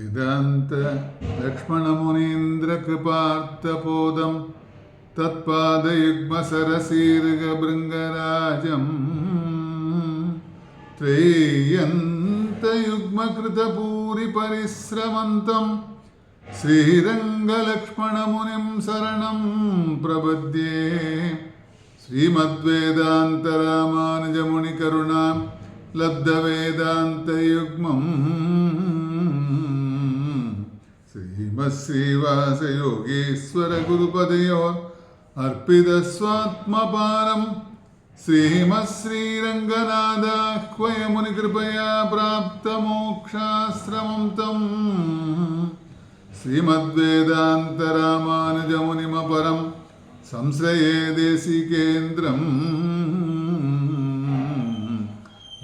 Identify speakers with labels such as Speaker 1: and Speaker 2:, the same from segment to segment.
Speaker 1: वेदान्त लक्ष्मणमुनीन्द्रकृपार्थपोदं तत्पादयुग्मसरसीर्घभृङ्गराजम् त्रय्यन्तयुग्मकृतभूरिपरिश्रमन्तं श्रीरङ्गलक्ष्मणमुनिं शरणं प्रपद्ये। श्रीमद्वेदान्तरामानुजमुनिकरुणां लब्धवेदान्तयुग्मम् श्रीमत्श्रीवासयोगीश्वरगुरुपदयोः अर्पितस्वात्मपारं श्रीमत्श्रीरङ्गनाथाह्वयमुनिकृपया प्राप्तमोक्षाश्रमं तं श्रीमद्वेदान्तरामानुजमुनिमपरं संश्रये देशिकेन्द्रम्।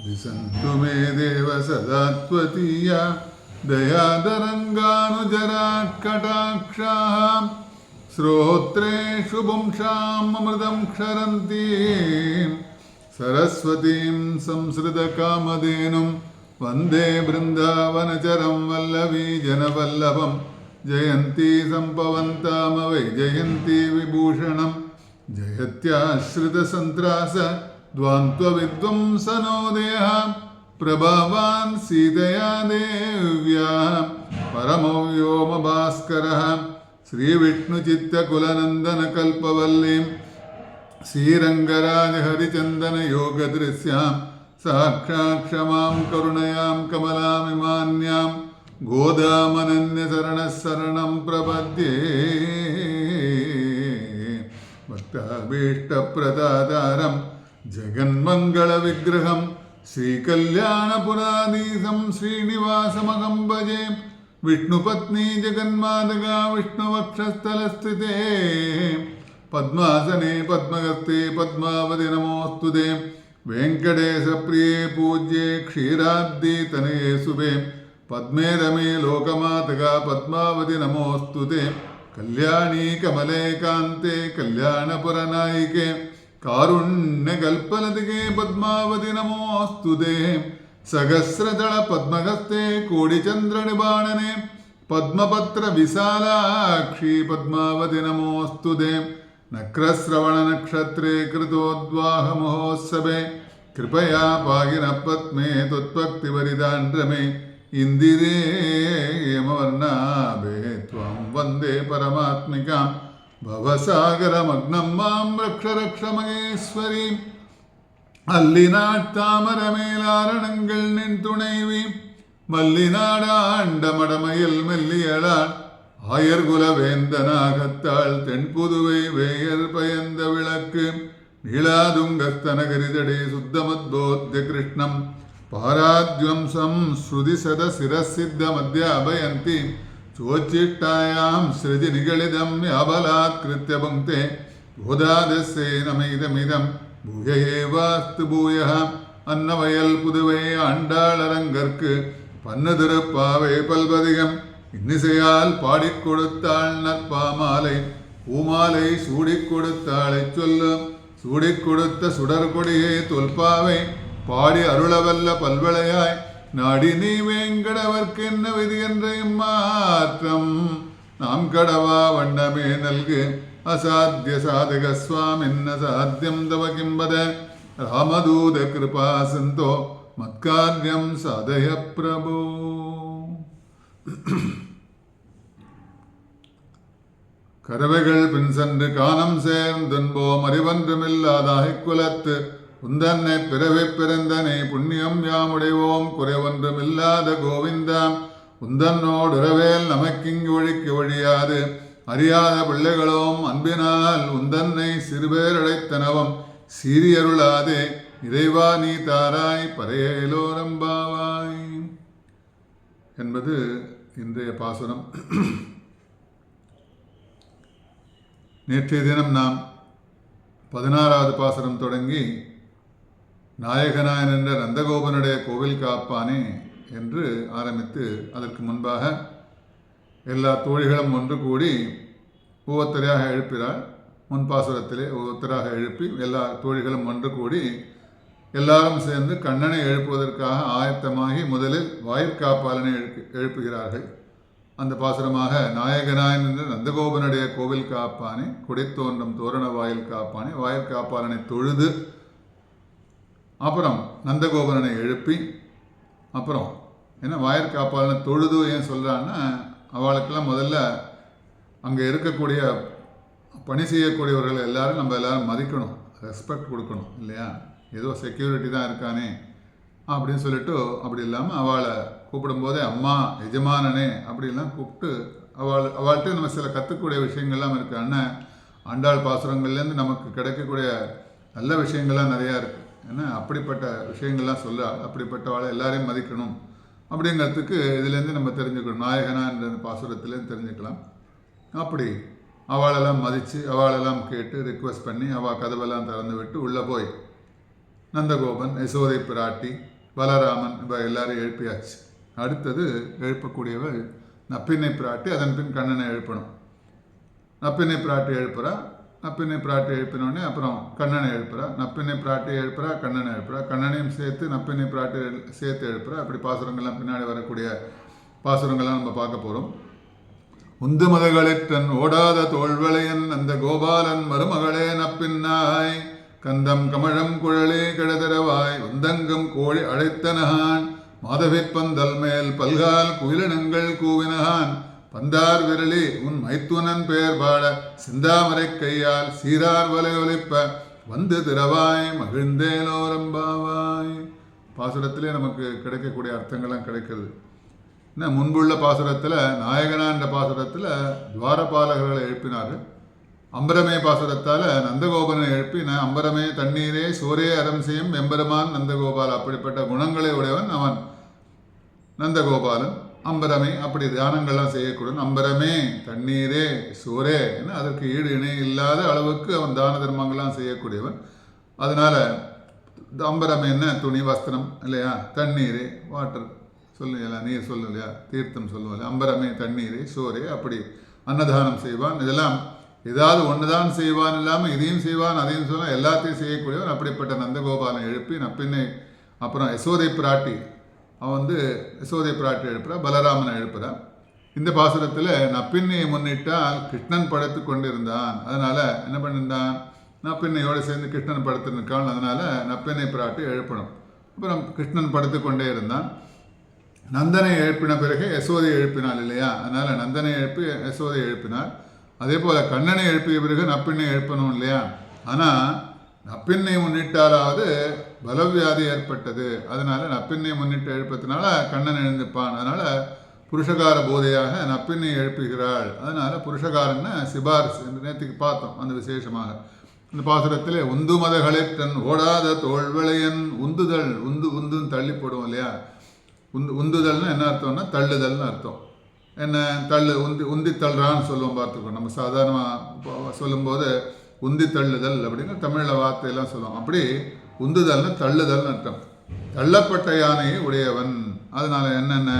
Speaker 1: दिशन्तु मे देव सदा त्वदीया दयादरङ्गानुजराट्कटाक्षाः श्रोत्रेषु पुंसामृतं क्षरन्तीं सरस्वतीं संसृतकामधेनुं वन्दे बृन्दावनचरं वल्लवीजनवल्लभं। जयन्ती सम्पवन्तामवै जयन्ती विभूषणं जयत्याश्रितसन्त्रास द्वान्त्वविध्वंसनोदयः प्रभावान् सीतया देव्या परमो व्योमभास्करः श्रीविष्णुचित्तकुलनन्दनकल्पवल्लीं श्रीरङ्गराजहरिचन्दनयोगदृश्यां साक्षात् क्षमां करुणयां कमलामिमान्यां गोदामनन्यशरणः शरणं प्रपद्ये। भक्ताभीष्टप्रदातारं जगन्मङ्गलविग्रहं श्रीकल्याणपुराधीशं श्रीनिवासमहं भजे। विष्णुपत्नी जगन्मातगा विष्णुवक्षस्थलस्थिते पद्मासने पद्महस्ते पद्मावति नमोऽस्तुते। वेङ्कटेशप्रिये पूज्ये क्षीराब्धितनये शुभे पद्मे रमे लोकमातगा पद्मावति नमोऽस्तुते। कल्याणी कमले कान्ते कल्याणपुरनायिके कारुण्यकल्पलतिके पद्मावति नमोऽस्तुते। सहस्रदल पद्महस्ते कोटिचन्द्रनिबाणने पद्मपत्र विशालाक्षी पद्मावति नमोऽस्तुते। नक्रश्रवणनक्षत्रे कृतोद्वाह महोत्सवे कृपया पागिनः पद्मे त्वत्भक्तिवरिदाण्ड्रमे इन्दिरे हेमवर्णाभे त्वां वन्दे परमात्मिकां भवसागरमग्नं मां रक्ष रक्ष महेश्वरी। அல்லினாட்டாமரமேலாரணங்கள் நின் துணைவி மல்லிநாடாண்டமடமையில் மெல்லியளாள் ஆயர்குலவேந்தனாகத்தாள் தென்புதுவை வேயர் பயந்த விளக்கு நீளாதுங்கஸ்தனகிரிதடே சுத்தமத்போத்ய கிருஷ்ணம் பாராத்வம்சம் ஸ்ருதிசத சிரசித்தமத்யாபயந்தி சோச்சிஷ்டாயாம் ஸ்ருதி நிகழிதம் யாபலாத்கிருத்ய புங்கே கோதாதசேனமிதமிதம் பூயேவாஸ்து பூயः அன்னவயல் புதுவை ஆண்டாளரங்கற்கு பன்னு திருப்பாவை பல்பதிகம் இன்னிசையால் பாடிக் கொடுத்தாள் நற்பாமாலை பூமாலை சூடிக் கொடுத்தாளை சொல்லும் சூடிக் கொடுத்த சுடர்கொடியே தொல்பாவை பாடி அருளவல்ல பல்வளையாய் நாடி நீ வேங்கடவர்க்கு என்ன விதி என்ற இம்மாற்றம் நாம் கடவா வண்ணமே நல்கு असाध्य साधक स्वामिन्न साध्यं तव किं वद रामदूत कृपा सिन्धो मत्कार्यं साधय प्रभो। கரவைகள் பின் சென்று காணம் சேர்ந்துன்போம் அறிவொன்றுமில்லாதாய் குலத்து உந்தன்னை பிறவி பிறந்தனை புண்ணியம் யாமுடைவோம் குறைவொன்றுமில்லாத கோவிந்தா உந்தன்னோடுறவேல் நமக்கிங்கு ஒழிக்கு ஒழியாது அறியாத பிள்ளைகளோம் அன்பினால் உந்தன்னை சிறுபேரடைத்தனவம் சீரியருளாதே இறைவா நீ தாராய் பரையலோரம்பாவாய் என்பது இன்றைய பாசுரம். நேற்றைய தினம் நாம் 16வது பாசுரம் தொடங்கி நாயகனாய் நின்ற நந்தகோபனுடைய கோவில் காப்பானே என்று ஆரம்பித்து அதற்கு முன்பாக எல்லா தோழிகளும் ஒன்று கூடி ஒவ்வொருத்தரையாக எழுப்பினார். முன்பாசுரத்திலே ஒவ்வொருத்தராக எழுப்பி எல்லா தோழிகளும் ஒன்று கூடி எல்லாரும் சேர்ந்து கண்ணனை எழுப்புவதற்காக ஆயத்தமாகி முதலில் வாயிற்காப்பாளனை எழுப்புகிறார்கள். அந்த பாசுரமாக நாயகனாய் நின்று நந்தகோபனுடைய கோவில் காப்பானே, குடித்தோன்றும் தோரண வாயில் காப்பானே, வாயில் காப்பாளனை தொழுது, அப்புறம் நந்தகோபனை எழுப்பி, அப்புறம் ஏன்னா வாயில் காப்பாளனை தொழுது ஏன் சொல்கிறான்னா, அவளுக்கெல்லாம் முதல்ல அங்கே இருக்கக்கூடிய பணி செய்யக்கூடியவர்கள் எல்லாரும் நம்ம எல்லாரும் மதிக்கணும், ரெஸ்பெக்ட் கொடுக்கணும் இல்லையா. ஏதோ செக்யூரிட்டி தான் இருக்கானே அப்படின்னு சொல்லிட்டு, அப்படி இல்லாமல் அவளை கூப்பிடும்போதே அம்மா எஜமானனே அப்படிலாம் கூப்பிட்டு அவள்கிட்ட நம்ம சில கற்றுக்கூடிய விஷயங்கள்லாம் இருக்குது. அண்ணன் ஆண்டாள் பாசுரங்கள்லேருந்து நமக்கு கிடைக்கக்கூடிய நல்ல விஷயங்கள்லாம் நிறையா இருக்குது. ஏன்னா அப்படிப்பட்ட விஷயங்கள்லாம் சொல்ல, அப்படிப்பட்டவளை எல்லாரையும் மதிக்கணும் அப்படிங்கிறதுக்கு இதுலேருந்து நம்ம தெரிஞ்சுக்கணும். நாயகனான்ற பாசுரத்துலேருந்து தெரிஞ்சுக்கலாம். அப்படி அவளெல்லாம் மதித்து அவளெல்லாம் கேட்டு ரிக்வெஸ்ட் பண்ணி அவள் கதவெல்லாம் திறந்து விட்டு உள்ளே போய் நந்தகோபன், யசோதை பிராட்டி, பலராமன் இப்போ எல்லாரும் எழுப்பியாச்சு. அடுத்தது எழுப்பக்கூடியவள் நப்பின்னை பிராட்டி. அதன் பின் கண்ணனை எழுப்பணும். நப்பின்னை பிராட்டி எழுப்புறா. நப்பின்னை பிராட்டி எழுப்பினோடனே அப்புறம் கண்ணனை எழுப்புறா. நப்பின்னை பிராட்டி எழுப்புறா, கண்ணனை எழுப்புறா. கண்ணனையும் சேர்த்து நப்பின்னை பிராட்டி சேர்த்து எழுப்புறா. அப்படி பாசுரங்கள்லாம் பின்னாடி வரக்கூடிய பாசுரங்கள்லாம் நம்ம பார்க்க போகிறோம். உந்து மதகளிற்றன் ஓடாத தோல்வளையன் அந்த கோபாலன் மருமகளே நப்பின்னாய், கந்தம் கமழம் குழலே கிடதரவாய் உந்தங்கம் கோழி அழைத்தனகான், மாதவிப்பந்தல் மேல் பல்கால் குயிலினங்கள் கூவினகான், பந்தார் விரலி உன் மைத்துனன் பெயர் பாட சிந்தாமரை கையால் சீரார் வலை ஒலிப்ப வந்து திரவாய் மகிழ்ந்தேலோரம்பாவாய். பாசுரத்திலே நமக்கு கிடைக்கக்கூடிய அர்த்தங்கள்லாம் கிடைக்கிறது. என்ன முன்புள்ள பாசுரத்தில் நாயகனான்ற பாசுரத்தில் துவாரபாலகர்களை எழுப்பினார். அம்பரமே பாசுரத்தால் நந்தகோபனை எழுப்பின. அம்பரமே தண்ணீரே சோரே அறம் செய்யும் எம்பெருமான் நந்தகோபால். அப்படிப்பட்ட குணங்களை உடையவன் அவன் நந்தகோபாலன். அம்பரமே அப்படி தியானங்கள்லாம் செய்யக்கூடும். அம்பரமே தண்ணீரே சோரே என்ன அதற்கு ஈடு இணை இல்லாத அளவுக்கு அவன் தான தர்மங்கள்லாம் செய்யக்கூடியவன். அதனால் அம்பரமே என்ன துணி வஸ்திரம் இல்லையா, தண்ணீரே வாட்டர் சொல்லுங்களா, நீர் சொல்லும் இல்லையா, தீர்த்தம் சொல்லுவோம் இல்லையா. அம்பரமே தண்ணீரே சோரே அப்படி அன்னதானம் செய்வான். இதெல்லாம் ஏதாவது ஒன்று தான் செய்வான் இல்லாமல் இதையும் செய்வான் அதையும் சொல்லுவான், எல்லாத்தையும் செய்யக்கூடியவன். அப்படிப்பட்ட நந்தகோபாலனை எழுப்பி நப்பின்னை அப்புறம் யசோதை பிராட்டி அவன் யசோதை பிராட்டி எழுப்புறா, பலராமனை எழுப்புறான். இந்த பாசுரத்தில் நப்பின்னையை முன்னிட்டால் கிருஷ்ணன் படுத்து கொண்டிருந்தான். அதனால் என்ன பண்ணியிருந்தான், நப்பின்னையோடு சேர்ந்து கிருஷ்ணன் படுத்து நிற்கான். அதனால் நப்பின்னை பிராட்டி எழுப்பணும். அப்புறம் கிருஷ்ணன் படுத்து கொண்டே இருந்தான். நந்தனை எழுப்பின பிறகு யசோதை எழுப்பினாள் இல்லையா. அதனால் நந்தனை எழுப்பி யசோதை எழுப்பினாள். அதே போல் கண்ணனை எழுப்பிய பிறகு நப்பின்னை எழுப்பணும் இல்லையா. ஆனால் நப்பின்னை முன்னிட்டாலாவது பலவியாதி ஏற்பட்டது. அதனால் நப்பின்னை முன்னிட்டு எழுப்பத்தினால கண்ணன் எழுந்துப்பான். அதனால் புருஷகார போதையாக நப்பின்னை எழுப்புகிறாள். அதனால் புருஷகாரன்னு சிபாரிசு என்று நேற்றுக்கு பார்த்தோம். அந்த விசேஷமாக இந்த பாசுரத்திலே உந்து மதகளிற்றன் ஓடாத தோல்வளையன் உந்துதல், உந்துன்னு தள்ளி போடுவோம் இல்லையா. உந்துதல்னு என்ன அர்த்தம்னா தள்ளுதல்னு அர்த்தம். என்ன உந்தி தள்ளுறான்னு சொல்லுவோம் பார்த்துக்கோ. நம்ம சாதாரணமாக சொல்லும்போது உந்தி தள்ளுதல் அப்படின்னு தமிழில் வார்த்தையெல்லாம் சொல்லுவோம். அப்படி உந்துதல்னு தள்ளுதல்னு அர்த்தம். தள்ளப்பட்ட யானையை உடையவன். அதனால் என்னென்ன,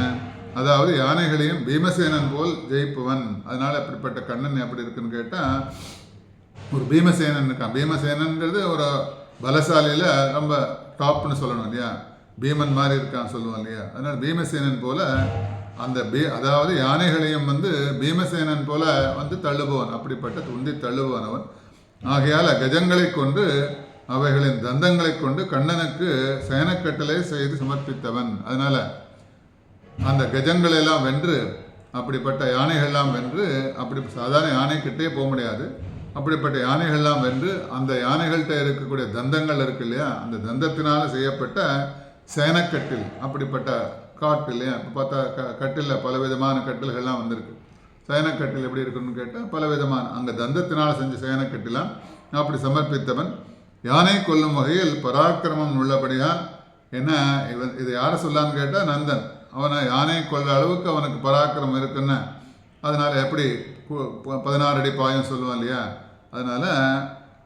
Speaker 1: அதாவது யானைகளையும் பீமசேனன் போல் ஜெயிப்பவன். அதனால் அப்படிப்பட்ட கண்ணன் எப்படி இருக்குன்னு கேட்டால் ஒரு பீமசேனன் இருக்கான். பீமசேனன்கிறது ஒரு பலசாலியில் ரொம்ப டாப்னு சொல்லணும் இல்லையா. பீமன் மாதிரி இருக்கான்னு சொல்லுவோம் இல்லையா. அதனால் பீமசேனன் போல அந்த அதாவது யானைகளையும் பீமசேனன் போல தள்ளுபவன். அப்படிப்பட்ட உந்தி தள்ளுபவன் அவன். ஆகையால் கஜங்களை கொண்டு அவைகளின் தந்தங்களை கொண்டு கண்ணனுக்கு சயனக்கட்டளை செய்து சமர்ப்பித்தவன். அதனால் அந்த கஜங்களெல்லாம் வென்று, அப்படிப்பட்ட யானைகள்லாம் வென்று, அப்படி சாதாரண யானைக்கிட்டே போக முடியாது, அப்படிப்பட்ட யானைகள்லாம் வென்று அந்த யானைகள்கிட்ட இருக்கக்கூடிய தந்தங்கள் இருக்கு இல்லையா, அந்த தந்தத்தினால் செய்யப்பட்ட சேனக்கட்டில், அப்படிப்பட்ட காட்டு இல்லையா. இப்போ பார்த்தா கட்டிலில் பலவிதமான கட்டில்கள்லாம் வந்திருக்கு. சேனக்கட்டில் எப்படி இருக்குன்னு கேட்டால் பலவிதமான அங்கே தந்தத்தினால் செஞ்ச சேனக்கட்டிலாம் அப்படி சமர்ப்பித்தவன். யானை கொல்லும் வகையில் பராக்கிரமம் உள்ளபடியால் என்ன இது யாரை சொல்லான்னு கேட்டால் நந்தன். அவனை யானை கொல்ற அளவுக்கு அவனுக்கு பராக்கிரமம் இருக்குன்னு. அதனால் எப்படி 16 அடி பாயம் சொல்லுவான் இல்லையா.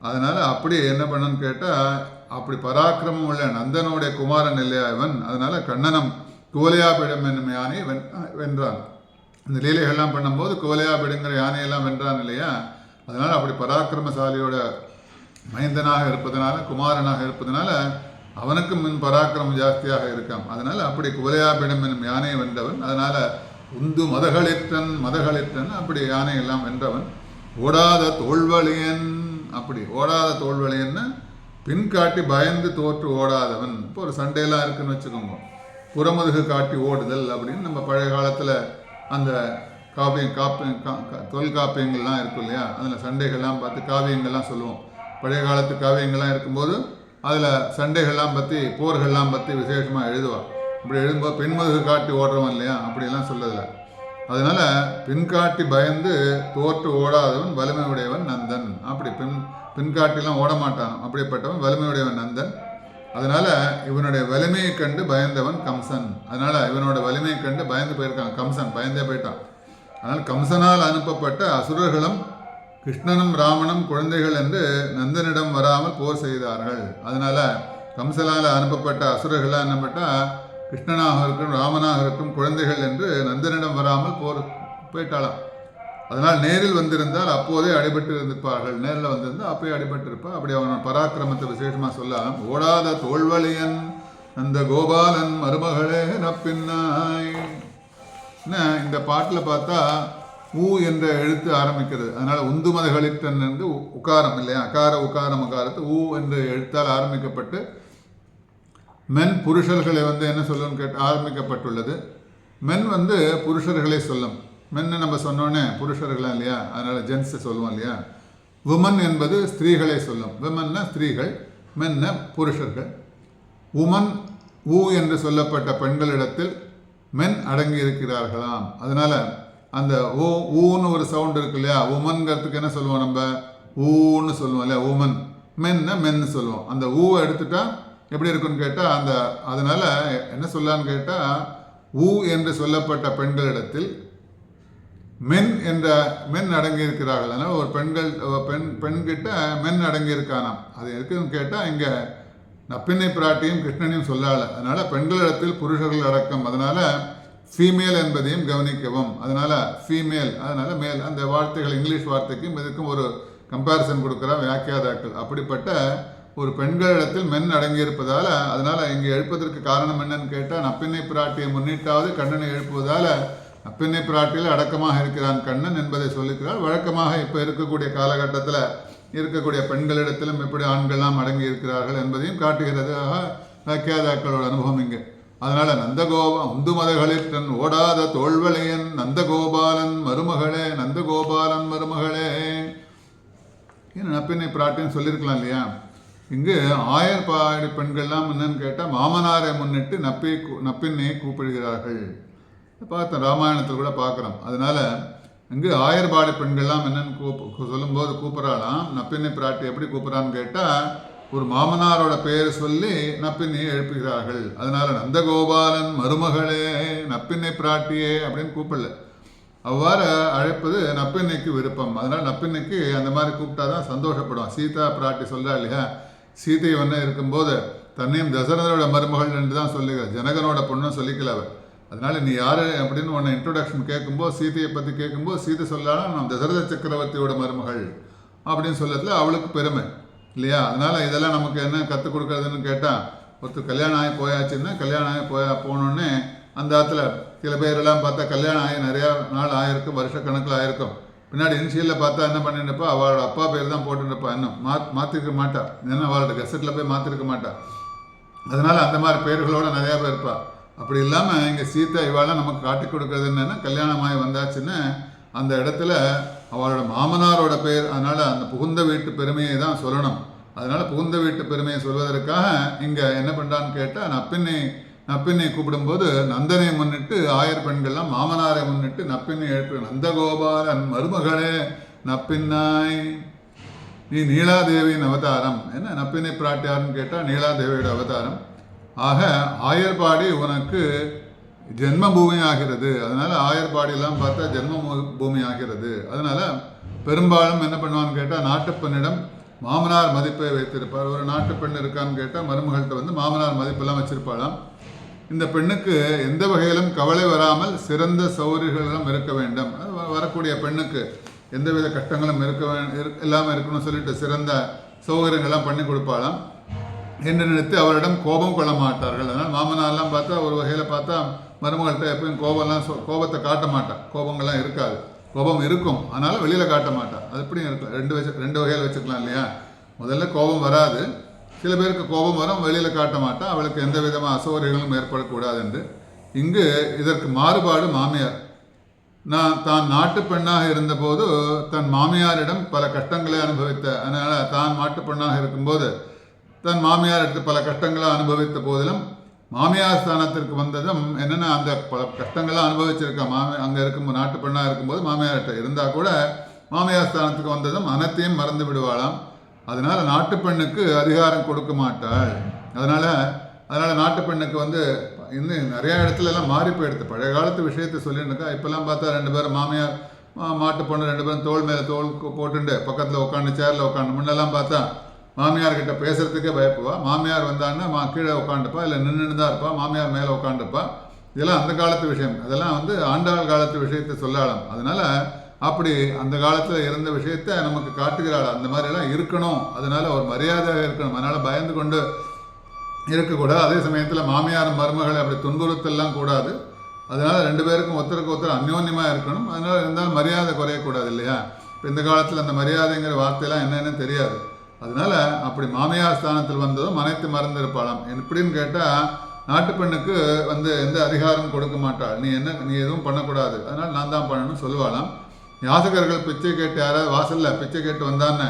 Speaker 1: அதனால் அப்படி என்ன பண்ணன்னு கேட்டால் அப்படி பராக்கிரமம் உள்ள நந்தனுடைய குமாரன் இல்லையா இவன். அதனால் கண்ணனம் கோலையாபிடம் என்னும் யானையை வென்றான். இந்த லீலைகள்லாம் பண்ணும்போது கோலையாபிடுங்கிற யானையெல்லாம் வென்றான் இல்லையா. அதனால் அப்படி பராக்கிரமசாலியோட மைந்தனாக இருப்பதனால, குமாரனாக இருப்பதனால அவனுக்கு முன் பராக்கிரமம் ஜாஸ்தியாக இருக்கான். அதனால் அப்படி கோலையாபிடம் என்னும் யானையை வென்றவன். அதனால் உந்து மதகளிற்றன் அப்படி யானை எல்லாம் வென்றவன். ஓடாத தோல்வழியன், அப்படி ஓடாத தோல்வழியன்னு பின்காட்டி பயந்து தோற்று ஓடாதவன். இப்போ ஒரு சண்டையெல்லாம் இருக்குன்னு வச்சுக்கோங்க, புறமுதுகு காட்டி ஓடுதல் அப்படின்னு நம்ம பழைய காலத்தில் அந்த தொல்காப்பியங்கள்லாம் இருக்கும் இல்லையா, அதில் சண்டைகள்லாம் பார்த்து காவியங்கள்லாம் சொல்லுவோம். பழைய காலத்து காவியங்கள்லாம் இருக்கும்போது அதில் சண்டைகள்லாம் பற்றி போர்கள்லாம் பற்றி விசேஷமாக எழுதுவாள். அப்படி எழுதும்போது பின்முதுகு காட்டி ஓடுறவன் இல்லையா, அப்படியெல்லாம் சொல்லதில்லை. அதனால் பின்காட்டி பயந்து தோற்று ஓடாதவன் வலிமை உடையவன் நந்தன். அப்படி பின்காட்டிலாம் ஓட மாட்டான், அப்படிப்பட்டவன் வலிமை உடையவன் நந்தன். அதனால் இவனுடைய வலிமையை கண்டு பயந்தவன் கம்சன். அதனால் இவனோட வலிமையை கண்டு பயந்து போயிருக்கான் கம்சன், பயந்தே போயிட்டான். அதனால் கம்சனால் அனுப்பப்பட்ட அசுரர்களும் கிருஷ்ணனும் ராமனும் குழந்தைகள் என்று நந்தனிடம் வராமல் போர் செய்தார்கள். அதனால் கம்சனால் அனுப்பப்பட்ட அசுரர்களாக என்னப்பட்டால் கிருஷ்ணனாக இருக்கும் ராமனாக இருக்கும் குழந்தைகள் என்று நந்தனிடம் வராமல் போயிட்டாளாம். அதனால் நேரில் வந்திருந்தால் அப்போதே அடிபட்டு இருந்திருப்பார்கள். நேரில் வந்திருந்தால் அப்போயே அடிபட்டு இருப்பாள். அப்படி அவன் பராக்கிரமத்தை விசேஷமாக சொல்லலாம். ஓடாத தோல்வழியன் நந்த கோபாலன் மருமகளே நப்பின்னாய். இந்த பாட்டில் பார்த்தா ஊ என்ற எழுத்து ஆரம்பிக்கிறது. அதனால் உந்து மதகளிற்றன் என்று உக்காரம் இல்லையா, அகார உக்காரம் அகாரத்து ஊ என்ற எழுத்தால் ஆரம்பிக்கப்பட்டு மென் புருஷர்களை என்ன சொல்லுன்னு கேட்டு ஆரம்பிக்கப்பட்டுள்ளது. மென் புருஷர்களை சொல்லும். மென்னு நம்ம சொன்னோன்னே புருஷர்களாம் இல்லையா, அதனால் ஜென்ஸை சொல்லுவோம் இல்லையா. உமன் என்பது ஸ்திரீகளை சொல்லும். விமன்னா ஸ்திரீகள், மென்ன புருஷர்கள். உமன் ஊ என்று சொல்லப்பட்ட பெண்களிடத்தில் மென் அடங்கி இருக்கிறார்களாம். அதனால் அந்த ஊன்னு ஒரு சவுண்ட் இருக்கு இல்லையா, உமன்கிறதுக்கு என்ன சொல்லுவோம் நம்ம, ஊன்னு சொல்லுவோம் இல்லையா. உமன் மென்ன மென்னு சொல்லுவோம். அந்த ஊவை எடுத்துட்டா எப்படி இருக்குன்னு கேட்டால் அதனால் என்ன சொல்லலான்னு கேட்டால் ஊ என்று சொல்லப்பட்ட பெண்களிடத்தில் மென் அடங்கி இருக்கிறார்கள். அதனால் ஒரு பெண்கிட்ட மென் அடங்கி இருக்கானாம். அது எதுக்குன்னு கேட்டால் இங்கே நப்பின்னை பிராட்டியும் கிருஷ்ணனையும் சொல்லலை. அதனால் பெண்களிடத்தில் புருஷர்கள் அடக்கம். அதனால் ஃபீமேல் என்பதையும் கவனிக்கவும். அதனால் ஃபீமேல், அதனால் மேல், அந்த வார்த்தைகள் இங்கிலீஷ் வார்த்தைக்கும் இதுக்கும் ஒரு கம்பேரிசன் கொடுக்குறா வியாக்கியாதாக்கள். அப்படிப்பட்ட ஒரு பெண்களிடத்தில் மென் அடங்கியிருப்பதால் அதனால் இங்கே எழுப்பதற்கு காரணம் என்னன்னு கேட்டால் நப்பின்னை பிராட்டியை முன்னிட்டாவது கண்ணனை எழுப்புவதால் நப்பின்னை பிராட்டியில் அடக்கமாக இருக்கிறான் கண்ணன் என்பதை சொல்லிக்கிறார். வழக்கமாக இப்போ இருக்கக்கூடிய காலகட்டத்தில் இருக்கக்கூடிய பெண்களிடத்திலும் எப்படி ஆண்கள்லாம் அடங்கி இருக்கிறார்கள் என்பதையும் காட்டுகிறது வியாக்கியாதாக்களோட அனுபவம் இங்கே. அதனால் உந்து மதகளில் தன் ஓடாத தோல்வளையன் நந்தகோபாலன் மருமகளே, நந்தகோபாலன் மருமகளே ஏன்னா நப்பின்னை பிராட்டின்னு சொல்லியிருக்கலாம் இல்லையா. இங்கு ஆயர்பாடி பெண்கள்லாம் என்னன்னு கேட்டால் மாமனாரை முன்னிட்டு நப்பின்னையை கூப்பிடுகிறார்கள். பார்த்தோம், ராமாயணத்தில் கூட பார்க்குறோம். அதனால் இங்கு ஆயர்பாடி பெண்கள்லாம் என்னன்னு சொல்லும்போது கூப்பிட்றாலாம். நப்பின்னை பிராட்டி எப்படி கூப்பிட்றான்னு கேட்டால் ஒரு மாமனாரோட பெயர் சொல்லி நப்பின்னையை எழுப்புகிறார்கள். அதனால் நந்தகோபாலன் மருமகளே நப்பின்னை பிராட்டியே அப்படின்னு கூப்பிடல. அவ்வாறு அழைப்பது நப்பின்னைக்கு விருப்பம். அதனால் நப்பின்னைக்கு அந்த மாதிரி கூப்பிட்டா தான் சந்தோஷப்படும். சீதா பிராட்டி சொல்கிறா இல்லையா, சீதை இருக்கும்போது தன்னையும் தசரதனோட மருமகள் என்று தான் சொல்லுகிறார், ஜனகனோட பொண்ணும் சொல்லிக்கல அவர். அதனால் நீ யார் அப்படின்னு உன்னை இன்ட்ரோடக்ஷன் கேட்கும்போது, சீதையை பற்றி கேட்கும்போது சீதை சொல்லலாம் நான் தசரத சக்கரவர்த்தியோட மருமகள் அப்படின்னு சொல்லத்துல அவளுக்கு பெருமை இல்லையா. அதனால் இதெல்லாம் நமக்கு என்ன கற்றுக் கொடுக்குறதுன்னு கேட்டால், ஒருத்தர் கல்யாணம் ஆகி போயாச்சுன்னா கல்யாணம் ஆகி போனோடனே அந்த இடத்துல சில பேரெல்லாம் பார்த்தா கல்யாணம் ஆகி நிறையா நாள் ஆகிருக்கும், வருஷக்கணக்கில் ஆகிருக்கும். பின்னாடி இனிஷியலில் பார்த்தா என்ன பண்ணிருப்பா, அவளோட அப்பா பேர் தான் போட்டுருப்பா, இன்னும் மாற்றிருக்க மாட்டா, ஏன்னா அவளோட கெசட்டில் போய் மாற்றிருக்க மாட்டா. அதனால் அந்த மாதிரி பேர்களோடு நிறையா பேர் இருப்பா. அப்படி இல்லாமல் இங்கே சீதா இவாளெலாம் நமக்கு காட்டி கொடுக்குறது என்னென்னா, கல்யாணமாகி வந்தாச்சுன்னு அந்த இடத்துல அவளோட மாமனாரோட பேர், அதனால் அந்த புகுந்த வீட்டு பெருமையை தான் சொல்லணும். அதனால் புகுந்த வீட்டு பெருமையை சொல்வதற்காக இங்கே என்ன பண்ணுறான்னு கேட்டால் நப்பின்னை கூப்பிடும்போது நந்தனை முன்னிட்டு ஆயர் பெண்கள்லாம் மாமனாரை முன்னிட்டு நப்பின்னை எழுப்பு. நந்தகோபாலன் மருமகளே நப்பின்னாய், நீ நீலாதேவியின் அவதாரம். என்ன நப்பின்னை பிராட்டியார்னு கேட்டால் நீலாதேவியோட அவதாரம். ஆக ஆயர்பாடி உனக்கு ஜென்ம பூமி ஆகிறது. அதனால் ஆயர்பாடியெல்லாம் பார்த்தா ஜென்ம பூமி ஆகிறது. அதனால் பெரும்பாலும் என்ன பண்ணுவான்னு கேட்டால் நாட்டுப்பெண்ணிடம் மாமனார் மதிப்பை வைத்திருப்பார். ஒரு நாட்டுப்பெண் இருக்கான்னு கேட்டால் மருமகள்கிட்ட மாமனார் மதிப்பெல்லாம் வச்சிருப்பாளாம். இந்த பெண்ணுக்கு எந்த வகையிலும் கவலை வராமல் சிறந்த சௌகரியங்களும் இருக்க வேண்டும். வரக்கூடிய பெண்ணுக்கு எந்தவித கஷ்டங்களும் இல்லாமல் இருக்கணும்னு சொல்லிட்டு சிறந்த சௌகரியங்கள்லாம் பண்ணி கொடுப்பாளாம். என்று நினைத்து அவரிடம் கோபம் கொள்ள மாட்டார்கள். அதனால் மாமனாரெல்லாம் பார்த்தா ஒரு வகையில் பார்த்தா மருமகள்கிட்ட எப்பயும் கோபத்தை காட்ட மாட்டான். கோபங்கள்லாம் இருக்காது. கோபம் இருக்கும், அதனால் வெளியில் காட்ட மாட்டான். அது எப்படியும் இருக்கலாம். ரெண்டு வகையில் வச்சுக்கலாம் இல்லையா? முதல்ல கோபம் வராது, சில பேருக்கு கோபம் வரும், வெளியில் காட்ட மாட்டான். அவளுக்கு எந்த விதமான அசௌகரியங்களும் ஏற்படக்கூடாது என்று. இங்கு இதற்கு மாறுபாடு மாமியார். தான் நாட்டு பெண்ணாக இருந்தபோது தன் மாமியாரிடம் பல கஷ்டங்களை அனுபவித்த, அதனால் தான் நாட்டு பெண்ணாக இருக்கும்போது தன் மாமியாருக்கு பல கஷ்டங்களை அனுபவித்த போதிலும் மாமியார் ஸ்தானத்திற்கு வந்ததும் என்னென்னா அந்த பல கஷ்டங்கள்லாம் அனுபவிச்சிருக்கா. அங்கே இருக்கும்போது நாட்டு பெண்ணாக இருக்கும்போது மாமியார்கிட்ட இருந்தால் கூட மாமியார் ஸ்தானத்துக்கு வந்ததும் அனைத்தையும் மறந்து விடுவாளாம். அதனால் நாட்டு பெண்ணுக்கு அதிகாரம் கொடுக்க மாட்டாள். அதனால் நாட்டு பெண்ணுக்கு இன்னும் நிறையா இடத்துலலாம் மாறி போயிடுது. பழைய காலத்து விஷயத்தை சொல்லிட்டுருக்கா. இப்போல்லாம் பார்த்தா 2 பேரும் மாமியார் மாட்டு பொண்ணு 2 பேரும் தோள் மேலே தோல் போட்டுண்டு பக்கத்தில் உட்காந்து சேரில் உட்காந்து. முன்னெல்லாம் பார்த்தா மாமியார்கிட்ட பேசுகிறதுக்கே பயப்புவா. மாமியார் வந்தான்னா கீழே உட்காந்துப்பா, இல்லை நின்றுன்னு தான் இருப்பா. மாமியார் மேலே உட்காந்துப்பா. இதெல்லாம் அந்த காலத்து விஷயம். அதெல்லாம் ஆண்டாள் காலத்து விஷயத்தை சொல்லலாம். அதனால் அப்படி அந்த காலத்தில் இருந்த விஷயத்தை நமக்கு காட்டுகிறாள். அந்த மாதிரிலாம் இருக்கணும், அதனால் ஒரு மரியாதையாக இருக்கணும். அதனால் பயந்து கொண்டு இருக்கக்கூடாது. அதே சமயத்தில் மாமியார் மருமகளை அப்படி துன்புறுத்தலாம் கூடாது. அதனால் 2 பேருக்கும் ஒருத்தருக்கு ஒருத்தர் அந்யோன்யமாக இருக்கணும். அதனால் இருந்தாலும் மரியாதை குறையக்கூடாது இல்லையா? இப்போ இந்த காலத்தில் அந்த மரியாதைங்கிற வார்த்தையெல்லாம் என்னென்னு தெரியாது. அதனால் அப்படி மாமியார் ஸ்தானத்தில் வந்ததும் அனைத்து மறந்திருப்பாளாம். எப்படின்னு கேட்டால் நாட்டு பெண்ணுக்கு எந்த அதிகாரமும் கொடுக்க மாட்டாள். நீ எதுவும் பண்ணக்கூடாது, அதனால் நான் தான் பண்ணணும்னு சொல்லுவாளாம். யாசகர்கள் பிச்சை கேட்டு யாராவது வாசலில் பிச்சை கேட்டு வந்தான்னு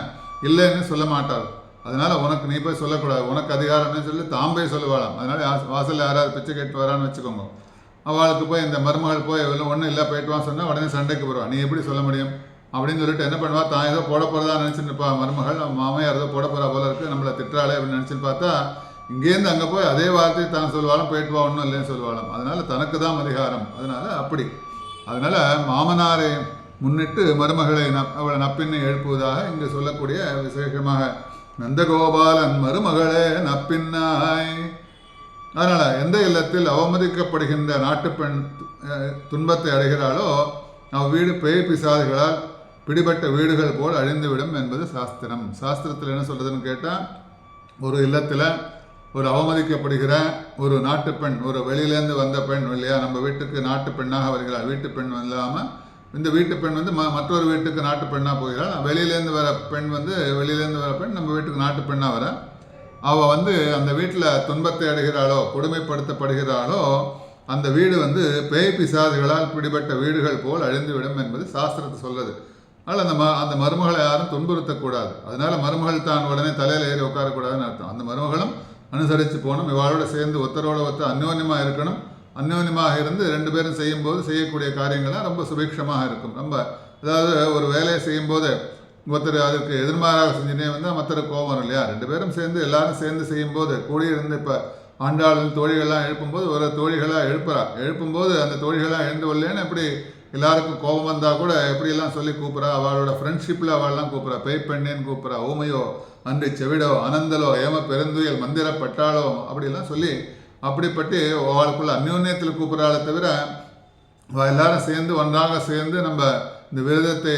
Speaker 1: இல்லைன்னு சொல்ல மாட்டார். அதனால் நீ போய் சொல்லக்கூடாது, உனக்கு அதிகாரம்னு சொல்லி தான் போய் சொல்லுவாளாம். அதனால் வாசலில் யாராவது பிச்சை கேட்டு வரான்னு வச்சுக்கோங்க. அவளுக்கு போய் இந்த மருமகள் போய் ஒன்றும் இல்லை போயிட்டு வான்னு சொன்னால் உடனே சண்டைக்கு போடுவாள். நீ எப்படி சொல்ல முடியும் அப்படின்னு சொல்லிட்டு என்ன பண்ணுவா, தான் ஏதோ போட போகிறதா நினச்சிட்டு இருப்பா மருமகள். மாமையார் ஏதோ போட போகிறா போல இருக்குது, நம்மளை திட்டாளே அப்படின்னு நினச்சின்னு பார்த்தா இங்கேருந்து அங்கே போய் அதே வார்த்தையை தான் சொல்லுவாலும் போயிட்டு வா ஒன்றும் இல்லைன்னு சொல்லுவாளாம். அதனால் தனக்கு தான் அதிகாரம். அதனால் மாமனாரை முன்னிட்டு மருமகளை அவளை நப்பின்னை எழுப்புவதாக இங்கு சொல்லக்கூடிய விசேஷமாக நந்தகோபாலன் மருமகளே நப்பின்னாய். அதனால் எந்த இல்லத்தில் அவமதிக்கப்படுகின்ற நாட்டு பெண் துன்பத்தை அடைகிறாளோ வீடு பேய் பிசாதுகளால் பிடிபட்ட வீடுகள் போல் அழிந்துவிடும் என்பது சாஸ்திரம். சாஸ்திரத்தில் என்ன சொல்கிறதுன்னு கேட்டால், ஒரு இல்லத்தில் ஒரு அவமதிக்கப்படுகிற ஒரு நாட்டு பெண், ஒரு வெளியிலேருந்து வந்த பெண் இல்லையா, நம்ம வீட்டுக்கு நாட்டு பெண்ணாக வருகிறாள். வீட்டு பெண் இல்லாமல் இந்த வீட்டு பெண் மற்றொரு வீட்டுக்கு நாட்டு பெண்ணாக போகிறாள். வெளியிலேருந்து வர பெண் நம்ம வீட்டுக்கு நாட்டு பெண்ணாக வர அவள் அந்த வீட்டில் துன்பத்தை அடைகிறாளோ கொடுமைப்படுத்தப்படுகிறாளோ அந்த வீடு பேய் பிசாதுகளால் பிடிபட்ட வீடுகள் போல் அழிந்துவிடும் என்பது சாஸ்திரத்தை சொல்லுது. அதனால் அந்த மருமகளை யாரும் துன்புறுத்தக்கூடாது. அதனால் மருமகள் தான் உடனே தலையில் ஏறி உட்காரக்கூடாதுன்னு அர்த்தம். அந்த மருமகளும் அனுசரித்து போகணும், இவாளோட சேர்ந்து ஒருத்தரோட ஒருத்தர் அந்யோன்யமாக இருக்கணும். அந்யோன்யமாக இருந்து 2 பேரும் செய்யும்போது செய்யக்கூடிய காரியங்கள்லாம் ரொம்ப சுபிக்ஷமாக இருக்கும். அதாவது ஒரு வேலையை செய்யும்போது ஒருத்தர் அதுக்கு எதிர்மாறாக செஞ்சுனே மற்றொரு கோபம் வரும் இல்லையா? 2 பேரும் சேர்ந்து எல்லாரும் சேர்ந்து செய்யும்போது கூடியிருந்து இப்போ ஆண்டாள் தோழிகள்லாம் எழுப்பும்போது ஒரு தோழிகளாக எழுப்பும்போது அந்த தோழிகளாக எழுந்து வரலேன்னு எப்படி எல்லாருக்கும் கோபம் வந்தால் கூட எப்படியெல்லாம் சொல்லி கூப்பிட்றா. அவளோட ஃப்ரெண்ட்ஷிப்பில் அவள்லாம் கூப்பிட்றா. பேய் பெண்ணேன்னு கூப்பிட்றா. ஓமையோ அன்று செவிடோ அனந்தலோ ஏம பெருந்துயல் மந்திர பட்டாளோ அப்படிலாம் சொல்லி அப்படிப்பட்டு அவளுக்குள்ள அந்யோன்யத்தில் கூப்பிட்றாளே தவிர எல்லாரும் சேர்ந்து ஒன்றாக சேர்ந்து நம்ம இந்த விரதத்தை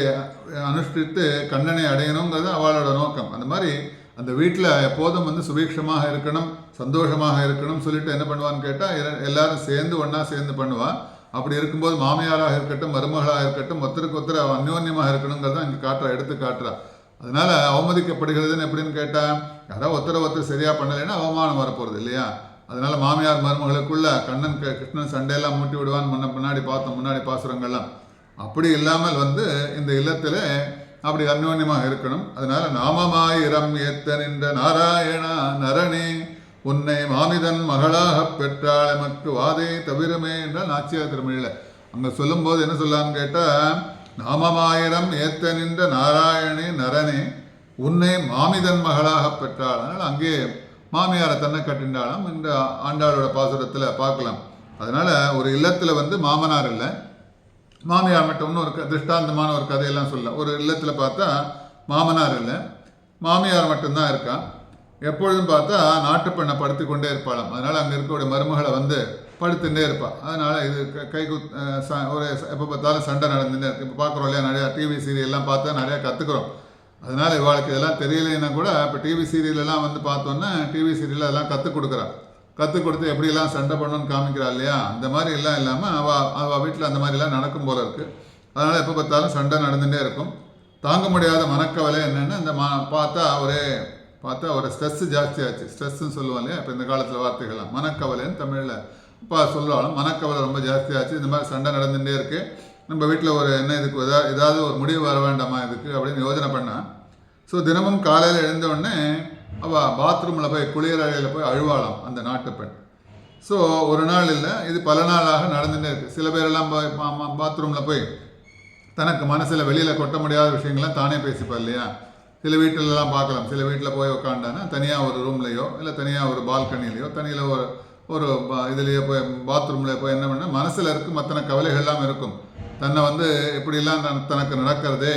Speaker 1: அனுஷ்டித்து கண்ணனை அடையணுங்கிறது அவளோட நோக்கம். அந்த மாதிரி அந்த வீட்டில் எப்போதும் சுபீட்சமாக இருக்கணும், சந்தோஷமாக இருக்கணும் சொல்லிட்டு என்ன பண்ணுவான்னு கேட்டால் எல்லாரும் சேர்ந்து ஒன்றா சேர்ந்து பண்ணுவாள். அப்படி இருக்கும்போது மாமியாராக இருக்கட்டும் மருமகளாக இருக்கட்டும் ஒருத்தருக்கு ஒருத்தர் அந்யோன்யமாக இருக்கணுங்கிறத இங்கே எடுத்து காட்டுறா. அதனால் அவமதிக்கப்படுகிறதுன்னு எப்படின்னு கேட்டால் யாராவது ஒருத்தர் சரியாக பண்ணலைன்னா அவமானம் வரப்போகிறது இல்லையா? அதனால் மாமியார் மருமகளுக்குள்ள கிருஷ்ணன் சண்டையெல்லாம் மூட்டி விடுவான்னு முன்னாடி பார்த்தோம், முன்னாடி பாசுரங்கள்லாம். அப்படி இல்லாமல் இந்த இல்லத்தில் அப்படி அந்யோன்யமாக இருக்கணும். அதனால் நாமமாயிரம் ஏத்த நின்ற நாராயணா நரணே உன்னை மாமிதன் மகளாக பெற்றாள் எமக்கு வாதே தவிரமே என்றால் நாச்சியார் திருமொழியில் அங்கே சொல்லும்போது என்ன சொல்லான்னு கேட்டால், நாமமாயிரம் ஏத்த நின்ற நாராயணே நரணே உன்னை மாமிதன் மகளாக பெற்றாள். அதனால் அங்கே மாமியாரை தன்னை கட்டின்றாலும் இந்த ஆண்டாளோட பாசுரத்தில் பார்க்கலாம். அதனால் ஒரு இல்லத்தில் மாமனார் இல்லை, மாமியார் மட்டும்னு ஒரு திருஷ்டாந்தமான ஒரு கதையெல்லாம் சொல்ல. ஒரு இல்லத்தில் பார்த்தா மாமனார் இல்லை, மாமியார் மட்டும்தான் இருக்கான். எப்பொழுதும் பார்த்தா நாட்டு பெண்ணை படுத்து கொண்டே இருப்பாளாம். அதனால் அங்கே இருக்கக்கூடிய மருமகளை படுத்துட்டே இருப்பாள். அதனால் இது ஒரு எப்போ பார்த்தாலும் சண்டை நடந்துட்டே இருக்கு. இப்போ பார்க்குறோம் இல்லையா, நிறையா டிவி சீரியல்லாம் பார்த்தா நிறையா கற்றுக்குறோம். அதனால் இவாளுக்கு இதெல்லாம் தெரியலைன்னா கூட இப்போ டிவி சீரியலெல்லாம் வந்து பார்த்தோன்னா டிவி சீரியலில் அதெல்லாம் கற்றுக் கொடுக்குறான். கற்றுக் கொடுத்து எப்படிலாம் சண்டை பண்ணணும்னு காமிக்கிறா இல்லையா, அந்த மாதிரி எல்லாம் இல்லாமல் அவள் வீட்டில் அந்த மாதிரிலாம் நடக்கும் போல இருக்குது. அதனால் எப்போ பார்த்தாலும் சண்டை நடந்துகிட்டே இருக்கும். தாங்க முடியாத மனக்கவலை என்னென்னு இந்த பார்த்தா ஒரு ஸ்ட்ரெஸ்ஸு ஜாஸ்தியாச்சு. ஸ்ட்ரெஸ்ஸுன்னு சொல்லுவோம் இல்லையா, இப்போ இந்த காலத்தில் வார்த்தைகள்லாம் மனக்கவலைன்னு தமிழில் இப்போ சொல்லுவாலும் மனக்கவலை ரொம்ப ஜாஸ்தியாச்சு. இந்த மாதிரி சண்டை நடந்துகிட்டே இருக்குது. நம்ம வீட்டில் ஒரு என்ன இதுக்கு ஏதாவது ஒரு முடிவு வர வேண்டாமா இதுக்கு அப்படின்னு யோசனை பண்ணான். ஸோ தினமும் காலையில் எழுந்தவுடனே அவள் பாத்ரூமில் போய் குளியலறையில் போய் அழுவாளாம் அந்த நாட்டு பெண். ஸோ ஒரு நாள் இல்லை, இது பல நாளாக நடந்துகிட்டே இருக்குது. சில பேரெல்லாம் பாத்ரூமில் போய் தனக்கு மனசில் வெளியில் கொட்ட முடியாத விஷயங்கள்லாம் தானே பேசிப்பா இல்லையா. சில வீட்டிலலாம் பார்க்கலாம், சில வீட்டில் போய் உட்காண்டானா தனியாக ஒரு ரூம்லேயோ இல்லை தனியாக ஒரு பால்கனிலேயோ தனியில் ஒரு இதுலேயோ போய் பாத்ரூமில் போய் என்ன பண்ணால் மனசில் இருக்குது மற்றன கவலைகள்லாம் இருக்கும். தன்னை வந்து இப்படிலாம் தனக்கு நடக்கிறது,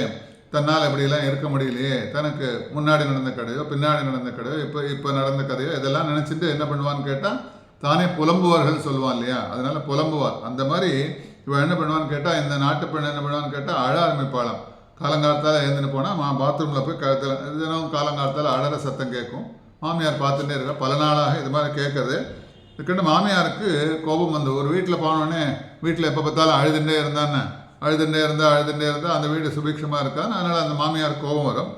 Speaker 1: தன்னால் இப்படிலாம் இருக்க முடியலையே, தனக்கு முன்னாடி நடந்த கதையோ பின்னாடி நடந்த கதையோ இப்போ நடந்த கதையோ இதெல்லாம் நினச்சிட்டு என்ன பண்ணுவான்னு கேட்டால் தானே புலம்புவார்கள் சொல்லுவான் இல்லையா, அதனால புலம்புவார். அந்த மாதிரி இவன் என்ன பண்ணுவான்னு கேட்டால் இந்த நாட்டு பெண் என்ன பண்ணுவான்னு கேட்டால் அழ ஆரம்பிப்பாளாம். காலங்காலத்தால் எழுந்துன்னு போனால் பாத்ரூமில் போய் தினம் காலங்காலத்தால் அழற சத்தம் கேட்கும். மாமியார் பார்த்துட்டே இருக்கா, பல நாளாக இது மாதிரி கேட்குறது. இதுக்கிட்ட மாமியாருக்கு கோபம் வந்து ஒரு வீட்டில் போனோடனே வீட்டில் எப்போ பார்த்தாலும் அழுதுண்டே அழுதுண்டே இருந்தால் அந்த வீடு சுபிக்ஷமாக இருக்கான்னு, அதனால் அந்த மாமியார் கோபம் வரும்.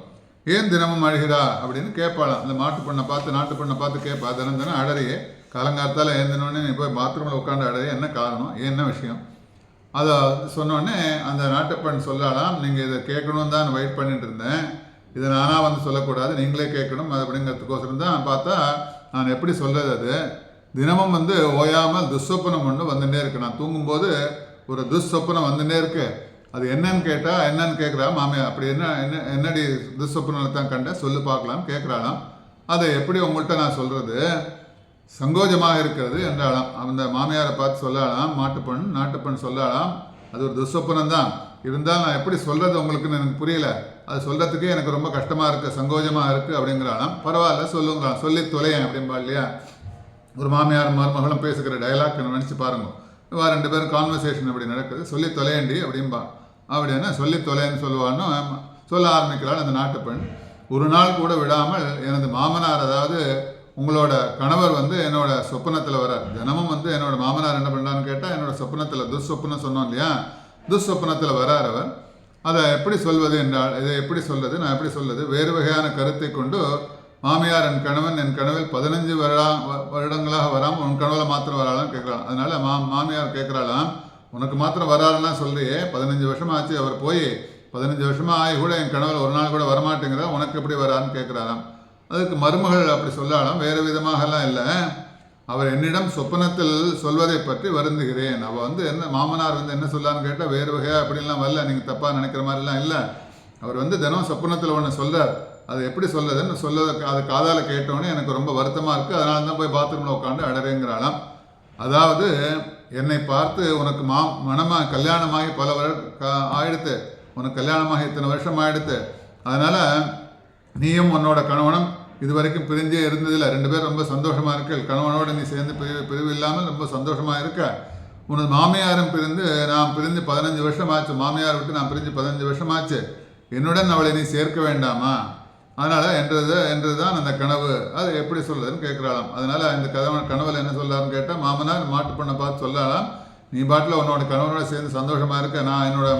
Speaker 1: ஏன் தினமும் அழுகிறா அப்படின்னு கேட்பாளாம். அந்த நாட்டு பெண்ணை பார்த்து கேட்பா, தினம் அழறையே காலங்காலத்தால் எழுந்தினோடனே நீ போய் பாத்ரூமில் உட்காந்து அழறையே என்ன காரணம், என்ன விஷயம்? அதை சொன்னோடனே அந்த நாட்டுப்பெண் சொல்லலாம், நீங்கள் இதை கேட்கணுன்னு தான் வெயிட் பண்ணிட்டு இருந்தேன், இதை நானாக வந்து சொல்லக்கூடாது, நீங்களே கேட்கணும் அது அப்படிங்கிறதுக்கோசரம் தான் பார்த்தா நான் எப்படி சொல்கிறது. அது தினமும் வந்து ஓயாமல் துஸ்வப்பனம் ஒன்று வந்துட்டே இருக்கு. நான் தூங்கும்போது ஒரு துஸ்வப்பனம் வந்துட்டே இருக்கு. அது என்னன்னு கேட்குறா மாமியார். அப்படி என்னடி துஸ்வப்பனத்தை தான் கண்டேன் சொல்லு பார்க்கலாம் கேட்குறாளாம். அதை எப்படி உங்கள்கிட்ட நான் சொல்கிறது, சங்கோஜமாக இருக்கிறது என்றாலாம். அந்த மாமியாரை பார்த்து சொல்லலாம், நாட்டுப்பெண் சொல்லலாம், அது ஒரு துஸ்வப்பனம் தான், இருந்தால் நான் எப்படி சொல்கிறது உங்களுக்குன்னு எனக்கு புரியல, அது சொல்கிறதுக்கே எனக்கு ரொம்ப கஷ்டமாக இருக்குது, சங்கோஜமாக இருக்குது அப்படிங்கிறாலாம். பரவாயில்ல சொல்லுங்களாம், சொல்லி தொலையேன் அப்படின்பா இல்லையா. ஒரு மாமியார் மருமகளும் பேசுகிற டைலாக் நினச்சி பாருங்க. இவா ரெண்டு பேரும் கான்வர்சேஷன் அப்படி நடக்குது. சொல்லி தொலையண்டி அப்படின்பா. அப்படின்னா சொல்லி தொலைன்னு சொல்லுவான்னு சொல்ல ஆரம்பிக்கிறாள் அந்த நாட்டுப்பெண். ஒரு நாள் கூட விடாமல் எனது மாமனார், அதாவது உங்களோட கணவர் வந்து என்னோட சொப்பனத்தில் வரார். தினமும் வந்து என்னோட மாமனார் என்ன பண்ணான்னு கேட்டால் என்னோட சொப்பனத்தில் துஸ்வப்பனம் சொன்னோம் இல்லையா, துஸ்வப்பனத்தில் வரார் அவர். அதை எப்படி சொல்வது என்றால், இதை எப்படி சொல்வது, நான் எப்படி சொல்வது, வேறு வகையான கருத்தை கொண்டு மாமியார் என் கனவில் 15 வருடங்களாக வராமல் உன் கனவில் மாத்திரம் வராளான்னு கேட்குறாள். அதனால மாமியார் கேட்குறாளாம், உனக்கு மாத்திரம் வராருன்னா சொல்றியே, 15 வருஷமாக ஆச்சு அவர் போய், 15 வருஷமாக ஆகி கூட என் கனவில் ஒரு நாள் கூட வரமாட்டேங்கிறா, உனக்கு எப்படி வரான்னு கேட்குறாராம். அதுக்கு மருமகள் அப்படி சொல்லலாம், வேறு விதமாகலாம் இல்லை, அவர் என்னிடம் சொப்பனத்தில் சொல்வதை பற்றி வருந்துகிறேன். அவள் வந்து மாமனார் வந்து என்ன சொல்லான்னு கேட்டால் வேறு வகையாக அப்படின்லாம் வரல, நீங்கள் தப்பாக நினைக்கிற மாதிரிலாம் இல்லை, அவர் வந்து தினம் சொப்பனத்தில் ஒன்று சொல்கிறார், அது எப்படி சொல்லதுன்னு அது காதால் கேட்டோன்னே எனக்கு ரொம்ப வருத்தமாக இருக்குது, அதனால தான் போய் பாத்ரூமில் உட்காந்து அடறேங்கிறாளாம். அதாவது என்னை பார்த்து உனக்கு மனமாக கல்யாணமாகி பல ஆயிடுத்து, உனக்கு கல்யாணமாகி இத்தனை வருஷம் ஆயிடுத்து, அதனால் நீயும் உன்னோட கணவனும் இது வரைக்கும் பிரிஞ்சே இருந்ததில்லை, 2 பேரும் ரொம்ப சந்தோஷமாக இருக்கு, கணவனோடு நீ சேர்ந்து பிரிவு இல்லாமல் ரொம்ப சந்தோஷமாக இருக்க. உனது மாமியாரும் நான் பிரிஞ்சு 15 வருஷம் ஆச்சு, மாமியார் விட்டு நான் பிரிஞ்சு 15 வருஷம் ஆச்சு, என்னுடன் அவளை நீ சேர்க்க வேண்டாமா, அதனால் என்றது தான் அந்த கனவு, அது எப்படி சொல்லுதுன்னு கேட்குறாளாம். அதனால் இந்த கனவில் என்ன சொல்லாருன்னு கேட்டால் மாமனார் மாட்டு பண்ணை பார்த்து சொல்லலாம், நீ பாட்டில் உன்னோட கணவனோட சேர்ந்து சந்தோஷமாக இருக்க, நான் என்னோட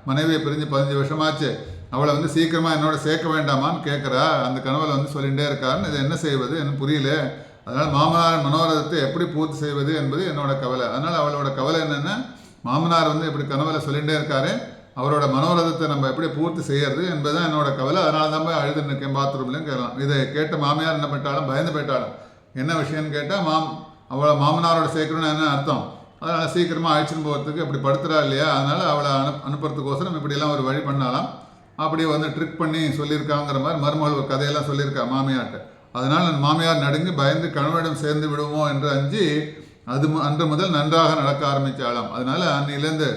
Speaker 1: மனைவியை பிரிஞ்சு 15 வருஷமாச்சு, அவளை வந்து சீக்கிரமாக என்னோட சேர்க்க வேண்டாமான்னு கேட்குறா, அந்த கனவில் வந்து சொல்லிகிட்டே இருக்காருன்னு, இதை என்ன செய்வது எனக்கு புரியல, அதனால் மாமனார் மனோரதத்தை எப்படி பூர்த்தி செய்வது என்பது என்னோட கவலை. அதனால் அவளோட கவலை என்னென்னா, மாமனார் வந்து இப்படி கனவில் சொல்லிகிட்டே இருக்காரு, அவரோட மனோரதத்தை நம்ம எப்படி பூர்த்தி செய்யறது என்பதுதான் என்னோட கவலை, அதனால தான் போய் அழுது நிற்கேன் பாத்ரூம்லையும் கேட்கலாம். இதை கேட்ட மாமியார் என்ன பண்ணிட்டாலும் பயந்து போயிட்டாலும். என்ன விஷயம்னு கேட்டால் அவளை மாமனாரோட சேர்க்கணும்னு என்ன அர்த்தம், அதனால் சீக்கிரமாக அழைச்சின்னு போகிறதுக்கு இப்படி படுத்துறா இல்லையா, அதனால் அவளை அனுப்புறதுக்கோசரம் இப்படியெல்லாம் ஒரு வழி பண்ணாலாம். அப்படி வந்து ட்ரிக் பண்ணி சொல்லியிருக்காங்கிற மாதிரி மருமகள் ஒரு கதையெல்லாம் சொல்லியிருக்கா மாமியார்கிட்ட. அதனால் மாமியார் நடுங்கி பயந்து கணவனிடம் சேர்ந்து விடுவோம் என்று அஞ்சு அன்று முதல் நன்றாக நடக்க ஆரம்பித்தாலாம். அதனால் அன்னிலேருந்து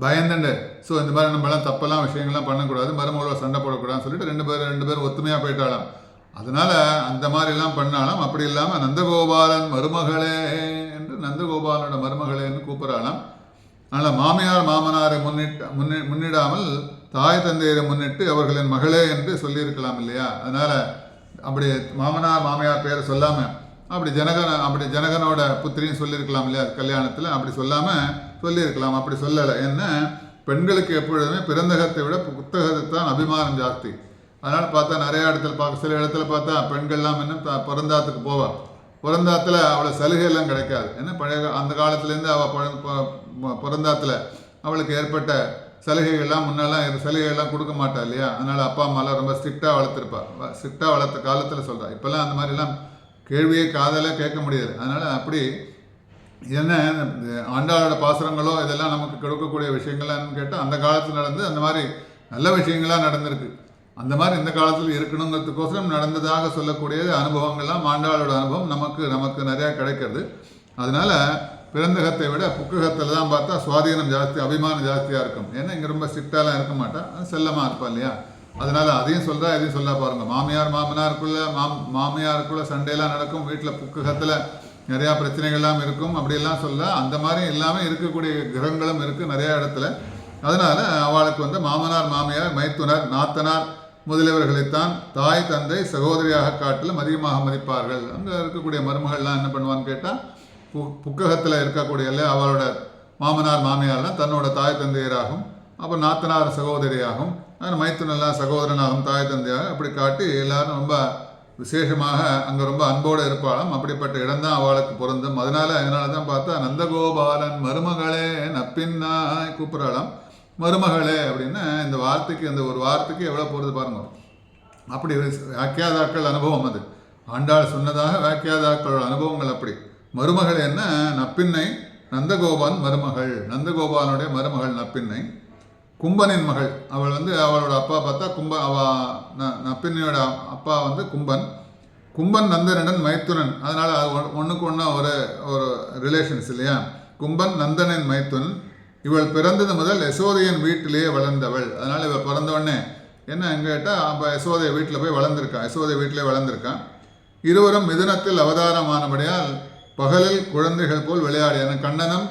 Speaker 1: பயந்துண்டு ஸோ இந்த மாதிரி நம்மளாம் தப்பெல்லாம் விஷயங்கள்லாம் பண்ணக்கூடாது, மருமகளோட சண்டை போடக்கூடாதுன்னு சொல்லிட்டு ரெண்டு பேரும் ஒத்துமையாக போயிட்டாலாம். அதனால் அந்த மாதிரிலாம் பண்ணாலாம். அப்படி இல்லாமல் நந்தகோபாலன் மருமகளே என்று நந்தகோபாலனோட மருமகளேன்னு கூப்பிட்றாலாம். அதனால் மாமியார் மாமனாரை முன்னிடாமல் தாய் தந்தையரை முன்னிட்டு அவர்களின் மகளே என்று சொல்லியிருக்கலாம் இல்லையா? அதனால் அப்படி மாமனார் மாமியார் பேரை சொல்லாமல் அப்படி ஜனகனோட புத்திரின்னு சொல்லியிருக்கலாம் இல்லையா கல்யாணத்தில்? அப்படி சொல்லாமல் சொல்லியிருக்கலாம். அப்படி சொல்லலை. என்ன, பெண்களுக்கு எப்பொழுதுமே பிறந்தகத்தை விட புத்தகத்தை தான் அபிமானம் ஜாஸ்தி. அதனால் பார்த்தா நிறைய இடத்துல சில இடத்துல பார்த்தா பெண்கள்லாம் இன்னும் பிறந்தாத்துக்கு போவாள். பிறந்தாத்தில் அவளை சலுகையெல்லாம் கிடைக்காது. ஏன்னா அந்த காலத்துலேருந்து அவள் பிறந்தாத்தில் அவளுக்கு ஏற்பட்ட சலுகைகள்லாம் முன்னெல்லாம் சலுகைகள்லாம் கொடுக்க மாட்டா இல்லையா? அதனால் அப்பா அம்மாலாம் ரொம்ப ஸ்ட்ரிக்டாக வளர்த்துருப்பா. ஸ்ட்ரிக்டாக வளர்த்த காலத்தில் சொல்கிறா. இப்போல்லாம் அந்த மாதிரிலாம் கேள்வியே காதலாக கேட்க முடியாது. அதனால் அப்படி என்ன ஆண்டாளோட பாசுரங்களோ இதெல்லாம் நமக்கு கொடுக்கக்கூடிய விஷயங்கள்லான்னு கேட்டால் அந்த காலத்தில் நடந்து அந்த மாதிரி நல்ல விஷயங்களாக நடந்திருக்கு. அந்த மாதிரி இந்த காலத்தில் இருக்கணுங்கிறதுக்கோசரம் நடந்ததாக சொல்லக்கூடிய அனுபவங்கள்லாம் ஆண்டாளோட அனுபவம் நமக்கு நிறையா கிடைக்கிறது. அதனால் பிறந்தகத்தை விட புக்ககத்தில் தான் பார்த்தா சுவாதீனம் ஜாஸ்தி, அபிமானம் ஜாஸ்தியாக இருக்கும். ஏன்னா இங்கே ரொம்ப ஸ்ட்ரிக்டாலாம் இருக்க மாட்டா, செல்லமாக இருப்பா இல்லையா? அதனால் அதையும் சொல்கிறா இதையும் சொல்ல பாருங்கள். மாமியாருக்குள்ளே சண்டையெல்லாம் நடக்கும். வீட்டில் புக்ககத்தில் நிறையா பிரச்சனைகள்லாம் இருக்கும். அப்படியெல்லாம் சொல்ல அந்த மாதிரி இல்லாமல் இருக்கக்கூடிய கிரகங்களும் இருக்குது நிறையா இடத்துல. அதனால் அவளுக்கு மாமனார் மாமியார் மைத்துனர் நாத்தனார் முதலியவர்களைத்தான் தாய் தந்தை சகோதரியாக காட்டிலும் அதிகமாக மதிப்பார்கள். அங்கே இருக்கக்கூடிய மருமகள்லாம் என்ன பண்ணுவான்னு கேட்டால் புக்ககத்தில் இருக்கக்கூடிய அவளோட மாமனார் மாமியார்லாம் தன்னோட தாய் தந்தையராகும், அப்புறம் நாத்தனார் சகோதரியாகும், மைத்துனெல்லாம் சகோதரனாகும், தாய் தந்தையாக அப்படி காட்டி எல்லாரும் ரொம்ப விசேஷமாக அங்கே ரொம்ப அன்போடு இருப்பாளாம். அப்படிப்பட்ட இடம்தான் அவளுக்கு பொருந்தும். அதனால தான் பார்த்தா நந்தகோபாலன் மருமகளே நப்பின்னாய் கூப்பிட்றாளாம். மருமகளே அப்படின்னு இந்த வார்த்தைக்கு அந்த ஒரு வார்த்தைக்கு எவ்வளோ போகிறது பாருங்க. அப்படி வியாக்கியாதாக்கள் அனுபவம் அது. ஆண்டாள் சொன்னதாக வியாக்கியாதாக்களோட அனுபவங்கள் அப்படி. மருமகள் என்ன, நப்பின்னை நந்தகோபால் மருமகள், நந்தகோபாலனுடைய மருமகள் நப்பின்னை, கும்பனின் மகள். அவள் அவளோட அப்பா பார்த்தா நப்பின்னையோட அப்பா கும்பன். கும்பன் நந்தனன் மைத்துனன். அதனால் ஒன்றுக்கு ஒன்றா ஒரு ரிலேஷன்ஸ் இல்லையா? கும்பன் நந்தனின் மைத்துனன். இவள் பிறந்தது முதல் யசோதையின் வீட்டிலேயே வளர்ந்தவள். அதனால் இவள் பிறந்தவொடனே என்ன கேட்டால் அப்போ யசோதைய வீட்டில் போய் வளர்ந்துருக்கான். யசோதை வீட்டிலே வளர்ந்துருக்கான். இருவரும் மிதுனத்தில் அவதாரமானபடியால் பகலில் குழந்தைகள் போல் விளையாடின. கண்ணனும்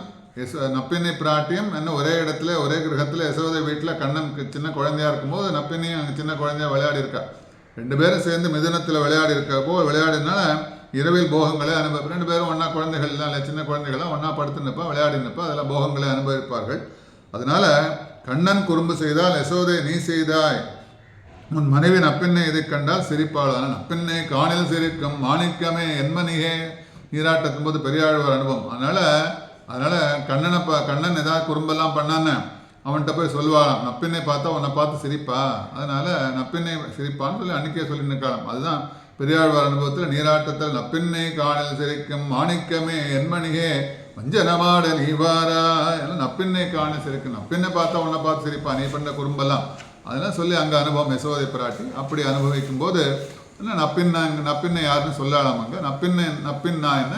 Speaker 1: நப்பினை பிராட்டியும் என்ன ஒரே இடத்துல ஒரே கிரகத்தில் யசோதை வீட்டில் கண்ணன் சின்ன குழந்தையா இருக்கும்போது நப்பினையும் அங்கே சின்ன குழந்தையா விளையாடி இருக்கா. ரெண்டு பேரும் சேர்ந்து மிதுனத்தில் விளையாடி இருக்க போல் விளையாடினால இரவில் போகங்களை ரெண்டு பேரும் ஒன்றா குழந்தைகள் இல்லை சின்ன குழந்தைகள்லாம் ஒன்றா படுத்து நிற்பா விளையாடி நிற்பா. அதெல்லாம் போகங்களை அனுபவிப்பார்கள். அதனால கண்ணன் குறும்பு செய்தால் யசோதை நீ செய்தாய், உன் மனைவி நப்பின்னை இதை கண்டால் சிரிப்பாள். நப்பின்னை காணில் சிரிக்கும் மாணிக்கமே என்மணிகே நீராட்டத்தும் போது பெரியாழ்வார் அனுபவம். அதனால் கண்ணன் ஏதாவது குறும்பெல்லாம் பண்ணான்னு அவன்கிட்ட போய் சொல்லுவாளாம், நப்பின்னை பார்த்தா உன்னை பார்த்து சிரிப்பா, அதனால் நப்பின்னை சிரிப்பான்னு சொல்லி அன்றைக்கே சொல்லி நிற்கலாம். அதுதான் பெரியாழ்வார் அனுபவத்தில் நீராட்டத்தில் நப்பின்னை காணில் சிரிக்கும் மாணிக்கமே என்மணிகே வஞ்சனமாட நீவாரா எல்லாம் நப்பின்னை காணில் சிரிக்கும். நப்பின்னை பார்த்தா உன்னை பார்த்து சிரிப்பா நீ பண்ண குறும்பெல்லாம் அதெல்லாம் சொல்லி அங்கே அனுபவம் யசோதை பிராட்டி. அப்படி அனுபவிக்கும் போது என்ன நப்பின்னை யாருன்னு சொல்லலாம். அங்கே நப்பின்னா என்ன,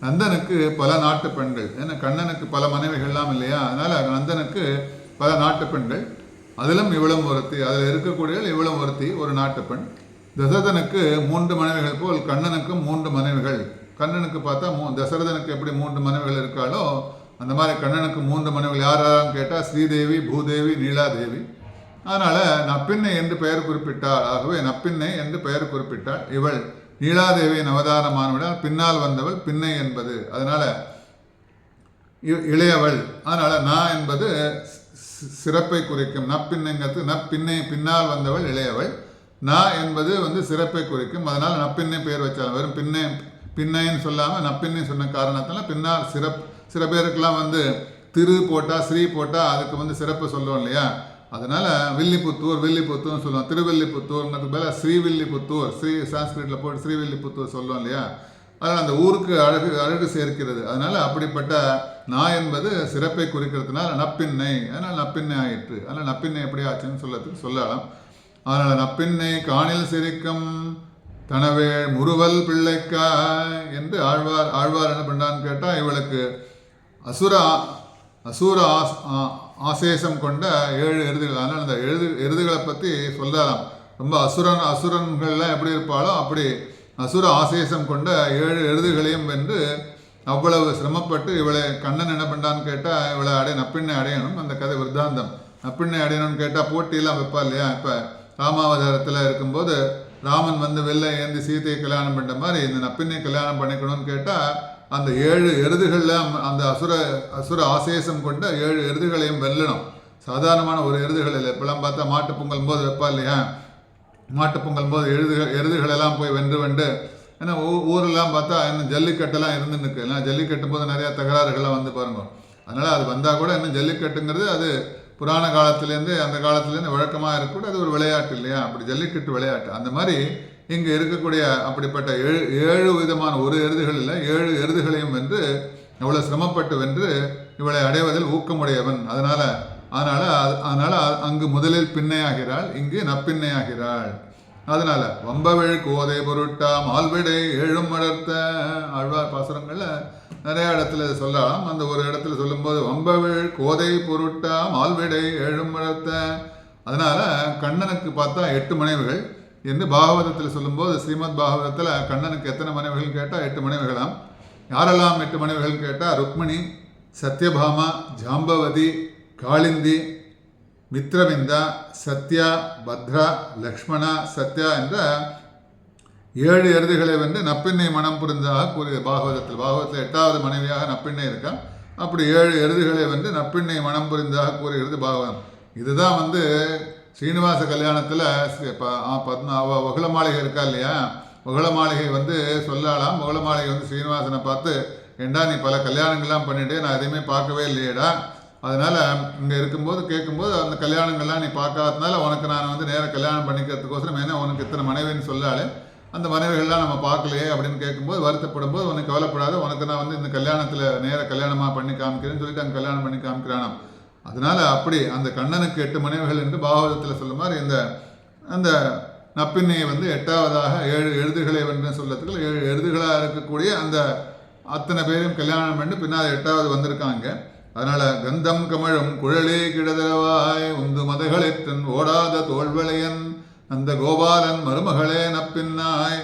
Speaker 1: நந்தனுக்கு பல நாட்டு பெண்கள். ஏன்னா கண்ணனுக்கு பல மனைவிகள்லாம் இல்லையா? அதனால் நந்தனுக்கு பல நாட்டு பெண்கள். அதிலும் இவ்வளவு ஒருத்தி, அதில் இருக்கக்கூடிய இவ்வளவு ஒருத்தி ஒரு நாட்டு பெண். தசரதனுக்கு 3 மனைவிகள் போல் கண்ணனுக்கும் 3 மனைவிகள். கண்ணனுக்கு பார்த்தா தசரதனுக்கு எப்படி 3 மனைவிகள் இருக்காளோ அந்த மாதிரி கண்ணனுக்கு 3 மனைவிகள். யாரான்னு கேட்டால் ஸ்ரீதேவி, பூதேவி, நீலாதேவி. அதனால் நப்பின்னை என்று பெயர் குறிப்பிட்டாள். ஆகவே நப்பின்னை என்று பெயர் குறிப்பிட்டாள். இவள் நீலாதேவியின் அவதாரமானவிடால் பின்னால் வந்தவள் பின்னை என்பது. அதனால் இளையவள். அதனால் நான் என்பது சிறப்பை குறிக்கும். நப்பின்னைங்கிறது நப்பின்னை பின்னால் வந்தவள் இளையவள். நான் என்பது சிறப்பை குறிக்கும். அதனால் நப்பின்னை பெயர் வச்சாலும் வெறும் பின்னைன்னு சொல்லாமல் நப்பின்னை சொன்ன காரணத்தினால் பின்னால் சில பேருக்கெல்லாம் திரு போட்டால் ஸ்ரீ போட்டால் அதுக்கு சிறப்பு சொல்லுவோம் இல்லையா? அதனால் வில்லிபுத்தூர்னு சொல்லுவோம். திருவில்லிபுத்தூர்ங்கிறதுக்கு மேலே ஸ்ரீவில்லிபுத்தூர், சான்ஸ்கிரிட்டில் போட்டு ஸ்ரீவில்லிபுத்தூர் சொல்லுவோம் இல்லையா? அதனால் அந்த ஊருக்கு அழகு சேர்க்கிறது. அதனால் அப்படிப்பட்ட நான் என்பது சிறப்பை குறிக்கிறதுனால நப்பின்னை, அதனால் நப்பின்னை ஆயிற்று. அதனால் நப்பின்னை எப்படி ஆச்சுன்னு சொல்லலாம். அதனால் நப்பின்னை காணில் சிரிக்கும் தனவேள் முறுவல் பிள்ளைக்கா என்று ஆழ்வார் என்ன பண்ணான்னு கேட்டால் இவளுக்கு அசுர ஆசேஷம் கொண்ட 7 எருதுகள். அதனால் அந்த எருதுகளை பற்றி சொல்லலாம். ரொம்ப அசுரன்கள்லாம் எப்படி இருப்பாளோ அப்படி அசுர ஆசேஷம் கொண்ட 7 எருதுகளையும் வென்று அவ்வளவு சிரமப்பட்டு இவளை கண்ணன் என்ன பண்ணான்னு கேட்டால் இவளை நப்பின்னை அடையணும். அந்த கதை விருத்தாந்தம் நப்பிண்ணை அடையணும்னு கேட்டால் போட்டியெல்லாம் வைப்பா இல்லையா? இப்போ ராமாவதாரத்தில் இருக்கும்போது ராமன் வந்து வெளில ஏந்தி சீதையை கல்யாணம் பண்ணுற மாதிரி இந்த நப்பிண்ணை கல்யாணம் பண்ணிக்கணும்னு கேட்டால் அந்த 7 எருதுகளில் அந்த அசுர ஆசேசம் கொண்ட 7 எருதுகளையும் வெல்லணும். சாதாரணமான ஒரு எருதுகள் இல்லை. இப்போலாம் பார்த்தா மாட்டு பொங்கல் போது வைப்பா இல்லையா? மாட்டு பொங்கல் போது எருதுகளெல்லாம் போய் வென்று ஏன்னா ஊரெல்லாம் பார்த்தா இன்னும் ஜல்லிக்கட்டெல்லாம் இருந்துருக்கு. ஏன்னா ஜல்லிக்கட்டும் போது நிறையா தகராறுகள்லாம் வந்து பாருங்க. அதனால் அது வந்தால் கூட இன்னும் ஜல்லிக்கட்டுங்கிறது அது புராண காலத்துலேருந்து அந்த காலத்துலேருந்து வழக்கமாக இருக்கக்கூட அது ஒரு விளையாட்டு இல்லையா? அப்படி ஜல்லிக்கட்டு விளையாட்டு. அந்த மாதிரி இங்கே இருக்கக்கூடிய அப்படிப்பட்ட 7 விதமான ஒரு எருதுகள் இல்லை 7 எருதுகளையும் வென்று எவ்வளோ சிரமப்பட்டு வென்று இவளை அடைவதில் ஊக்கமுடையவன். அதனால் அங்கு முதலில் பின்னையாகிறாள், இங்கு நப்பின்னையாகிறாள். அதனால வம்பவிழ் கோதை பொருட்டா மால்விடை ஏழும் வளர்த்த ஆழ்வார் பாசுரங்களில் நிறைய இடத்துல சொல்லலாம். அந்த ஒரு இடத்துல சொல்லும்போது வம்பவிழ் கோதை பொருட்டா மால்விடை ஏழும் வளர்த்த. அதனால கண்ணனுக்கு பார்த்தா 8 மனைவிகள் என்று பாகவதத்தில் சொல்லும்போது ஸ்ரீமத் பாகவதத்தில் கண்ணனுக்கு எத்தனை மனைவிகள் கேட்டால் 8 மனைவிகளாம். யாரெல்லாம் 8 மனைவிகள் கேட்டால் ருக்மிணி, சத்யபாமா, ஜாம்பவதி, காளிந்தி, மித்ரவிந்தா, சத்யா, பத்ரா, லக்ஷ்மணா, சத்யா என்ற 7 எருதுகளை வென்று நப்பிண்ணை மனம் புரிந்ததாக கூறிய பாகவதத்தில் 8வது மனைவியாக நப்பிண்ணை இருக்கா. அப்படி 7 எருதுகளை வென்று நப்பிண்ணை மனம் புரிந்ததாக கூறுகிறது பாகவதம். இதுதான் வந்து ஸ்ரீனிவாச கல்யாணத்தில் வகுள மாளிகை இருக்கா இல்லையா? வகுள மாளிகை வந்து சொல்லலாம். வகுள மாளிகை வந்து ஸ்ரீனிவாசனை பார்த்து, ஏண்டா நீ பல கல்யாணங்கள்லாம் பண்ணிட்டு நான் எதையுமே பார்க்கவே இல்லையேடா, அதனால் இங்கே இருக்கும்போது கேட்கும்போது அந்த கல்யாணங்கள்லாம் நீ பார்க்காததுனால உனக்கு நான் வந்து நேராக கல்யாணம் பண்ணிக்கிறதுக்கோசரம் ஏன்னா உனக்கு இத்தனை மனைவின்னு சொல்லாலே அந்த மனைவிகள்லாம் நம்ம பார்க்கலையே அப்படின்னு கேட்கும்போது வருத்தப்படும் போது உனக்கு கவலைப்படாத, உனக்கு நான் வந்து இந்த கல்யாணத்தில் நேர கல்யாணமாக பண்ணி காமிக்கிறேன்னு சொல்லிட்டு அங்கே கல்யாணம் பண்ணி காமிக்கிறானாம். அதனால் அப்படி அந்த கண்ணனுக்கு 8 மனைவிகள் என்று பாகவதத்தில் சொல்ல மாதிரி அந்த நப்பின்னையை வந்து 8வதாக 7 எருதுகளை வென்று சொல்லத்துக்கு 7 எருதுகளாக இருக்கக்கூடிய அந்த அத்தனை பேரையும் கல்யாணம் பண்ணி பின்னால் 8வது வந்திருக்காங்க. அதனால கந்தம் கமழும் குழலே கிடதவாய் உந்து மதகளித்தன் ஓடாத தோல்வளையன் அந்த கோபாலன் மருமகளே நப்பின்னாய்.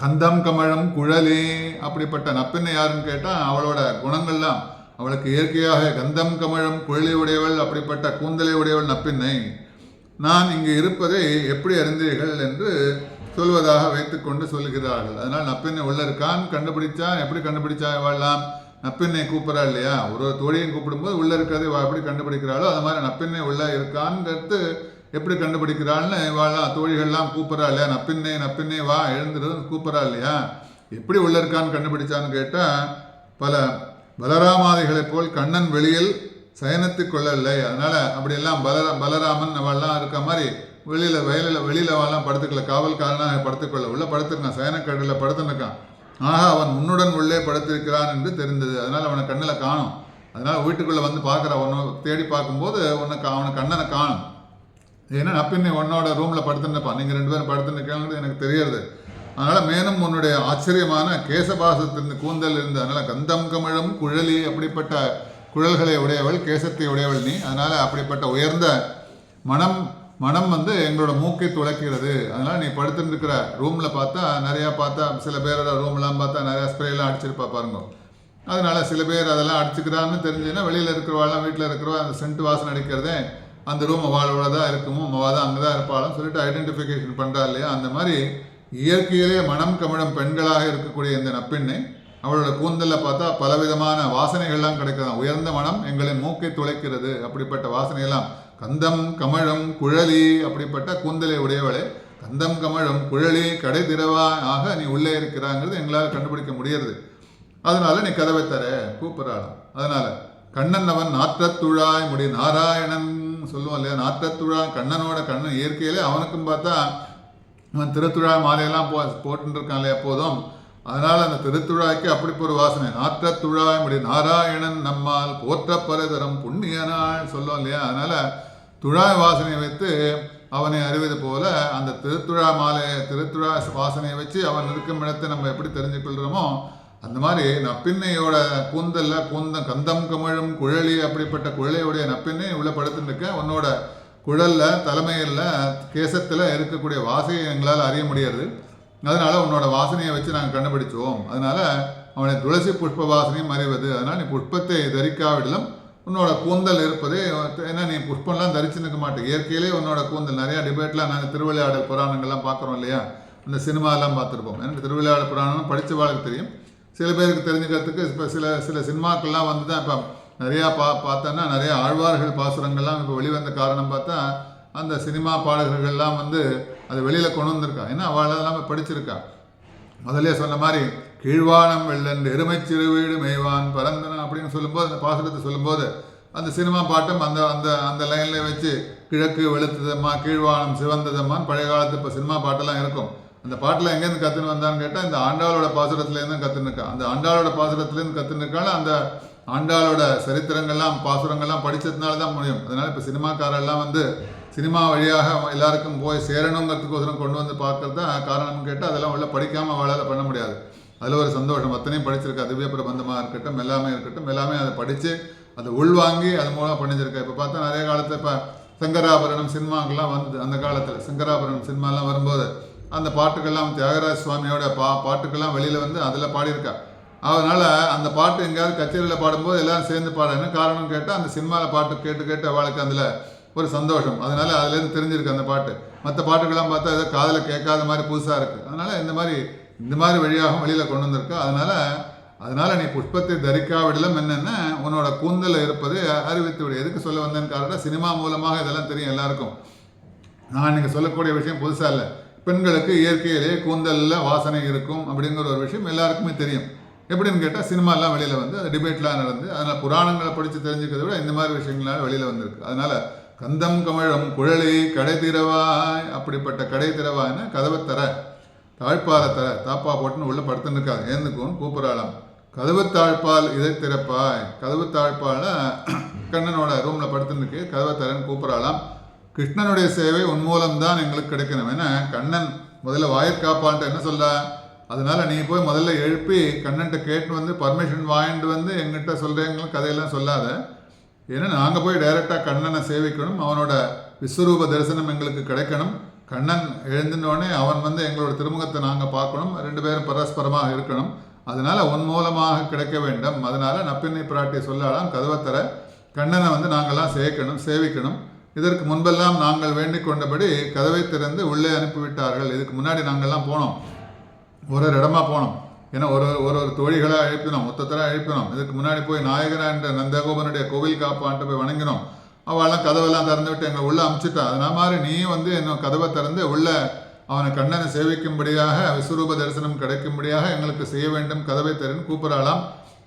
Speaker 1: கந்தம் கமழும் குழலே அப்படிப்பட்ட நப்பின்னை யாருன்னு கேட்டால் அவளோட குணங்கள்லாம் அவளுக்கு இயற்கையாக கந்தம் கமழும் குழலி உடையவள், அப்படிப்பட்ட கூந்தலை உடையவள் நப்பின்னை. நான் இங்கு இருப்பதை எப்படி அறிந்தீர்கள் என்று சொல்வதாக வைத்துக்கொண்டு சொல்லுகிறார்கள். அதனால் நப்பின்னை உள்ள இருக்கான் கண்டுபிடிச்சா எப்படி கண்டுபிடிச்சா வாழலாம்? நப்பின்னை கூப்பிட்றா இல்லையா? ஒரு தோழியும் கூப்பிடும்போது உள்ளே இருக்கிறது எப்படி கண்டுபிடிக்கிறாளோ அது மாதிரி நப்பின்னை உள்ளே இருக்கான்ங்கிறது எப்படி கண்டுபிடிக்கிறாள்னு வாழலாம். தோழிகள்லாம் கூப்பிட்றா இல்லையா? நப்பின்னை நப்பின்னை வா எழுந்துரு கூப்பிட்றா இல்லையா? எப்படி உள்ளே இருக்கான்னு கண்டுபிடிச்சான்னு கேட்டால் பல பலராமாதிகளைப் போல் கண்ணன் வெளியில் சயனத்து கொள்ளவில்லை. அதனால் அப்படியெல்லாம் பலராமன் அவள்லாம் இருக்க மாதிரி வெளியில் அவெல்லாம் படுத்துக்கல, காவல்காரனாக படுத்துக்கொள்ள உள்ள படுத்துருக்கான், சயனக்கடலில் படுத்துருக்கான். ஆக அவன் உன்னுடன் உள்ளே படுத்திருக்கிறான் என்று தெரிந்தது. அதனால் அவனை கண்ணில் காணும். அதனால் வீட்டுக்குள்ளே வந்து பார்க்குற உன்னை தேடி பார்க்கும்போது அவனை கண்ணனை காணும். ஏன்னா நப்பின்னை உன்னோட ரூமில் படுத்துருப்பான், நீங்கள் 2 பேரும் படுத்துருக்கீங்கிறது எனக்கு தெரியாது. அதனால் மேலும் உன்னுடைய ஆச்சரியமான கேசபாசத்திலிருந்து கூந்தல் இருந்து, அதனால் கந்தம் கமழும் குழலி அப்படிப்பட்ட குழல்களை உடையவள், கேசத்தை உடையவள் நீ. அதனால் அப்படிப்பட்ட உயர்ந்த மனம் வந்து எங்களோட மூக்கை துளைக்கிறது. அதனால் நீ படுத்துருக்கிற ரூமில் பார்த்தா சில பேரோட ரூம்லாம் பார்த்தா நிறையா ஸ்ப்ரேலாம் அடிச்சிருப்பா பாருங்க. அதனால் சில பேர் அதெல்லாம் அடிச்சுக்கிறான்னு தெரிஞ்சுன்னா வெளியில் இருக்கிறவாள்லாம் வீட்டில் இருக்கிறவா அந்த சென்ட் வாசனை அடிக்கிறதே அந்த ரூம் அவளோட தான் இருக்குமோ, அவள் தான் அங்கே தான் இருப்பாளும் சொல்லிட்டு ஐடென்டிஃபிகேஷன் பண்ணுறா இல்லையா? அந்த மாதிரி இயற்கையிலே மனம் கமழும் பெண்களாக இருக்கக்கூடிய இந்த நப்பின்னை அவளோட கூந்தலில் பார்த்தா பலவிதமான வாசனைகள்லாம் கிடைக்கிறதாம். உயர்ந்த மனம் எங்களின் மூக்கை துளைக்கிறது, அப்படிப்பட்ட வாசனையெல்லாம். கந்தம் கமழும் குழலி அப்படிப்பட்ட கூந்தலை உடையவளே, கந்தம் கமழும் குழலி கடை திறவா ஆக நீ உள்ளே இருக்கிறாங்கிறது எங்களால் கண்டுபிடிக்க முடியாது. அதனால நீ கதவை தர கூப்பிட்றாளாம். அதனால கண்ணன் அவன் நாற்றத்துழாய் முடி நாராயணன் சொல்லுவோம் இல்லையா? நாற்றத்துழாய் கண்ணன் இயற்கையிலே அவனுக்கும் பார்த்தா அவன் திருத்துழாய் மாலையெல்லாம் போட்டுருக்கான் இல்லையா எப்போதும். அதனால் அந்த திருத்துழாய்க்கு அப்படி ஒரு வாசனை. நாற்றத்துழாய் முடி நாராயணன் நம்மால் போற்றப்பரதரம் புண்ணிய நாள் சொல்லுவோம் இல்லையா? அதனால் துழாய் வாசனையை வைத்து அவனை அறிவது போல அந்த திருத்துழா வாசனையை வச்சு அவன் இருக்கும் இடத்தை நம்ம எப்படி தெரிஞ்சு கொள்கிறோமோ அந்த மாதிரி நப்பின்னையோட கந்தம் கமழும் குழலி அப்படிப்பட்ட குழலையுடைய நப்பின்னை உள்ள படுத்துருக்க உன்னோட குழலில் தலைமையில் கேசத்தில் இருக்கக்கூடிய வாசனையை எங்களால் அறிய முடியாது. அதனால் உன்னோட வாசனையை வச்சு நாங்கள் கண்டுபிடிச்சோம். அதனால் அவனை துளசி புஷ்ப வாசனையும் அறிவது. அதனால் நீ புஷ்பத்தை தரிக்காவிடலும் உன்னோட கூந்தல் இருப்பது, ஏன்னா நீ புஷ்பம்லாம் தரிச்சு நிற்க மாட்டேன், இயற்கையிலே உன்னோட கூந்தல். நிறையா டிபேட்லாம் நாங்கள் திருவிளையாடல் புராணங்கள்லாம் பார்க்குறோம் இல்லையா, அந்த சினிமாலாம் பார்த்துருப்போம். எனக்கு திருவிளையாடல் புராணம் படித்தவாளுக்கு தெரியும், சில பேருக்கு தெரிஞ்சுக்கிறதுக்கு இப்போ சில சினிமாக்கள்லாம் வந்து தான் இப்போ நிறையா பார்த்தோன்னா நிறையா ஆழ்வார்கள் பாசுரங்கள்லாம் இப்போ வெளிவந்த காரணம் பார்த்தா அந்த சினிமா பாடகர்கள்லாம் வந்து அதை வெளியில் கொண்டு வந்திருக்கா. ஏன்னா அவள் எல்லாமே படிச்சிருக்கா. முதலே சொன்ன மாதிரி கீழ்வானம் வெள்ளன்று எருமை சிறு வீடு மேய்வான் பரந்தன அப்படின்னு சொல்லும்போது, அந்த பாசுரத்தை சொல்லும்போது அந்த சினிமா பாட்டும் அந்த அந்த அந்த லைனில் வச்சு கிழக்கு வெளுத்ததம்மா கீழ்வானம் சிவந்ததம்மான்னு பழைய காலத்து இப்போ சினிமா பாட்டெல்லாம் இருக்கும். அந்த பாட்டில் எங்கேருந்து கற்றுன்னு வந்தான்னு கேட்டால் இந்த ஆண்டாளோட பாசுரத்துலேருந்து கற்றுனுக்கா. அந்த ஆண்டாளோட பாசுரத்துலேருந்து கற்றுனுக்கால அந்த ஆண்டாளோட சரித்திரங்கள்லாம் பாசுரங்கள்லாம் படித்ததுனால தான் முடியும். அதனால் இப்போ சினிமாக்காரெல்லாம் வந்து சினிமா வழியாக எல்லாருக்கும் போய் சேரணுங்கிறதுக்கோசரம் கொண்டு வந்து பார்க்கறது தான் காரணம்னு கேட்டால் அதெல்லாம் உள்ள படிக்காமல் அவளால் பண்ண முடியாது. அதில் ஒரு சந்தோஷம். அத்தனையும் படிச்சிருக்கா. திவ்ய பிரபந்தமாக இருக்கட்டும், எல்லாமே அதை படித்து அதை உள்வாங்கி அது மூலம் பண்ணிச்சிருக்கா. இப்போ பார்த்தா நிறைய காலத்தில் இப்போ சங்கராபரணம் சினிமாக்கெல்லாம் வந்தது. அந்த காலத்தில் சங்கராபரணம் சினிமாலாம் வரும்போது அந்த பாட்டுக்கெல்லாம் தியாகராஜ சுவாமியோட பாட்டுக்கெல்லாம் வெளியில் வந்து அதில் பாடியிருக்கா. அதனால் அந்த பாட்டு எங்கேயாவது கச்சேரியில் பாடும்போது எல்லோரும் சேர்ந்து பாட. என்ன காரணம் கேட்டால் அந்த சினிமாவில் பாட்டு கேட்டு அவளுக்கு அதில் ஒரு சந்தோஷம். அதனால் அதுலேருந்து தெரிஞ்சிருக்கு அந்த பாட்டு. மற்ற பாட்டுக்கெல்லாம் பார்த்தா ஏதோ காதில் கேட்காத மாதிரி புதுசாக இருக்குது. அதனால் இந்த மாதிரி வழியாக வெளியில் கொண்டு வந்திருக்கு. அதனால் நீ புஷ்பத்தை தரிக்காவிடலும் என்னென்ன உன்னோட கூந்தல் இருப்பது அறிவித்து விடு. எதுக்கு சொல்ல வந்தேன்னு காரணம் சினிமா மூலமாக இதெல்லாம் தெரியும் எல்லாருக்கும். நான் இன்றைக்கி சொல்லக்கூடிய விஷயம் புதுசாக இல்லை. பெண்களுக்கு இயற்கையிலே கூந்தலில் வாசனை இருக்கும் அப்படிங்கிற ஒரு விஷயம் எல்லாருக்குமே தெரியும். எப்படின்னு கேட்டால் சினிமாலாம் வெளியில் வந்து அது டிபேட்லாம் நடந்து அதனால் புராணங்களை படித்து தெரிஞ்சுக்கிறத விட இந்த மாதிரி விஷயங்களால் வெளியில் வந்திருக்கு. அதனால் கந்தம் கமழம் குழலி கடை திறவாய், அப்படிப்பட்ட கடை திறவாய்னா கதவை தர தாழ்பாலை தர தாப்பா போட்டுன்னு உள்ளே படுத்துன்னு இருக்காது, ஏந்துக்கும்னு கூப்பிட்றாளாம். கதவு தாழ்பால் இதை திறப்பாய், கதவு தாழ்பால கண்ணனோட ரூமில் படுத்துருக்கு, கதவை தரன்னு கூப்பிட்றாளாம். கிருஷ்ணனுடைய சேவை உன்மூலம்தான் எங்களுக்கு கிடைக்கணும். ஏன்னா கண்ணன் முதல்ல வாயிற்காப்பான்ட்டு என்ன சொல்ல, அதனால நீ போய் முதல்ல எழுப்பி கண்ணன்ட்ட கேட்டு வந்து பர்மிஷன் வாங்கிட்டு வந்து எங்கிட்ட சொல்கிறீங்களும் கதையெல்லாம் சொல்லாத. ஏன்னா நாங்கள் போய் டைரெக்டாக கண்ணனை சேவிக்கணும், அவனோட விஸ்வரூப தரிசனம் எங்களுக்கு கிடைக்கணும். கண்ணன் எழுந்தினோடனே அவன் வந்து எங்களோட திருமுகத்தை நாங்கள் பார்க்கணும், 2 பேரும் பரஸ்பரமாக இருக்கணும். அதனால் உன் மூலமாக கிடைக்க வேண்டும். அதனால் நப்பின்னை பிராட்டி சொல்லலாம் கதவை தர கண்ணனை வந்து நாங்கள்லாம் சேவிக்கணும். இதற்கு முன்பெல்லாம் நாங்கள் வேண்டிக் கொண்டபடி கதவை திறந்து உள்ளே அனுப்பிவிட்டார்கள். இதுக்கு முன்னாடி நாங்கள்லாம் போனோம், ஒரு இடமா போனோம். ஏன்னா ஒரு தோழிகளாக அழைப்பினோம், மொத்தத்தராக அழைப்பினோம். இதுக்கு முன்னாடி போய் நாயகனான்ற நந்தகோபனுடைய கோவில் காப்பான்ட்டு போய் வணங்கினோம். அவெல்லாம் கதவெல்லாம் திறந்து விட்டு எங்களை உள்ளே அமுச்சிட்டா. அதனால் மாதிரி நீ வந்து இன்னும் கதவை திறந்து உள்ளே அவனை கண்ணனை சேவிக்கும்படியாக விஸ்வரூப தரிசனம் கிடைக்கும்படியாக எங்களுக்கு செய்ய வேண்டும், கதவை திறன்னு கூப்பிடலாம்.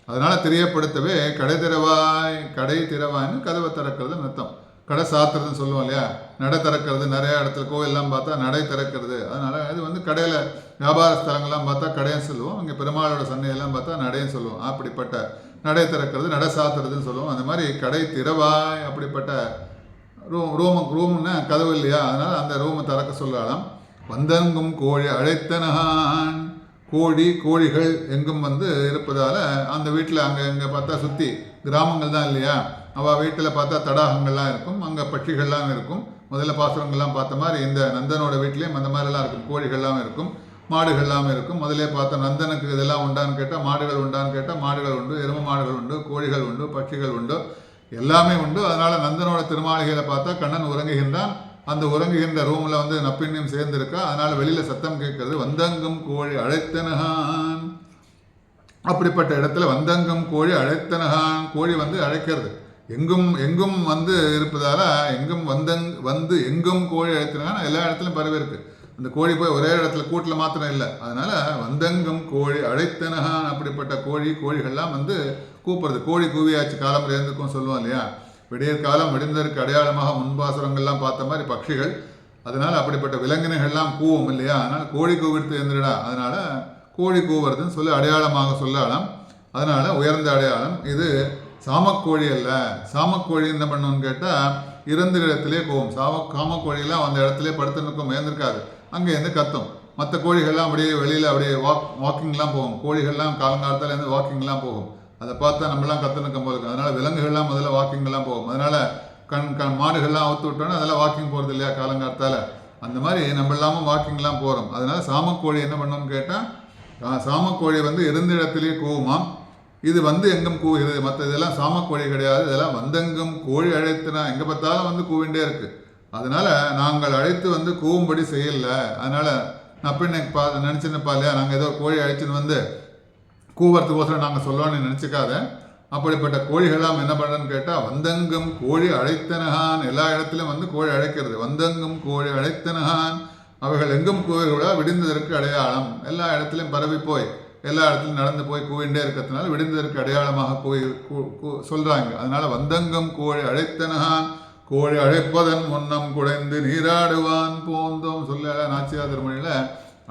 Speaker 1: அதனால் தெரியப்படுத்தவே கடை திறவாய்ன்னு கதவை திறக்கிறதுன்னு அர்த்தம். கடை சாத்துறதுன்னு சொல்லுவோம் இல்லையா, நடை திறக்கிறது. நிறையா இடத்துல கோவிலெல்லாம் பார்த்தா நடை திறக்கிறது. அதனால் இது வந்து கடையில் வியாபார ஸ்தலங்கள்லாம் பார்த்தா கடைன்னு சொல்லுவோம், இங்கே பெருமாளோட சன்னையெல்லாம் பார்த்தா நடைன்னு சொல்லுவோம். அப்படிப்பட்ட நடை திறக்கிறது, நடை சாத்துறதுன்னு சொல்லுவோம். அந்த மாதிரி கடை திறவாய் அப்படிப்பட்ட ரூம்னா கதவு இல்லையா, அதனால் அந்த ரூமை திறக்க சொல்லலாம். வந்தெங்கும் கோழி அழைத்தனகான், கோழிகள் எங்கும் வந்து இருப்பதால் அந்த வீட்டில் அங்கே பார்த்தா சுற்றி கிராமங்கள் தான் இல்லையா, அவள் வீட்டில் பார்த்தா தடாகங்கள்லாம் இருக்கும், அங்கே பட்சிகள்லாம் இருக்கும். முதல்ல பாசுரங்கள்லாம் பார்த்த மாதிரி இந்த நந்தனோட வீட்லேயும் அந்த மாதிரிலாம் இருக்கும், கோழிகள்லாம் இருக்கும், மாடுகள்லாம் இருக்கும். முதலே பார்த்தா நந்தனுக்கு இதெல்லாம் உண்டான்னு கேட்டால் மாடுகள் உண்டான்னு கேட்டால் மாடுகள் உண்டு, எரும மாடுகள் உண்டு, கோழிகள் உண்டு, பட்சிகள் உண்டு, எல்லாமே உண்டு. அதனால் நந்தனோட திருமாளிகையில் பார்த்தா கண்ணன் உறங்குகின்றான். அந்த உறங்குகின்ற ரூமில் வந்து நப்பின்னையும் சேர்ந்துருக்கா. அதனால் வெளியில் சத்தம் கேட்கறது, வந்தங்கும் கோழி அழைத்தனகான். அப்படிப்பட்ட இடத்துல வந்தங்கும் கோழி அழைத்தனகான், கோழி வந்து அழைக்கிறது. எங்கும் வந்து இருப்பதால் எங்கும் வந்து எங்கும் கோழி அழைத்தனகான் எல்லா இடத்துலையும் பரவி இருக்கு. அந்த கோழி போய் ஒரே இடத்துல கூட்டில் மாத்திரம் இல்லை. அதனால் வந்தங்கும் கோழி அழைத்தனகான், அப்படிப்பட்ட கோழிகள்லாம் வந்து கூப்பிடுறது. கோழி கூவியாச்சு காலம் இருந்துக்கும் சொல்லுவோம் இல்லையா, விடியற் காலம் விடிந்ததற்கு அடையாளமாக முன்பாசுரங்கள்லாம் பார்த்த மாதிரி பட்சிகள். அதனால் அப்படிப்பட்ட விலங்கினங்கள்லாம் கூவும் இல்லையா, அதனால் கோழி கூவிடுத்து எழுந்துடா, அதனால் கோழி கூவுறதுன்னு சொல்லி அடையாளமாக சொல்லலாம். அதனால் உயர்ந்த அடையாளம் இது. சாமக்கோழி அல்ல. சாமக்கோழி என்ன பண்ணணும்னு கேட்டால் இறந்த இடத்திலே கூவும். காமக்கோழியெல்லாம் அந்த இடத்துல படுத்து நிற்கும், ஏந்திருக்காது, அங்கேருந்து கத்தும். மற்ற கோழிகள்லாம் அப்படியே வெளியில் அப்படியே வாக்கிங்லாம் போகும். கோழிகள்லாம் காலங்காலத்தில் இருந்து வாக்கிங்லாம் போகும். அதை பார்த்தா நம்மளாம் கற்று நிற்கும் போது இருக்கும். அதனால் விலங்குகள்லாம் முதல்ல வாக்கிங்கெல்லாம் போகும். அதனால் மாடுகள்லாம் அவுத்து விட்டோன்னா அதெல்லாம் வாக்கிங் போகிறது இல்லையா காலங்காலத்தால், அந்த மாதிரி நம்ம இல்லாமல் வாக்கிங்லாம் போகிறோம். அதனால் சாமக்கோழி என்ன பண்ணணும்னு கேட்டால் சாமக்கோழி வந்து இருந்த இடத்துலேயே கூவுமாம். இது வந்து எங்கும் கூவுகிறது. மற்ற இதெல்லாம் சாமக்கோழி கிடையாது, இதெல்லாம் வந்தெங்கும் கோழி அழைத்துனா எங்கே பார்த்தாலும் வந்து கூவிண்டே இருக்கு. அதனால நாங்கள் அழைத்து வந்து கூவும்படி செய்யல. அதனால நப்பின்னை நினச்சிருப்பா இல்லையா, நாங்கள் ஏதோ கோழி அழைச்சின்னு வந்து கூவறதுக்கோசரம் நாங்கள் சொல்லணும்னு நினச்சிக்காத. அப்படிப்பட்ட கோழிகள்லாம் என்ன பண்ணுறதுன்னு கேட்டால், வந்தெங்கும் கோழி அழைத்தனகான், எல்லா இடத்துலையும் வந்து கோழி அழைக்கிறது. வந்தெங்கும் கோழி அழைத்தனகான், அவைகள் எங்கும் கூவுகிறா விடிந்ததற்கு அடையாளம். எல்லா இடத்துலையும் பரவி போய் எல்லா இடத்துலையும் நடந்து போய் கூவிண்டே இருக்கிறதுனால விடிந்ததற்கு அடையாளமாக சொல்கிறாங்க. அதனால வந்தெங்கும் கோழி அழைத்தனகான், கோழி அழைப்பதன் முன்னம் குடைந்து நீராடுவான் போந்தோம் சொல்ல நாச்சியார் திருமொழியில்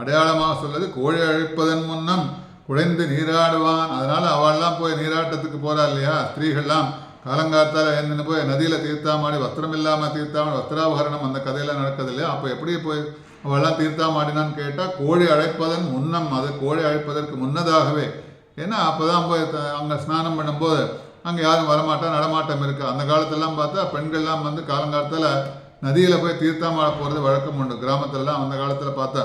Speaker 1: அடையாளமாக சொல்லுது. கோழி அழைப்பதன் முன்னம் குடைந்து நீராடுவான். அதனால அவள்லாம் போய் நீராட்டத்துக்கு போறா இல்லையா, ஸ்திரீகள்லாம் காலங்காத்தால் எழுந்துன்னு போய் நதியில் தீர்த்தாமாடி, வஸ்திரம் இல்லாமல் தீர்த்தாமாடி, வஸ்திராபகரணம் அந்த கதையெல்லாம் நடக்குது இல்லையா. அப்போ எப்படி போய் அவள்லாம் தீர்த்தாமாடினான்னு கேட்டால், கோழி அழைப்பதன் முன்னம், அது கோழி அழைப்பதற்கு முன்னதாகவே. ஏன்னா அப்போ தான் போய் அங்கே ஸ்நானம் பண்ணும்போது அங்கே யாரும் வரமாட்டா, நடமாட்டம் இருக்கு. அந்த காலத்திலலாம் பார்த்தா பெண்கள்லாம் வந்து காலங்காலத்தில் நதியில் போய் தீர்த்தாமாட போகிறது வழக்கம் உண்டு கிராமத்திலலாம். அந்த காலத்தில் பார்த்தா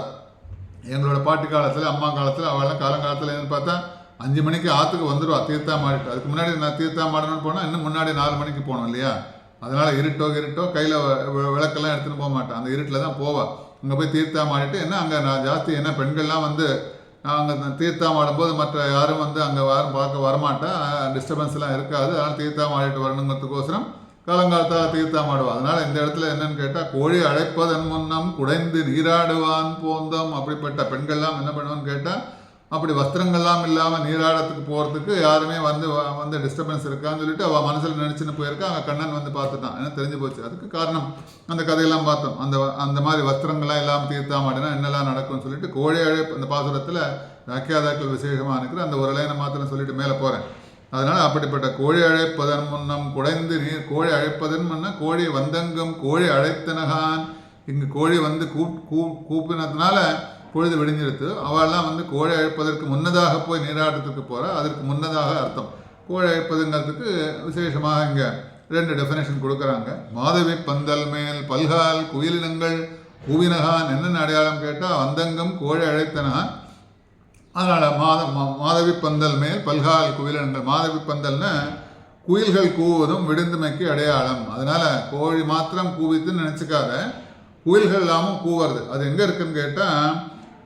Speaker 1: எங்களோட பாட்டி காலத்தில் அம்மா காலத்தில் அவள்லாம் காலங்காலத்தில் என்னன்னு பார்த்தா 5 மணிக்கு ஆற்றுக்கு வந்துடுவா தீர்த்தாமாடிட்டு. அதுக்கு முன்னாடி நான் தீர்த்தாமாடணும்னு போனால் இன்னும் முன்னாடி 4 மணிக்கு போகணும் இல்லையா. அதனால் இருட்டோ கையில் விளக்கெல்லாம் எடுத்துகிட்டு போக மாட்டேன், அந்த இருட்டில் தான் போவாள். அங்கே போய் தீர்த்தாமாடிட்டு என்ன அங்கே நான் ஜாஸ்தி என்ன பெண்கள்லாம் வந்து அங்கே தீர்த்தாமாடும்போது மற்ற யாரும் வந்து அங்கே யாரும் பார்க்க வரமாட்டேன், டிஸ்டர்பன்ஸ்லாம் இருக்காது. அதனால் தீர்த்தாமாடிட்டு வரணுங்கிறதுக்கோசரம் காலங்காலத்தால் தீர்த்தாமாடுவா. அதனால் இந்த இடத்துல என்னன்னு கேட்டால், கோழி அழைப்பதன் முன்னம் குடைந்து நீராடுவான் போந்தோம். அப்படிப்பட்ட பெண்கள்லாம் என்ன பண்ணுவான்னு கேட்டால், அப்படி வஸ்திரங்கள்லாம் இல்லாமல் நீராடத்துக்கு போகிறதுக்கு யாருமே வந்து டிஸ்டர்பன்ஸ் இருக்கான்னு சொல்லிட்டு அவள் மனசில் நினச்சின்னு போயிருக்கா. அங்கே கண்ணன் வந்து பார்த்துட்டான், ஏன்னா தெரிஞ்சு போச்சு. அதுக்கு காரணம் அந்த கதையெல்லாம் பார்த்தோம். அந்த மாதிரி வஸ்திரங்கள்லாம் இல்லாமல் தீர்த்தாமாடினா என்னெல்லாம் நடக்கும்னு சொல்லிட்டு கோழி அழைப்பு அந்த பாசுரத்தில் வியாக்கியாதாக்கள் விசேஷமாக இருக்கிற அந்த ஒரு லைனை மாத்திரம் சொல்லிட்டு மேலே போகிறேன். அதனால் அப்படிப்பட்ட கோழி அழைப்பதன் முன்னம் குடைந்து நீர், கோழி அழைப்பதன் முன்ன கோழி வந்தெங்கும் கோழி அழைத்தனகான். இங்கு கோழி வந்து கூப்பினதுனால பொழுது விடிஞ்சிருத்து. அவள்லாம் வந்து கோழி அழைப்பதற்கு முன்னதாக போய் நீராட்டத்துக்கு போகிறா. அதற்கு முன்னதாக அர்த்தம். கோழி அழைப்பதுங்கிறதுக்கு விசேஷமாக இங்கே 2 டெஃபினேஷன் கொடுக்குறாங்க. மாதவி பந்தல் மேல் பல்கால் குயிலினங்கள் கூவினகான். என்னென்ன அடையாளம் கேட்டால், வந்தெங்கும் கோழி அழைத்தனகான். அதனால் மாதவி பந்தல் மேல் பல்கால் குயிலினங்கள். மாதவி பந்தல்னா குயில்கள் கூவுவதும் விடுந்துமைக்கு அடையாளம். அதனால் கோழி மாத்திரம் கூவித்துன்னு நினச்சிக்காத, குயில்கள் இல்லாமல் கூவுறது. அது எங்கே இருக்குன்னு கேட்டால்,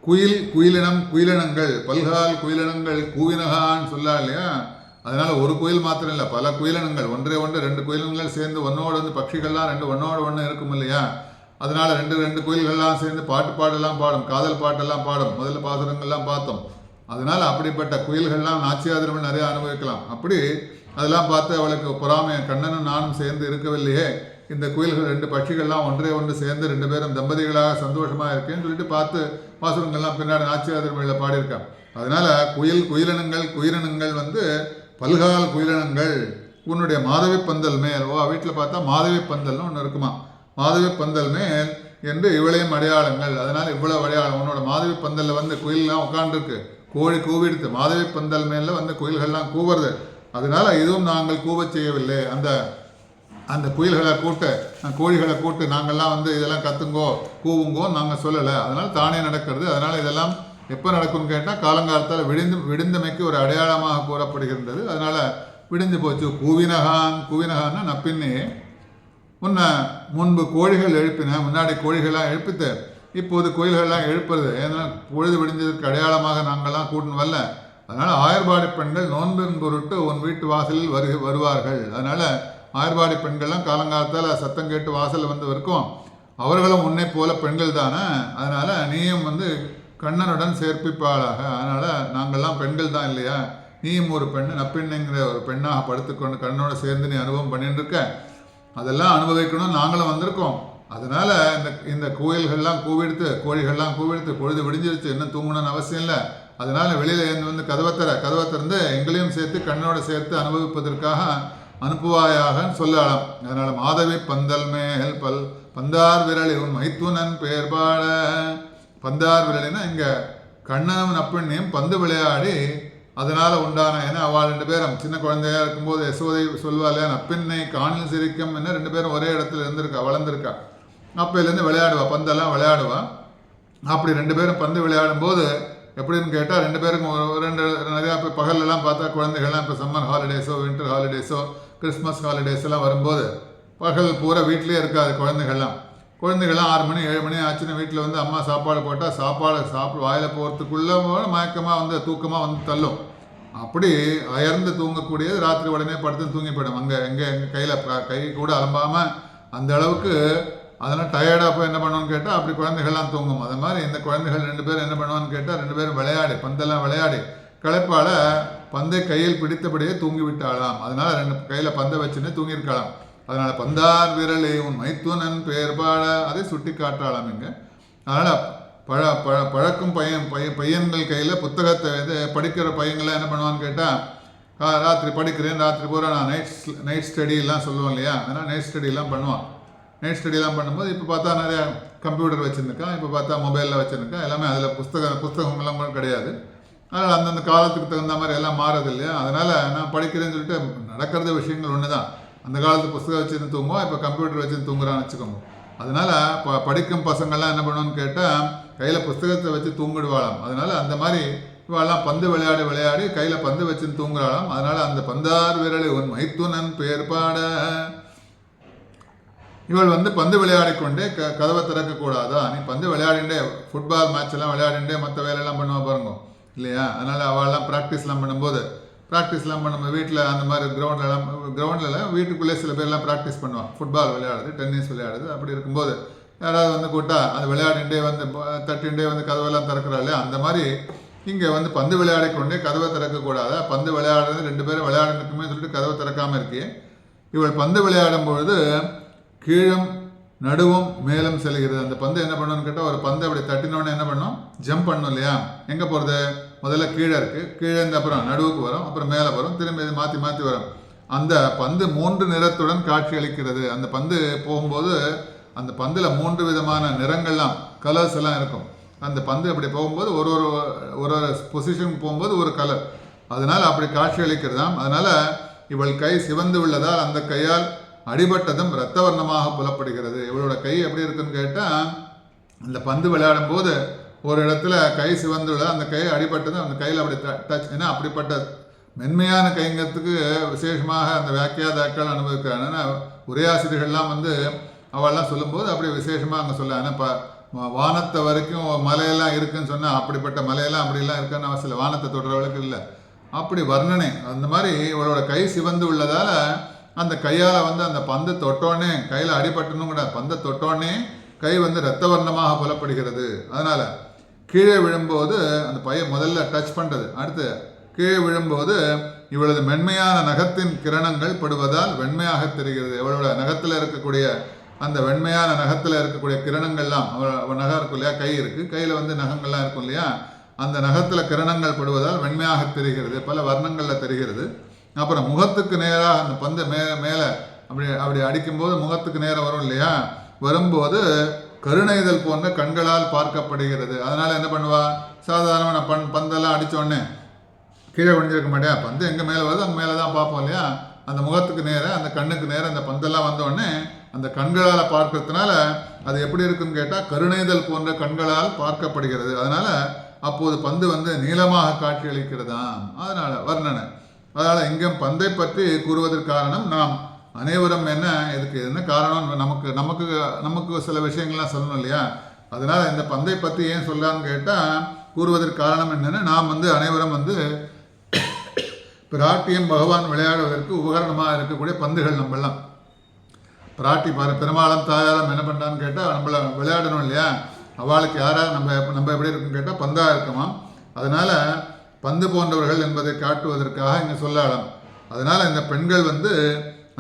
Speaker 1: குயிலினங்கள் பல்கால் குயிலினங்கள் கூவினகான்னு சொல்லா இல்லையா. அதனால் ஒரு குயில் மாத்திரம் இல்லை, பல குயிலினங்கள், ஒன்றே 2 குயிலினங்கள் சேர்ந்து ஒன்னோடு வந்து பட்சிகள்லாம் 2 ஒன்னோடு ஒன்று இருக்கும் இல்லையா. அதனால் 2 குயில்கள்லாம் சேர்ந்து பாடெல்லாம் பாடும், காதல் பாட்டெல்லாம் பாடும். முதல்ல பாசுரங்கள்லாம் பார்த்தோம். அதனால் அப்படிப்பட்ட குயில்கள்லாம் நாச்சியாதிரமல் நிறைய அனுபவிக்கலாம். அப்படி அதெல்லாம் பார்த்து அவளுக்கு பொறாமை, கண்ணனும் நானும் சேர்ந்து இருக்கவில்லையே, இந்த குயில்கள் 2 பட்சிகள்லாம் ஒன்றே ஒன்று சேர்ந்து 2 பேரும் தம்பதிகளாக சந்தோஷமாக இருக்கேன்னு சொல்லிட்டு பார்த்து பாசுரங்கள்லாம் பின்னாடி நாச்சியாதிரமையில் பாடியிருக்கான். அதனால் குயிலினங்கள் வந்து பல்கால் குயிலினங்கள் உன்னுடைய மாதவி பந்தல் மேல். வீட்டில் பார்த்தா மாதவி பந்தல்னு ஒன்று இருக்குமா, மாதவி பந்தல் மேல் என்று இவளையும் அடையாளங்கள். அதனால் இவ்வளவு அடையாளம். உன்னோட மாதவி பந்தலில் வந்து குயிலெலாம் உட்காந்துருக்கு, கோழி கூவிடுத்து. மாதவி பந்தல் மேலில் வந்து குயில்கள்லாம் கூவுறது. அதனால இதுவும் நாங்கள் கூவச் செய்யவில்லை. அந்த குயில்களை கோழிகளை கூட்டு நாங்கள்லாம் வந்து இதெல்லாம் கத்துங்கோ கூவுங்கோ நாங்கள் சொல்லலை. அதனால் தானே நடக்கிறது. அதனால் இதெல்லாம் எப்போ நடக்கும்னு கேட்டால், காலங்காலத்தால் விடிந்தமைக்கு ஒரு அடையாளமாக கூறப்படுகின்றது. அதனால் விடிந்து போச்சு. கூவினகான்னா நப்பின்னே முன்பு கோழிகள் எழுப்பின, முன்னாடி கோழிகள்லாம் எழுப்பித்து இப்போது கோயில்கள்லாம் எழுப்புறது. ஏன்னா பொழுது விடிஞ்சதற்கு அடையாளமாக நாங்கள்லாம் கூட்டின்னு வரல. அதனால் ஆயர்பாடி பெண்கள் நோன்பின் பொருட்டு உன் வீட்டு வாசலில் வருவார்கள். அதனால் ஆயர்பாடி பெண்கள்லாம் காலங்காலத்தால் சத்தம் கேட்டு வாசலில் வந்து இருக்கும். அவர்களும் உன்னை போல பெண்கள் தானே. அதனால் நீயும் வந்து கண்ணனுடன் சேர்ப்பிப்பாளாக. அதனால் நாங்கள்லாம் பெண்கள் தான் இல்லையா, நீயும் ஒரு பெண், நப்பெண்ணுங்கிற ஒரு பெண்ணாக படுத்துக்கொண்டு கண்ணனோட சேர்ந்து நீ அனுபவம் பண்ணிட்டு இருக்க. அதெல்லாம் அனுபவிக்கணும் நாங்களும் வந்திருக்கோம். அதனால் இந்த கோயில்கள்லாம் கூவிடுத்து, கோழிகள்லாம் கூவிடுத்து, பொழுது விடிஞ்சிருச்சு, இன்னும் தூங்கணும்னு அவசியம் இல்லை. அதனால் வெளியில் எழுந்து வந்து கதவை திறந்து எங்களையும் சேர்த்து கண்ணனோட சேர்த்து அனுபவிப்பதற்காக அனுப்புவாயாகன்னு சொல்லலாம். அதனால் மாதவி பந்தல் மேல் பந்தார் விரலி உன் மைத்துனன் பெயர் பாட. பந்தார் விரலினா இங்கே கண்ணனும் நப்பெண்ணையும் பந்து விளையாடி அதனால் உண்டான, ஏன்னா அவள் 2 பேரும் சின்ன குழந்தையாக இருக்கும்போது யசோதை சொல்வாள், நப்பெண்ணை காணில் சிரிக்கும் என்ன 2 பேரும் ஒரே இடத்துல வளர்ந்துருக்கா. அப்போலேருந்து விளையாடுவா, பந்தெல்லாம் விளையாடுவா. அப்படி 2 பேரும் பந்து விளையாடும்போது எப்படின்னு கேட்டால் ரெண்டு பேருக்கும் ரெண்டு நிறையா இப்போ பகல்லலாம் பார்த்தா குழந்தைகள்லாம் இப்போ சம்மர் ஹாலிடேஸோ வின்டர் ஹாலிடேஸோ கிறிஸ்மஸ் ஹாலிடேஸ் எல்லாம் வரும்போது பகல் பூரா வீட்டிலே இருக்காது குழந்தைகள்லாம் 6 மணி 7 மணி ஆச்சுன்னு வீட்டில் வந்து அம்மா சாப்பாடு போட்டால் சாப்பிட்டு வாயில் போகிறதுக்குள்ளே மயக்கமாக வந்து தூக்கமாக வந்து தள்ளும். அப்படி அயர்ந்து தூங்கக்கூடியது ராத்திரி உடனே படுத்து தூங்கி போயிடும். எங்கள் கை கூட அலம்பாமல் அந்த அளவுக்கு அதெல்லாம் டயர்டாக போய் என்ன பண்ணுவோன்னு கேட்டால் அப்படி குழந்தைகள்லாம் தூங்கும். அது மாதிரி இந்த குழந்தைகள் 2 பேரும் என்ன பண்ணுவான்னு கேட்டால் 2 பேரும் பந்தெல்லாம் விளையாடி களைப்பால் பந்தை கையில் பிடித்தபடியே தூங்கி விட்டாளாம். அதனால் 2 கையில் பந்தை வச்சுன்னு தூங்கியிருக்கலாம். அதனால் பந்தார் விரலே உன் மைத்துனன் பேர்பாட அதை சுட்டி காட்டாளாம் இங்கே. அதனால் பழக்கும் பையன்கள் கையில் புத்தகத்தை படிக்கிற பையங்களாம் என்ன பண்ணுவான்னு கேட்டால் ராத்திரி படிக்கிறேன், ராத்திரி பூரா நான் நைட் ஸ்டடிலாம் சொல்லுவோம் இல்லையா, அதனால் நைட் ஸ்டடிலாம் பண்ணுவான். நைட் ஸ்டடிலாம் பண்ணும்போது இப்போ பார்த்தா நிறையா கம்ப்யூட்டர் வச்சுருக்கான், இப்போ பார்த்தா மொபைலில் வச்சுருக்கான், எல்லாமே அதில் புஸ்தகமெல்லாம் கூட கிடையாது. அதனால் அந்தந்த காலத்துக்கு தகுந்த மாதிரி எல்லாம் மாறுது இல்லையா. அதனால் நான் படிக்கிறேன்னு சொல்லிட்டு நடக்கிறது விஷயங்கள் ஒன்று தான். அந்த காலத்து புஸ்தகம் வச்சுருந்து தூங்குவோம், இப்போ கம்ப்யூட்டர் வச்சுருந்து தூங்குறான்னு வச்சுக்கோங்க. அதனால் படிக்கும் பசங்கள்லாம் என்ன பண்ணணும்னு கேட்டால் கையில் புஸ்தகத்தை வச்சு தூங்கிடுவாளாம். அதனால் அந்த மாதிரி இவாளெல்லாம் பந்து விளையாடி கையில் பந்து வச்சுன்னு தூங்குறாளாம். அதனால் அந்த பந்தார் விரலை உன் மைத்துனன் பேர்பாட இவள் வந்து பந்து விளையாடிக்கொண்டே கதவை திறக்கக்கூடாதா, நீ பந்து விளையாடிண்டே ஃபுட்பால் மேட்ச் எல்லாம் விளையாடிண்டே மற்ற வேலையெல்லாம் பண்ணுவா பாருங்க இல்லையா. அதனால் அவள்லாம் ப்ராக்டிஸ்லாம் பண்ணும்போது வீட்டில் அந்த மாதிரி கிரவுண்டில் வீட்டுக்குள்ளே சில பேர்லாம் ப்ராக்டிஸ் பண்ணுவான். ஃபுட்பால் விளையாடுறது, டென்னிஸ் விளையாடுறது. அப்படி இருக்கும்போது யாராவது வந்து கூட்டா அது விளையாடிண்டே வந்து தட்டிண்டே வந்து கதவெல்லாம் திறக்கிறா இல்லையா. அந்த மாதிரி இங்கே வந்து பந்து விளையாடிக்கொண்டே கதவை திறக்கக்கூடாதா, பந்து விளையாடுறது 2 பேரும் விளையாடுறதுக்குமே சொல்லிட்டு கதவை திறக்காமல் இருக்கே. இவள் பந்து விளையாடும் பொழுது கீழும் நடுவும் மேலும் செல்கிறது. அந்த பந்து என்ன பண்ணணும்னு கேட்டால் ஒரு பந்து அப்படி தட்டினோடனே என்ன பண்ணோம், ஜம்ப் பண்ணணும் இல்லையா. எங்கே போகிறது, முதல்ல கீழே இருக்குது, கீழே இருந்து அப்புறம் நடுவுக்கு வரும், அப்புறம் மேலே வரும், திரும்பி இது மாற்றி வரும். அந்த பந்து 3 நிறத்துடன் காட்சி அளிக்கிறது. அந்த பந்து போகும்போது அந்த பந்தில் 3 விதமான நிறங்கள்லாம் கலர்ஸ் எல்லாம் இருக்கும். அந்த பந்து அப்படி போகும்போது ஒரு பொசிஷனுக்கு போகும்போது ஒரு கலர், அதனால் அப்படி காட்சி அளிக்கிறதாம். அதனால் இவள் கை சிவந்து உள்ளதால் அந்த கையால் அடிபட்டதும் இரத்த வர்ணமாக புலப்படுகிறது. இவளோட கை எப்படி இருக்குன்னு கேட்டால் அந்த பந்து விளையாடும் போது ஒரு இடத்துல கை சிவந்துள்ள அந்த கை அடிபட்டதும் அந்த கையில் அப்படி டச், ஏன்னா அப்படிப்பட்ட மென்மையான கைங்கிறதுக்கு விசேஷமாக அந்த வியாக்கியாதாக்கள் அனுபவிக்கிறாங்க. ஏன்னா உரையாசிரியர்கள்லாம் வந்து அவள்லாம் சொல்லும்போது அப்படி விசேஷமாக அங்கே சொல்ல. ஏன்னா இப்போ வானத்தை வரைக்கும் மலையெல்லாம் இருக்குன்னு சொன்னால் அப்படிப்பட்ட மலையெல்லாம் அப்படிலாம் இருக்குன்னு அவசியம் இல்லை, வானத்தை தொடுறவளுக்கு இல்லை, அப்படி வர்ணனை. அந்த மாதிரி இவளோட கை சிவந்து உள்ளதால் அந்த கையால் வந்து அந்த பந்து தொட்டோடனே கையில் அடிபட்டணும் கூட, பந்தை தொட்டோடனே கை வந்து இரத்த வர்ணமாக புலப்படுகிறது. அதனால் கீழே விழும்போது அந்த பையன் முதல்ல டச் பண்ணுறது, அடுத்து கீழே விழும்போது இவளது மென்மையான நகத்தின் கிரணங்கள் படுவதால் வெண்மையாக தெரிகிறது. இவளோட நகத்தில் இருக்கக்கூடிய அந்த வெண்மையான நகத்தில் இருக்கக்கூடிய கிரணங்கள்லாம், அவள் நகம் இருக்கும் இல்லையா, கை இருக்குது, கையில் வந்து நகங்கள்லாம் இருக்கும் இல்லையா, அந்த நகத்தில் கிரணங்கள் படுவதால் வெண்மையாக தெரிகிறது, பல வர்ணங்களில் தெரிகிறது. அப்புறம் முகத்துக்கு நேராக அந்த பந்து மேலே அப்படி அடிக்கும்போது முகத்துக்கு நேரம் வரும் இல்லையா, வரும்போது கருணைதல் போன்ற கண்களால் பார்க்கப்படுகிறது. அதனால் என்ன பண்ணுவா, சாதாரண பந்தெல்லாம் அடித்தோடனே கீழே குனிஞ்சிருக்க மாட்டியா, பந்து எங்கே மேலே வருது அங்கே மேலே தான் பார்ப்போம் இல்லையா. அந்த முகத்துக்கு நேரம் அந்த கண்ணுக்கு நேரம் அந்த பந்தெல்லாம் வந்தோடனே அந்த கண்களால் பார்க்கறதுனால அது எப்படி இருக்குன்னு கேட்டால் கருணைதல் போன்ற கண்களால் பார்க்கப்படுகிறது. அதனால் அப்போது பந்து வந்து நீளமாக காட்சி அளிக்கிறதாம். அதனால் வர்ணனை. அதனால் இங்கே பந்தை பற்றி கூறுவதற்கு காரணம் நாம் அனைவரும் இதுக்கு என்ன காரணம், நமக்கு சில விஷயங்கள்லாம் சொல்லணும் இல்லையா. அதனால் இந்த பந்தை பற்றி ஏன் சொல்லான்னு கேட்டால் கூறுவதற்கு காரணம் என்னென்னா, நாம் வந்து அனைவரும் வந்து பிராட்டியம் பகவான் விளையாடுவதற்கு உபகரணமாக இருக்கக்கூடிய பந்துகள். நம்மளாம் பிராட்டி பெருமாளும் தாயாரும் என்ன பண்ணுறான்னு கேட்டால் நம்மளை விளையாடணும் இல்லையா, அவளுக்கு யாராவது நம்ம எப்படி இருக்குன்னு கேட்டால் பந்தாக இருக்குமா. அதனால் பந்து போன்றவர்கள் என்பதை காட்டுவதற்காக இங்கே சொல்லலாம். அதனால் இந்த பெண்கள் வந்து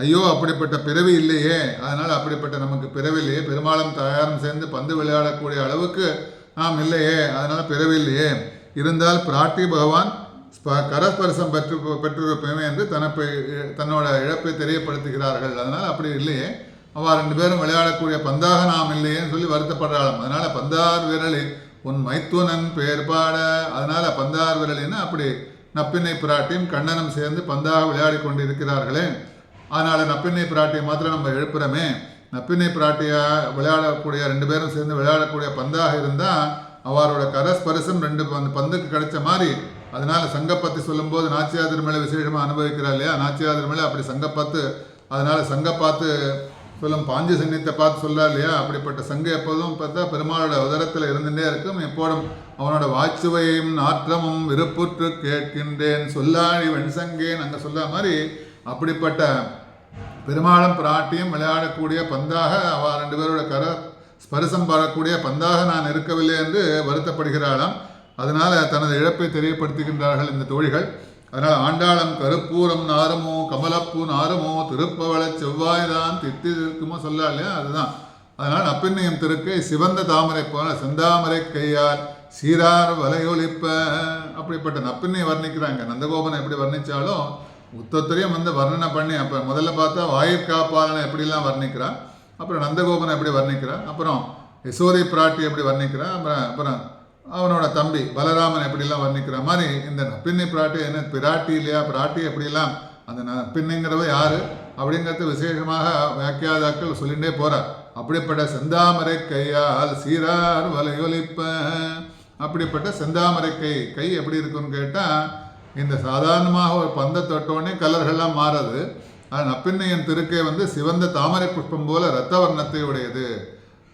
Speaker 1: ஐயோ அப்படிப்பட்ட பிறவி இல்லையே, அதனால் அப்படிப்பட்ட நமக்கு பிறவி இல்லையே, பெருமாளும் தாயாரும் சேர்ந்து பந்து விளையாடக்கூடிய அளவுக்கு நாம் இல்லையே, அதனால் பிறவி இல்லையே, இருந்தால் பிராட்டி பகவான் கரஸ்பரிசம் பெற்றிருப்பேமே என்று தன்னோட இழப்பை தெரியப்படுத்துகிறார்கள். அதனால் அப்படி இல்லையே, அவள் 2 பேரும் விளையாடக்கூடிய பந்தாக நாம் இல்லையேன்னு சொல்லி வருத்தப்படுறாளாம். அதனால் பந்தார் விரலி உன் மைத்துனன் பேர்பாட, அதனால் பந்தார் விரலின்னு அப்படி நப்பின்னை பிராட்டியும் கண்ணனும் சேர்ந்து பந்தாக விளையாடி கொண்டு இருக்கிறார்களே. அதனால் நப்பின்னை பிராட்டியை மாத்திரம் நம்ம எழுப்புறமே, நப்பின்னை பிராட்டியாக விளையாடக்கூடிய 2 பேரும் சேர்ந்து விளையாடக்கூடிய பந்தாக இருந்தால் அவரோட கரஸ்பரிசம் ரெண்டு அந்த பந்துக்கு கிடைச்ச மாதிரி. அதனால சங்கப்பத்து சொல்லும்போது நாச்சியார் திருமலை விசேஷமாக அனுபவிக்கிறார் இல்லையா, நாச்சியார் திருமலை அப்படி சங்கப்பத்து, அதனால சங்க பார்த்து சொல்லும் பாஞ்சு சன்னியத்தை பார்த்து சொல்கிறார் இல்லையா. அப்படிப்பட்ட சங்கம் எப்போதும் பார்த்தா பெருமாளோட உதரத்தில் இருந்துகிட்டே இருக்கும். எப்போதும் அவனோட வாய்ச்சுவையும் நாற்றமும் விருப்புற்று கேட்கின்றேன் சொல்லாழி வெண்சங்கேன் அங்கே சொல்ல மாதிரி அப்படிப்பட்ட பெருமாளும் பிராட்டியும் விளையாடக்கூடிய பந்தாக அவ ரெண்டு பேரோட ஸ்பரிசம் பாடக்கூடிய பந்தாக நான் இருக்கவில்லை என்று வருத்தப்படுகிறாளாம். அதனால் தனது இழப்பை தெரியப்படுத்துகின்றார்கள் இந்த தோழிகள். அதனால் ஆண்டாளம் கருப்பூரம் நாருமோ கமலப்பூ நாருமோ திருப்பவள செவ்வாய்தான் தித்தி இருக்குமோ சொல்லா இல்லையா, அதுதான். அதனால் நப்பின்னையும் திருக்கை சிவந்த தாமரை போல செந்தாமரை கையால் சீரார் வலையொலிப்ப அப்படிப்பட்ட நப்பின்னை வர்ணிக்கிறாங்க. நந்தகோபனை எப்படி வர்ணித்தாலும் உத்தத்தையும் வர்ணனை பண்ணி, அப்போ முதல்ல பார்த்தா வாயிற்காப்பாளனை எப்படிலாம் வர்ணிக்கிறான், அப்புறம் நந்தகோபனை எப்படி வர்ணிக்கிறான், அப்புறம் யசோதை பிராட்டி எப்படி வர்ணிக்கிறான், அப்புறம் அவனோட தம்பி பலராமன் எப்படிலாம் வர்ணிக்கிற மாதிரி இந்த நப்பின்னை பிராட்டி என்ன பிராட்டி இல்லையா, பிராட்டி எப்படிலாம் அந்த நப்பின்னைங்கிறவ யார் அப்படிங்கிறது விசேஷமாக வியாக்கியாதாக்கள் சொல்லிகிட்டே போகிறார். அப்படிப்பட்ட செந்தாமரை கையால் சீரார் வலையொலிப்ப அப்படிப்பட்ட செந்தாமரை கை எப்படி இருக்குன்னு கேட்டால் இந்த சாதாரணமாக ஒரு பந்தை தொட்டோடனே கலர்கள்லாம் மாறுது. அது நப்பின்னையின் திருக்கை சிவந்த தாமரை புஷ்பம் போல இரத்த வர்ணத்தை உடையது.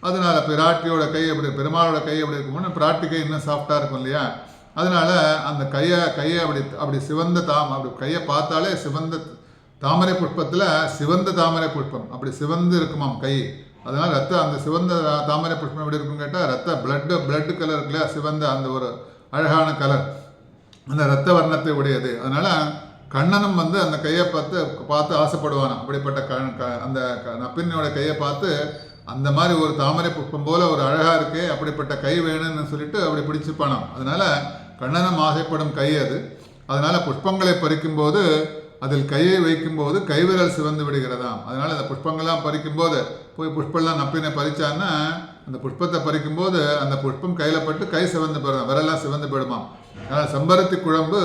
Speaker 1: அதனால பிராட்டியோட கை எப்படி பெருமாளோட கை எப்படி இருக்கும்னு பிராட்டி கை இன்னும் சாஃப்டாக இருக்கும் இல்லையா. அதனால அந்த கையை அப்படி சிவந்த அப்படி கையை பார்த்தாலே சிவந்த தாமரை புஷ்பத்தில் சிவந்த தாமரை புஷ்பம் அப்படி சிவந்து இருக்குமாம் கை. அதனால் அந்த சிவந்த தாமரை புஷ்பம் எப்படி இருக்குன்னு கேட்டால் பிளட்டு கலர் இருக்கு இல்லையா, சிவந்த அந்த ஒரு அழகான கலர், அந்த இரத்த வர்ணத்தை உடையது. அதனால் கண்ணனும் அந்த கையை பார்த்து ஆசைப்படுவானாம். அப்படிப்பட்ட அந்த நப்பின்னையோட கையை பார்த்து அந்த மாதிரி ஒரு தாமரை புஷ்பம் போல ஒரு அழகாக இருக்கே, அப்படிப்பட்ட கை வேணும்னு சொல்லிட்டு அப்படி பிடிச்சிப்பானாம். அதனால் கண்ணனும் ஆசைப்படும் கை அது. அதனால் புஷ்பங்களை பறிக்கும்போது அதில் கையை வைக்கும்போது கைவிரல் சிவந்து விடுகிறதாம். அதனால் அந்த புஷ்பங்கள்லாம் பறிக்கும்போது போய் புஷ்பம்லாம் நப்பினை பறித்தான்னா அந்த புஷ்பத்தை பறிக்கும்போது அந்த புஷ்பம் கையில் பட்டு கை சிவந்து போயிடும், விரலாம் சிவந்து போயிடுமாம். அதனால் செம்பருத்தி குழம்பு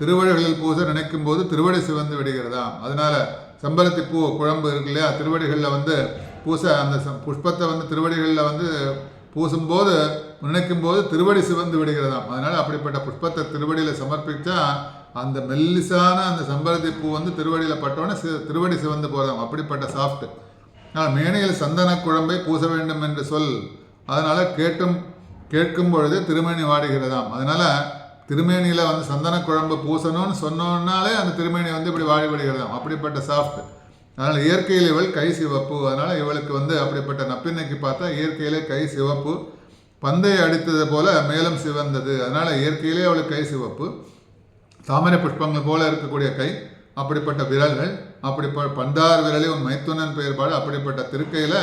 Speaker 1: திருவடிகளில் பூச நினைக்கும் போது திருவடி சிவந்து விடுகிறதாம். அதனால் செம்பருத்தி பூ குழம்பு இருக்கு இல்லையா, திருவடிகளில் பூச அந்த புஷ்பத்தை திருவடிகளில் பூசும்போது நினைக்கும் போது திருவடி சிவந்து விடுகிறதாம். அதனால் அப்படிப்பட்ட புஷ்பத்தை திருவடியில் சமர்ப்பித்தா அந்த மெல்லிசான அந்த செம்பருத்தி பூ திருவடியில் பட்டோன்னே திருவடி சிவந்து போகிறதாம். அப்படிப்பட்ட சாஃப்ட். ஆனால் மேனையில் சந்தன குழம்பை பூச வேண்டும் என்று சொல். அதனால் கேட்கும் பொழுது திருமேனி வாடுகிறதாம். அதனால் திருமேனியில் சந்தன குழம்பு பூசணும்னு சொன்னோன்னாலே அந்த திருமேனி இப்படி வாடி விடுகிறதாம். அப்படிப்பட்ட சாஃப்ட். அதனால் இயற்கையில் இவள் கை சிவப்பு. அதனால் இவளுக்கு அப்படிப்பட்ட நப்பின்னைக்கு பார்த்தா இயற்கையிலே கை சிவப்பு, பந்தை அடித்தது போல மேலும் சிவந்தது. அதனால் இயற்கையிலே அவளுக்கு கை சிவப்பு, தாமரை புஷ்பங்கள் போல இருக்கக்கூடிய கை, அப்படிப்பட்ட விரல்கள், பந்தார் விரலே உன் மைத்துனன் பெயர்பாடு. அப்படிப்பட்ட திருக்கையில்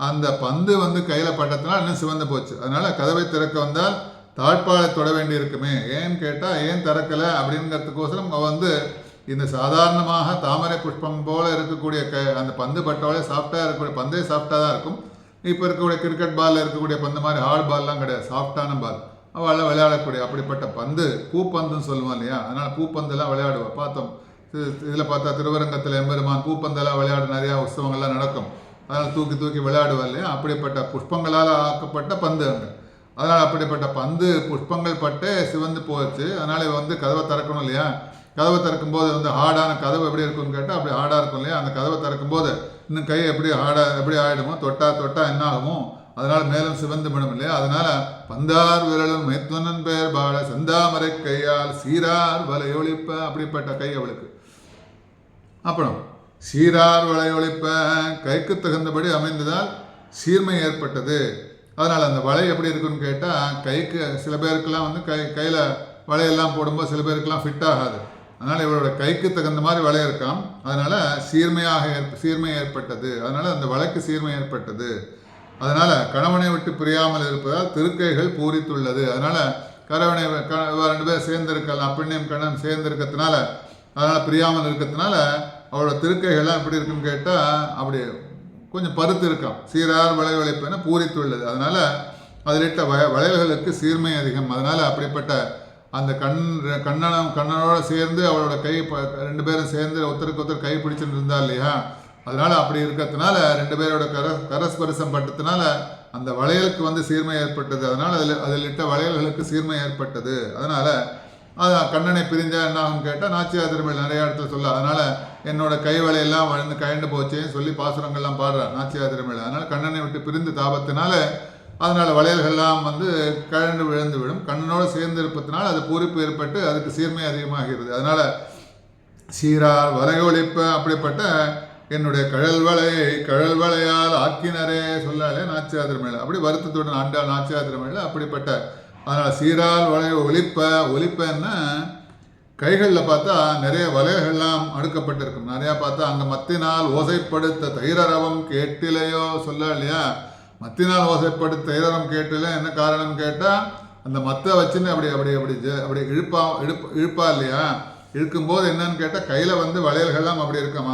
Speaker 1: அந்த பந்து கையில் பட்டதுனால இன்னும் சிவந்து போச்சு. அதனால் கதவை திறக்க வந்தால் தாழ்பாலை தொட வேண்டி இருக்குமே, ஏன்னு கேட்டால் ஏன் திறக்கலை அப்படிங்கிறதுக்கோசரம் அவ இந்த சாதாரணமாக தாமரை புஷ்பம் போல இருக்கக்கூடிய அந்த பந்து பட்டாலே சாஃப்டாக இருக்கக்கூடிய பந்தே சாஃப்டாக தான் இருக்கும். இப்போ இருக்கக்கூடிய கிரிக்கெட் பாலில் இருக்கக்கூடிய பந்து மாதிரி ஹார்ட் பால்லாம் கிடையாது, சாஃப்டான பால். அவள் விளையாடக்கூடிய அப்படிப்பட்ட பந்து பூப்பந்துன்னு சொல்லுவான் இல்லையா. அதனால் பூப்பந்தெல்லாம் விளையாடுவாள். பார்த்தோம் இதில் பார்த்தா திருவரங்கத்தில் எம்பெருமான் பூப்பந்தெல்லாம் விளையாட நிறையா உற்சவங்கள்லாம் நடக்கும். அதனால் தூக்கி விளையாடுவாள் இல்லையா. அப்படிப்பட்ட புஷ்பங்களால் ஆக்கப்பட்ட பந்து அங்கே. அதனால் அப்படிப்பட்ட பந்து புஷ்பங்கள் பட்டே சிவந்து போச்சு. அதனால் இவ கதவை திறக்கணும் இல்லையா. கதவை திறக்கும்போது ஹார்டான கதவு எப்படி இருக்குன்னு கேட்டால் அப்படி ஹார்டாக இருக்கும் இல்லையா. அந்த கதவை திறக்கும்போது இன்னும் கை எப்படி ஆகிடுமோ, தொட்டா என்ன ஆகுமோ, அதனால் மேலும் சிவந்து விடும் இல்லையா. அதனால் பந்தார் விரலும் மைத்துனன் பெயர் பாட செந்தாமரை கையால் சீரார் வலையொலிப்ப அப்படிப்பட்ட கை அவளுக்கு. அப்புறம் சீரார் வலையொலிப்ப கைக்கு தகுந்தபடி அமைந்ததால் சீர்மை ஏற்பட்டது. அதனால் அந்த வலை எப்படி இருக்குன்னு கேட்டால் கைக்கு சில பேருக்கெல்லாம் கையில் வலையெல்லாம் போடும்போது சில பேருக்கெல்லாம் ஃபிட் ஆகாது. அதனால் இவரோட கைக்கு தகுந்த மாதிரி வலை இருக்காம். அதனால் சீர்மை ஏற்பட்டது. அதனால் அந்த வலைக்கு சீர்மை ஏற்பட்டது. அதனால் கணவனை விட்டு பிரியாமல் இருப்பதால் திருக்கைகள் பூரித்துள்ளது. அதனால் கணவனை ரெண்டு பேர் சேர்ந்திருக்கலாம், அப்பண்ணையும் கணவன் சேர்ந்திருக்கிறதுனால, அதனால் பிரியாமல் இருக்கிறதுனால அவரோட திருக்கைகள்லாம் எப்படி இருக்குன்னு கேட்டால் அப்படி கொஞ்சம் பருத்து இருக்கான். சீரார் வளைவளைப்புன்னு பூரித்துள்ளது. அதனால் அதிலிட்ட வளைவுகளுக்கு சீர்மை அதிகம். அதனால் அப்படிப்பட்ட அந்த கண்ணனோட சேர்ந்து அவளோட கை ரெண்டு பேரும் சேர்ந்து ஒருத்தருக்கு ஒருத்தர் கை பிடிச்சிட்டு இருந்தா இல்லையா, அதனால் அப்படி இருக்கிறதுனால ரெண்டு பேரோட கரஸ்பரிசம் பட்டதுனால அந்த வளையலுக்கு வந்து சீர்மை ஏற்பட்டது. அதனால் அதில் இட்ட வளையல்களுக்கு சீர்மை ஏற்பட்டது. அதனால் அது கண்ணனை பிரிஞ்சா என்ன ஆகும் கேட்டால் நாச்சியார் திருமொழி நிறைய இடத்துல சொல்ல. அதனால் என்னோட கை வளையெல்லாம் வளர்ந்து கயண்டு போச்சேன்னு சொல்லி பாசுரங்கள்லாம் பாடுறார் நாச்சியார் திருமொழி. அதனால் கண்ணனை விட்டு பிரிந்து தாபத்தினால அதனால் வளையல்கள்லாம் வந்து கழண்டு விழுந்து விடும். கண்ணனோடு சேர்ந்து இருப்பதனால் அது பூரிப்பு ஏற்பட்டு அதுக்கு சீர்மை அதிகமாகிறது. அதனால் சீரார் வளையொழிப்ப அப்படிப்பட்ட என்னுடைய கழல் வளையால் ஆக்கினரே சொல்லாலே நாச்சியார் திருமொழியில் அப்படி வருத்தத்துடன் ஆண்டாள் நாச்சியார் திருமொழியில் அப்படிப்பட்ட. அதனால் சீரால் வளைய ஒலிப்பன்னா கைகளில் பார்த்தா நிறைய வளையல்கள்லாம் அடுக்கப்பட்டிருக்கும். நிறையா பார்த்தா அங்கே மத்தினால் ஓசைப்படுத்த தைரரவம் கேட்டிலையோ சொல்ல இல்லையா. மத்தினால் ஓசைப்படுத்த தைரரம் கேட்டில என்ன காரணம் கேட்டால் அந்த மத்தை வச்சுன்னு அப்படி அப்படி அப்படி அப்படி இழுப்பா இல்லையா. இழுக்கும்போது என்னன்னு கேட்டால் கையில் வந்து வளையல்கள்லாம் அப்படி இருக்கும்.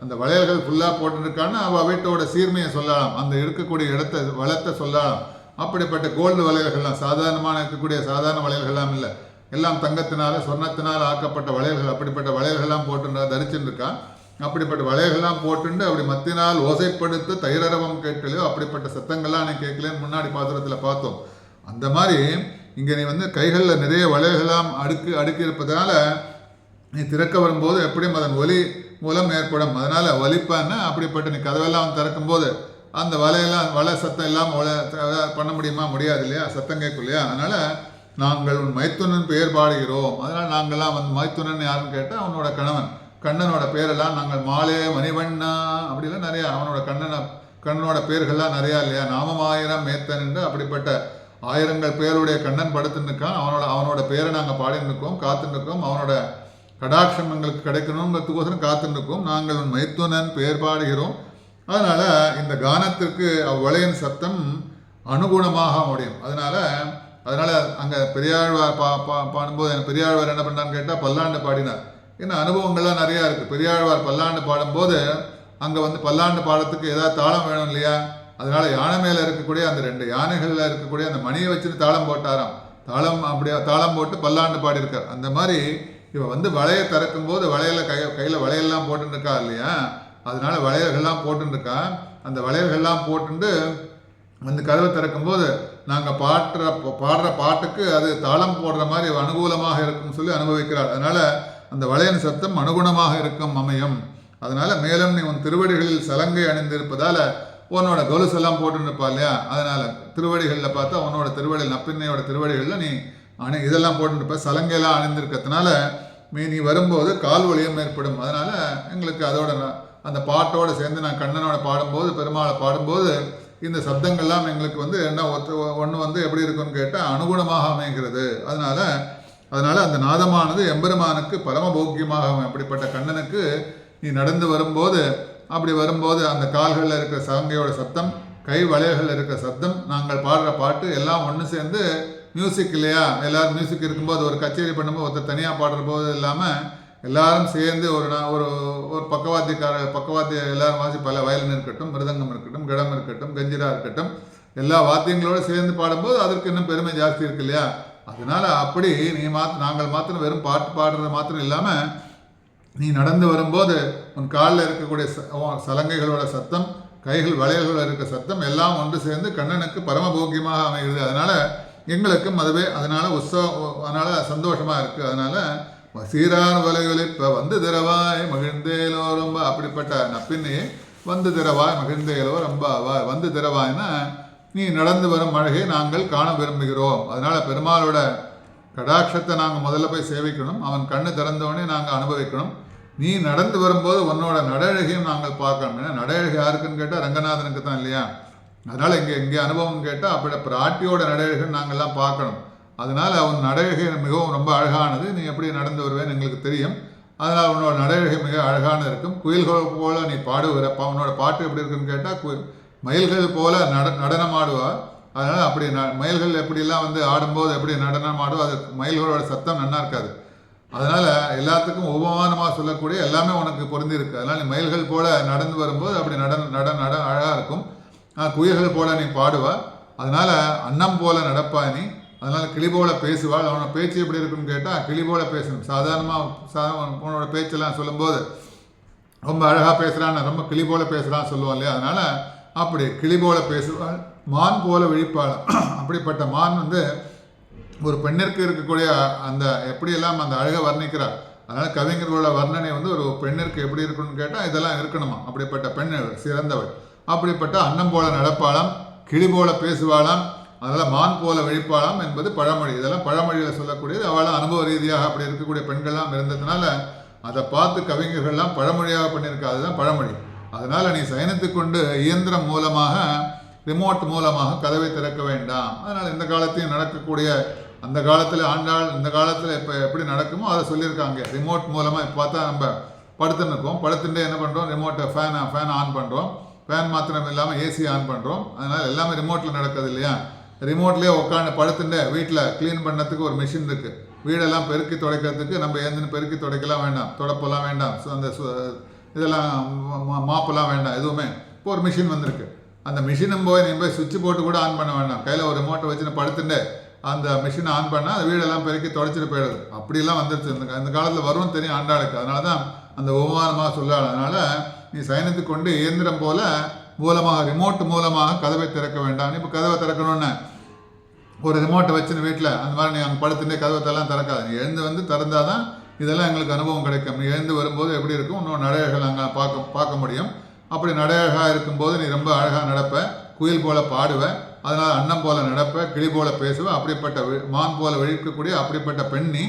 Speaker 1: அந்த வளையல்கள் ஃபுல்லாக போட்டுருக்கான்னு அவள் வீட்டோட சீர்மையை சொல்லலாம். அந்த இருக்கக்கூடிய வளத்தை சொல்லலாம். அப்படிப்பட்ட கோல்டு வளையல்கள்லாம் சாதாரணமான இருக்கக்கூடிய சாதாரண வளையல்கள்லாம் இல்லை, எல்லாம் தங்கத்தினால சொர்ணத்தினால் ஆக்கப்பட்ட வளையல்கள். அப்படிப்பட்ட வளையல்கள்லாம் போட்டு தரிச்சுன்னு இருக்கான். அப்படிப்பட்ட வளையல்கள்லாம் போட்டுண்டு அப்படி மத்தினால் ஓசைப்படுத்த தைரரவம் கேட்கலையோ அப்படிப்பட்ட சத்தங்கள்லாம் நீ கேட்கலன்னு முன்னாடி பாத்திரத்தில் பார்த்தோம். அந்த மாதிரி இங்கே நீ வந்து கைகளில் நிறைய வளையல்கள்லாம் அடுக்கி இருப்பதனால நீ திறக்க வரும்போது எப்படியும் அதன் ஒலி மூலம் ஏற்படும். அதனால் ஒலிப்பான்னா அப்படிப்பட்ட நீ கதவெல்லாம் திறக்கும்போது அந்த வலை சத்தம் இல்லாமல் பண்ண முடியாது இல்லையா, சத்தம் கேட்கும் இல்லையா. அதனால் நாங்கள் உன் மைத்துனன் பெயர் பாடுகிறோம். அதனால் நாங்கள்லாம் வந்து மைத்துனன் யாருன்னு கேட்டால் அவனோட கண்ணனோட பேரெல்லாம் நாங்கள் மாலே மணிவண்ணா அப்படிலாம் நிறையா அவனோட கண்ணனோட பேர்கள்லாம் நிறையா இல்லையா. நாமமாயிரம் மேத்தன் என்று அப்படிப்பட்ட ஆயிரங்கள் பேருடைய கண்ணன் படுத்துன்னு இருக்கான். அவனோட பேரை நாங்கள் பாடின்னு இருக்கோம், காத்துன்னு இருக்கோம். அவனோட கடாட்சம் எங்களுக்கு கிடைக்கணுங்கிறதுக்கோசரம் காத்துன்னு இருக்கோம். நாங்கள் உன் மைத்துனன் பெயர் பாடுகிறோம். அதனால் இந்த கானத்திற்கு அவ்வளையின் சத்தம் அனுகுணமாக முடியும். அதனால் அங்கே பெரியாழ்வார் பாடும்போது பெரியாழ்வார் என்ன பண்ணான்னு கேட்டால் பல்லாண்டு பாடினார். ஏன்னா அனுபவங்கள்லாம் நிறையா இருக்குது. பெரியாழ்வார் பல்லாண்டு பாடும்போது அங்கே வந்து பல்லாண்டு பாடத்துக்கு ஏதாவது தாளம் வேணும் இல்லையா. அதனால் யானை மேலே இருக்கக்கூடிய அந்த 2 யானைகளில் இருக்கக்கூடிய அந்த மணியை வச்சுட்டு தாளம் போட்டாராம். தாளம் போட்டு பல்லாண்டு பாடியிருக்கார். அந்த மாதிரி இவன் வந்து வளையை திறக்கும்போது கையில் வளையெல்லாம் போட்டுருக்கா இல்லையா. அதனால வளையல்கள்லாம் போட்டுருக்கா. அந்த வளையல்கள்லாம் போட்டுட்டு வந்து கதவை திறக்கும்போது நாங்கள் பாடுற பாட்டுக்கு அது தாளம் போடுற மாதிரி அனுகூலமாக இருக்கும்னு சொல்லி அனுபவிக்கிறார். அதனால் அந்த வளையன் சத்தம் அனுகுணமாக இருக்கும் அமையும். அதனால் மேலும் நீ உன் திருவடிகளில் சலங்கை அணிந்திருப்பதால் உன்னோட கொலுசெல்லாம் போட்டுருப்பா இல்லையா. அதனால் திருவடிகளில் பார்த்தா உன்னோட நப்பின்னையோட திருவடிகளில் நீ இதெல்லாம் போட்டுருப்ப, சலங்கையெல்லாம் அணிந்திருக்கிறதுனால நீ வரும்போது கால் வலியம் ஏற்படும். அதனால் எங்களுக்கு அதோட அந்த பாட்டோடு சேர்ந்து நான் கண்ணனோட பாடும்போது பெருமாளை பாடும்போது இந்த சப்தங்கள்லாம் எங்களுக்கு வந்து என்ன ஒன்று வந்து எப்படி இருக்குன்னு கேட்டால் அனுகுணமாக அமைகிறது. அதனால் அந்த நாதமானது எம்பெருமானுக்கு பரமபோக்கியமாக அப்படிப்பட்ட கண்ணனுக்கு நீ நடந்து வரும்போது அந்த கால்களில் இருக்கிற சலங்கையோட சத்தம், கை வளையல்களில் இருக்கிற சத்தம், நாங்கள் பாடுற பாட்டு எல்லாம் ஒன்று சேர்ந்து மியூசிக் இல்லையா. எல்லோரும் மியூசிக் இருக்கும்போது ஒரு கச்சேரி பண்ணும்போது ஒருத்தர் தனியாக பாடுற போது இல்லாமல் எல்லாரும் சேர்ந்து ஒரு பக்கவாத்திய எல்லாரும் வாசி பல வயலின் இருக்கட்டும், மிருதங்கம் இருக்கட்டும், கிடம் இருக்கட்டும், கஞ்சிரா இருக்கட்டும், எல்லா வாத்தியங்களோடு சேர்ந்து பாடும்போது அதற்கு இன்னும் பெருமை ஜாஸ்தி இருக்கு இல்லையா. அதனால் அப்படி நாங்கள் மாத்திரம் வெறும் பாட்டு பாடுறது மாத்திரம் இல்லாமல் நீ நடந்து வரும்போது உன் காலில் இருக்கக்கூடிய சலங்கைகளோட சத்தம், கைகள் வளையல்களோட இருக்க சத்தம் எல்லாம் ஒன்று சேர்ந்து கண்ணனுக்கு பரமபோக்கியமாக அமைகிறது. அதனால் எங்களுக்கும் அதுவே அதனால் சந்தோஷமாக இருக்குது. அதனால் சீரார் வலையொலிப்ப வந்து திரவாய் மகிழ்ந்தேலோ ரொம்ப அப்படிப்பட்ட நப்பின்னையே வந்து திரவாய் மகிழ்ந்தேலோ ரொம்ப வந்து திரவாய்னா நீ நடந்து வரும் அழகை நாங்கள் காண விரும்புகிறோம். அதனால் பெருமாளோட கடாட்சத்தை நாங்கள் முதல்ல போய் சேவிக்கணும். அவன் கண்ணு திறந்தவொடனே நாங்கள் அனுபவிக்கணும். நீ நடந்து வரும்போது உன்னோட நடழகையும் நாங்கள் பார்க்கணும். ஏன்னா நடழகை யாருக்குன்னு கேட்டால் ரங்கநாதனுக்கு தான் இல்லையா. அதனால் இங்கே அனுபவம் கேட்டால் அப்படி பிராட்டியோட நடழகன் நாங்கள்லாம் பார்க்கணும். அதனால் அவன் நடழகை மிகவும் ரொம்ப அழகானது. நீ எப்படி நடந்து வருவேன்னு எங்களுக்கு தெரியும். அதனால் உன்னோட நடழகை மிக அழகானது இருக்கும். குயில்கள் போல நீ பாடுகிற உன்னோட பாட்டு எப்படி இருக்குன்னு கேட்டால் மயில்கள் போல நடனம் ஆடுவார். அதனால் அப்படி மயில்கள் எப்படிலாம் வந்து ஆடும்போது எப்படி நடனம் ஆடும், அது மயில்களோட சத்தம் நல்லா இருக்காது. அதனால் எல்லாத்துக்கும் உபமானமாக சொல்லக்கூடிய எல்லாமே உனக்கு பொருந்திருக்கு. அதனால் நீ மயில்கள் போல நடந்து வரும்போது அப்படி நட அழகாக இருக்கும். குயில்கள் போல நீ பாடுவாள். அதனால் அன்னம் போல நடப்பாய் நீ. அதனால் கிளி போல பேசுவாள். அவனோட பேச்சு எப்படி இருக்குன்னு கேட்டால் கிளி போல பேசணும். சாதாரணமாக உன்னோட பேச்செல்லாம் சொல்லும்போது ரொம்ப அழகாக பேசுகிறான்னு, ரொம்ப கிளி போல பேசுகிறான்னு சொல்லுவோம் இல்லையா? அதனால் அப்படி கிளி போல பேசுவாள், மான் போல விழிப்பாள். அப்படிப்பட்ட மான் வந்து ஒரு பெண்ணிற்கு இருக்கக்கூடிய அந்த எப்படியெல்லாம் அந்த அழகை வர்ணிக்கிறார். அதனால் கவிஞர்களோட வர்ணனை வந்து ஒரு பெண்ணிற்கு எப்படி இருக்கணும்னு கேட்டால் இதெல்லாம் இருக்கணுமா. அப்படிப்பட்ட பெண் சிறந்தவள். அப்படிப்பட்ட அன்னம் போல நடப்பாளாம், கிளி போல பேசுவாளாம், அதனால் மான் போல விழிப்பாளாம் என்பது பழமொழி. இதெல்லாம் பழமொழியில் சொல்லக்கூடியது. அவளாம் அனுபவ ரீதியாக அப்படி இருக்கக்கூடிய பெண்கள்லாம் இருந்ததுனால அதை பார்த்து கவிஞர்கள்லாம் பழமொழியாக பண்ணியிருக்கா. அதுதான் பழமொழி. அதனால் நீ சயனித்து கொண்டு இயந்திரம் மூலமாக, ரிமோட் மூலமாக கதவை திறக்க வேண்டாம். அதனால் இந்த காலத்தையும் நடக்கக்கூடிய, அந்த காலத்தில் ஆண்டாள், இந்த காலத்தில் இப்போ எப்படி நடக்குமோ அதை சொல்லியிருக்காங்க. ரிமோட் மூலமாக இப்போ பார்த்தா நம்ம படுத்துன்னு இருக்கோம், படுத்துட்டே என்ன பண்ணுறோம், ரிமோட்டை ஃபேன் ஆன் பண்ணுறோம், ஃபேன் மாத்திரம் இல்லாமல் ஏசி ஆன் பண்ணுறோம். அதனால் எல்லாமே ரிமோட்டில் நடக்குது இல்லையா? ரிமோட்லேயே உட்காந்து படுத்துட்டு வீட்டில் க்ளீன் பண்ணதுக்கு ஒரு மிஷின் இருக்குது. வீடெல்லாம் பெருக்கி துடைக்கிறதுக்கு நம்ம ஏந்தின்னு பெருக்கி துடைக்கலாம் வேண்டாம், தொடப்பெல்லாம் வேண்டாம், அந்த இதெல்லாம் மாப்பெல்லாம் வேண்டாம், எதுவுமே. இப்போ ஒரு மிஷின் வந்திருக்கு. அந்த மிஷினும் போய் நீ போய் சுவிட்ச் போட்டு கூட ஆன் பண்ண வேண்டாம். கையில் ஒரு ரிமோட்டை வச்சுன்னு படுத்துட்டு அந்த மிஷினை ஆன் பண்ணால் அந்த வீடெல்லாம் பெருக்கி துடைச்சிட்டு போயிடுது. அப்படிலாம் வந்துருச்சு. இந்த காலத்தில் வரும் தெரியும் ஆண்டாளுக்கு. அதனால தான் அந்த உபமானமாக சொல்லாள். அதனால் நீ சயனித்து கொண்டு இயந்திரம் போல மூலமாக, ரிமோட் மூலமாக கதவை திறக்க வேண்டாம். இப்போ கதவை திறக்கணும்னு ஒரு ரிமோட்டை வச்சுன்னு வீட்டில் அந்த மாதிரி நீ அங்கே படுத்துட்டே கதவத்தெல்லாம் திறக்காது. நீ எழுந்து திறந்தால் தான் இதெல்லாம் எங்களுக்கு அனுபவம் கிடைக்கும். நீ எழுந்து வரும்போது எப்படி இருக்கும், இன்னும் நடையழகள் அங்கே பார்க்க முடியும். அப்படி நடையழகாக இருக்கும்போது நீ ரொம்ப அழகாக நடப்ப, குயில் போல பாடுவ, அதனால் அன்னம் போல நடப்ப, கிளி போல பேசுவ. அப்படிப்பட்ட மான் போல விழிக்கக்கூடிய அப்படிப்பட்ட பெண் நீ.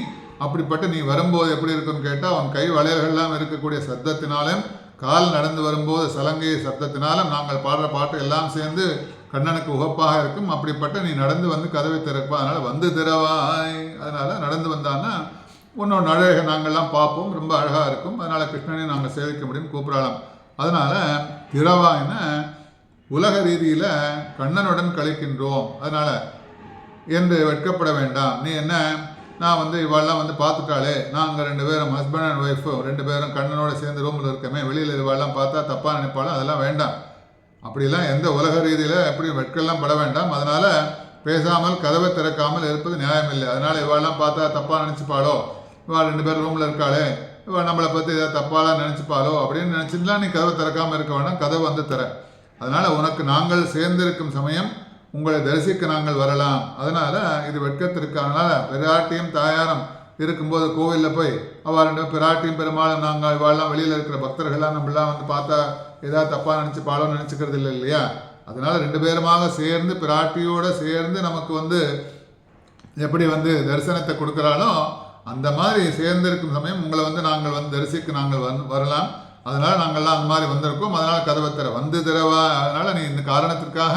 Speaker 1: அப்படிப்பட்ட நீ வரும்போது எப்படி இருக்குன்னு கேட்டால், அவன் கை வளையல்கள்லாம் இருக்கக்கூடிய சத்தத்தினாலும், கால் நடந்து வரும்போது சலங்கை சத்தத்தினாலும், நாங்கள் பாடுற பாட்டு எல்லாம் சேர்ந்து கண்ணனுக்கு உகப்பாக இருக்கும். அப்படிப்பட்ட நீ நடந்து வந்து கதவை திறப்பா. அதனால் வந்து திறவாய். அதனால் நடந்து வந்தான்னா இன்னொன்று அழகாக நாங்கள்லாம் பார்ப்போம், ரொம்ப அழகாக இருக்கும். அதனால் கிருஷ்ணனை நாங்கள் சேவிக்க முடியும், கூப்பிடலாம். அதனால் திறவாயின்னு உலக ரீதியில் கண்ணனுடன் கழிக்கின்றோம். அதனால் என்று வெட்கப்பட வேண்டாம். நீ என்ன, நான் வந்து இவாளெலாம் வந்து பார்த்துட்டாலே, நாங்கள் 2 பேரும் ஹஸ்பண்ட் அண்ட் ஒய்ஃபு 2 பேரும் கண்ணனோட சேர்ந்து ரூமில் இருக்கமே, வெளியில் இவாளெலாம் பார்த்தா தப்பாக நினைப்பாலும் அதெல்லாம் வேண்டாம். அப்படிலாம் எந்த உலக ரீதியில் எப்படி வெட்கெல்லாம் பட வேண்டாம். அதனால் பேசாமல் கதவை திறக்காமல் இருப்பது நியாயமில்லை. அதனால் இவாளெலாம் பார்த்தா தப்பாக நினச்சிப்பாளோ, இவாள் 2 பேர் ரூமில் இருக்காளே, இவள் நம்மளை பற்றி ஏதாவது தப்பாலாம் நினச்சிப்பாளோ அப்படின்னு நினச்சிட்டுலாம் நீ கதவை திறக்காமல் இருக்க வேண்டாம். கதவை வந்து தர. அதனால் உனக்கு நாங்கள் சேர்ந்திருக்கும் சமயம் உங்களை தரிசிக்க நாங்கள் வரலாம். அதனால் இது வெட்கத்திற்கான பிராட்டியும் தாயாரும் இருக்கும்போது கோவிலில் போய் அவள் 2 பிராட்டியும் பெருமாளும் நாங்கள் இவாளெலாம் வெளியில் இருக்கிற பக்தர்கள்லாம் நம்மளாம் வந்து பார்த்தா ஏதாவது தப்பாக நினச்சிப்பாளோ நினச்சிக்கிறது இல்லை இல்லையா? அதனால் 2 பேருமாக சேர்ந்து பிராட்டியோடு சேர்ந்து நமக்கு வந்து எப்படி வந்து தரிசனத்தை கொடுக்குறாலோ அந்த மாதிரி சேர்ந்திருக்கும் சமயம் உங்களை வந்து நாங்கள் வந்து தரிசிக்க நாங்கள் வரலாம். அதனால் நாங்கள்லாம் அந்த மாதிரி வந்திருக்கோம். அதனால் கதவை திற, வந்து திறவா. அதனால் நீ இந்த காரணத்திற்காக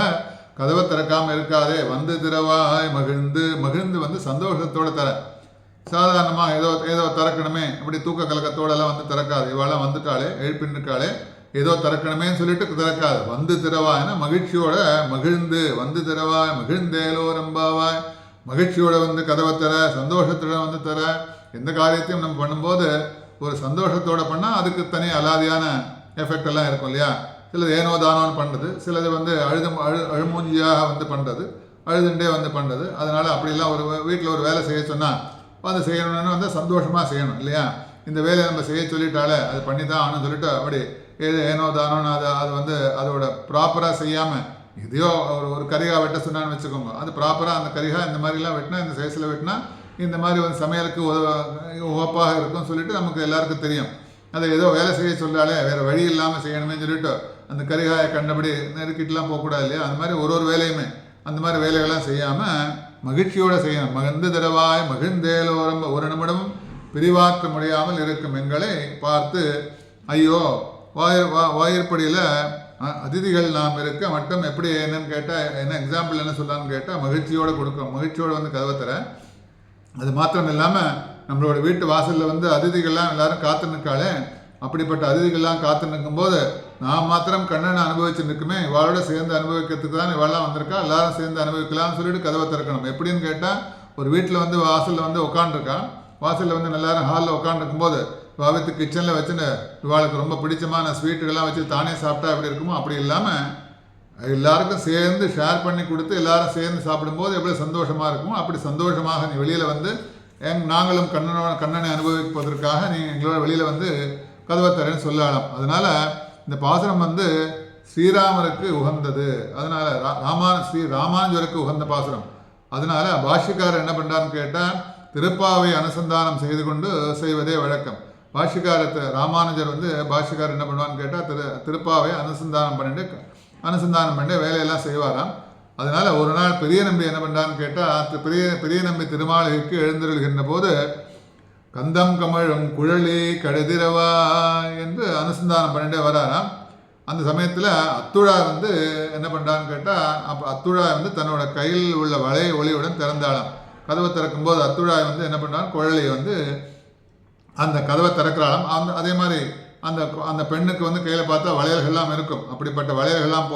Speaker 1: கதவை திறக்காமல் இருக்காதே. வந்து திறவாய் மகிழ்ந்து, மகிழ்ந்து வந்து சந்தோஷத்தோடு தர. சாதாரணமாக ஏதோ திறக்கணுமே அப்படி தூக்க கலக்கத்தோடெல்லாம் வந்து திறக்காது. இவாளெல்லாம் வந்துட்டாலே, எழுப்பின்னுக்காளே, ஏதோ திறக்கணுமேன்னு சொல்லிட்டு திறக்காது. வந்து திறவாய்னா மகிழ்ச்சியோட மகிழ்ந்து, வந்து திறவாய் மகிழ்ந்தேலோ ரம்பாவாய், மகிழ்ச்சியோட வந்து கதவை தர, சந்தோஷத்தோட வந்து தர. எந்த காரியத்தையும் நம்ம பண்ணும்போது ஒரு சந்தோஷத்தோடு பண்ணால் அதுக்கு தனி அலாதியான எஃபெக்ட் எல்லாம் இருக்கும் இல்லையா? சிலது ஏனோ தானோன்னு பண்ணுறது, சிலது வந்து அழுமூஞ்சியாக வந்து பண்ணுறது, அழுதுண்டே வந்து பண்ணுறது. அதனால் அப்படிலாம் ஒரு வீட்டில் ஒரு வேலை செய்ய சொன்னால் வந்து செய்யணும்னு வந்து சந்தோஷமாக செய்யணும் இல்லையா? இந்த வேலையை நம்ம செய்ய சொல்லிட்டாலே அது பண்ணி தான் ஆகணும்னு சொல்லிட்டு அப்படி ஏனோ தானோன்னு அது வந்து அதோட ப்ராப்பராக செய்யாமல் எதையோ ஒரு கரிகாய் வெட்ட சொன்னான்னு வச்சுக்கோங்க, அது ப்ராப்பராக அந்த கரிகாய் இந்த மாதிரிலாம் வெட்டினா, இந்த சைஸில் வெட்டினா இந்த மாதிரி வந்து சமையலுக்கு உகப்பாக இருக்கும்னு சொல்லிட்டு நமக்கு எல்லாருக்கும் தெரியும். அதை ஏதோ வேலை செய்ய சொல்லாலே வேறு வழி இல்லாமல் செய்யணுமே சொல்லிட்டு அந்த கரிகாயை கண்டபடி நெருக்கிட்டுலாம் போகக்கூடாது இல்லையா? அந்த மாதிரி ஒரு வேலையுமே அந்த மாதிரி வேலைகள்லாம் செய்யாமல் மகிழ்ச்சியோடு செய்யணும். மகிழ்ந்து திறவாய் மகிழ்ந்தேலோரம் ஒரு நிமிடமும் பிரிவாற்ற முடியாமல் இருக்கும் எங்களை பார்த்து ஐயோ வாயிற்படியில் அதிதிகள் நாம் இருக்க மட்டும் எப்படி என்னன்னு கேட்டால், என்ன எக்ஸாம்பிள் என்ன சொல்லலான்னு கேட்டால், மகிழ்ச்சியோடு கொடுக்கும், மகிழ்ச்சியோடு வந்து கதவை தர. அது மாத்திரம் இல்லாமல் நம்மளோட வீட்டு வாசலில் வந்து அதிதிகள்லாம் எல்லாரும் காத்து நிற்காளே, அப்படிப்பட்ட அதிதிகள்லாம் காத்து நிற்கும்போது நான் மாத்திரம் கண்ணனை அனுபவிச்சு நிற்குமே, இவாளோட சேர்ந்து அனுபவிக்கிறதுக்கு தான் இவாளெலாம் வந்திருக்கா, எல்லாரும் சேர்ந்து அனுபவிக்கலாம்னு சொல்லிட்டு கதவை திறக்கணும். எப்படின்னு கேட்டால், ஒரு வீட்டில் வந்து வாசலில் வந்து உட்காண்டிருக்கான், வாசலில் வந்து எல்லாரும் ஹாலில் உட்காந்துருக்கும்போது வாவித்து கிச்சனில் வச்சுன்னு இவாளுக்கு ரொம்ப பிடிச்சமான ஸ்வீட்டுகள்லாம் வச்சு தானே சாப்பிட்டா எப்படி இருக்குமோ அப்படி இல்லாமல் எல்லாருக்கும் சேர்ந்து ஷேர் பண்ணி கொடுத்து எல்லாரும் சேர்ந்து சாப்பிடும்போது எப்படி சந்தோஷமாக இருக்குமோ அப்படி சந்தோஷமாக நீ வெளியில் வந்து நாங்களும் கண்ணனை அனுபவிப்பதற்காக நீ எங்களோட வெளியில் வந்து கதவை தரேன்னு சொல்லலாம். அதனால இந்த பாசுரம் வந்து ஸ்ரீராமருக்கு உகந்தது. அதனால ஸ்ரீ ராமானுஜருக்கு உகந்த பாசுரம். அதனால பாஷ்யக்காரர் என்ன பண்ணுறான்னு கேட்டால் திருப்பாவை அனுசந்தானம் செய்து கொண்டு செய்வதே வழக்கம். பாஷ்யக்காரத்தை ராமானுஜர் வந்து பாஷ்யக்காரர் என்ன பண்ணுவான்னு கேட்டால் திருப்பாவை அனுசந்தானம் பண்ணி வேலையெல்லாம் செய்வாராம். அதனால ஒரு நாள் பெரிய நம்பி என்ன பண்ணுறான்னு கேட்டால் பெரிய நம்பி திருமாளிகைக்கு எழுந்தருள்கின்ற போது கந்தம் கமழும் குழலி கடுதிரவா என்று அனுசந்தானம் பண்ணிட்டே வராராம். அந்த சமயத்தில் அத்துழாய் வந்து என்ன பண்ணுறான்னு கேட்டால் அப்போ அத்துழாய் வந்து தன்னோட கையில் உள்ள வளைய ஒளியுடன் திறந்தாளாம். கதவை திறக்கும்போது அத்துழாய் வந்து என்ன பண்ணுறான், குழலியை வந்து அந்த கதவை திறக்கிறாளாம். அதே மாதிரி அந்த பெண்ணுக்கு வந்து கையில் பார்த்தா வளையல்கள்லாம் இருக்கும். அப்படிப்பட்ட வளையல்கள்லாம்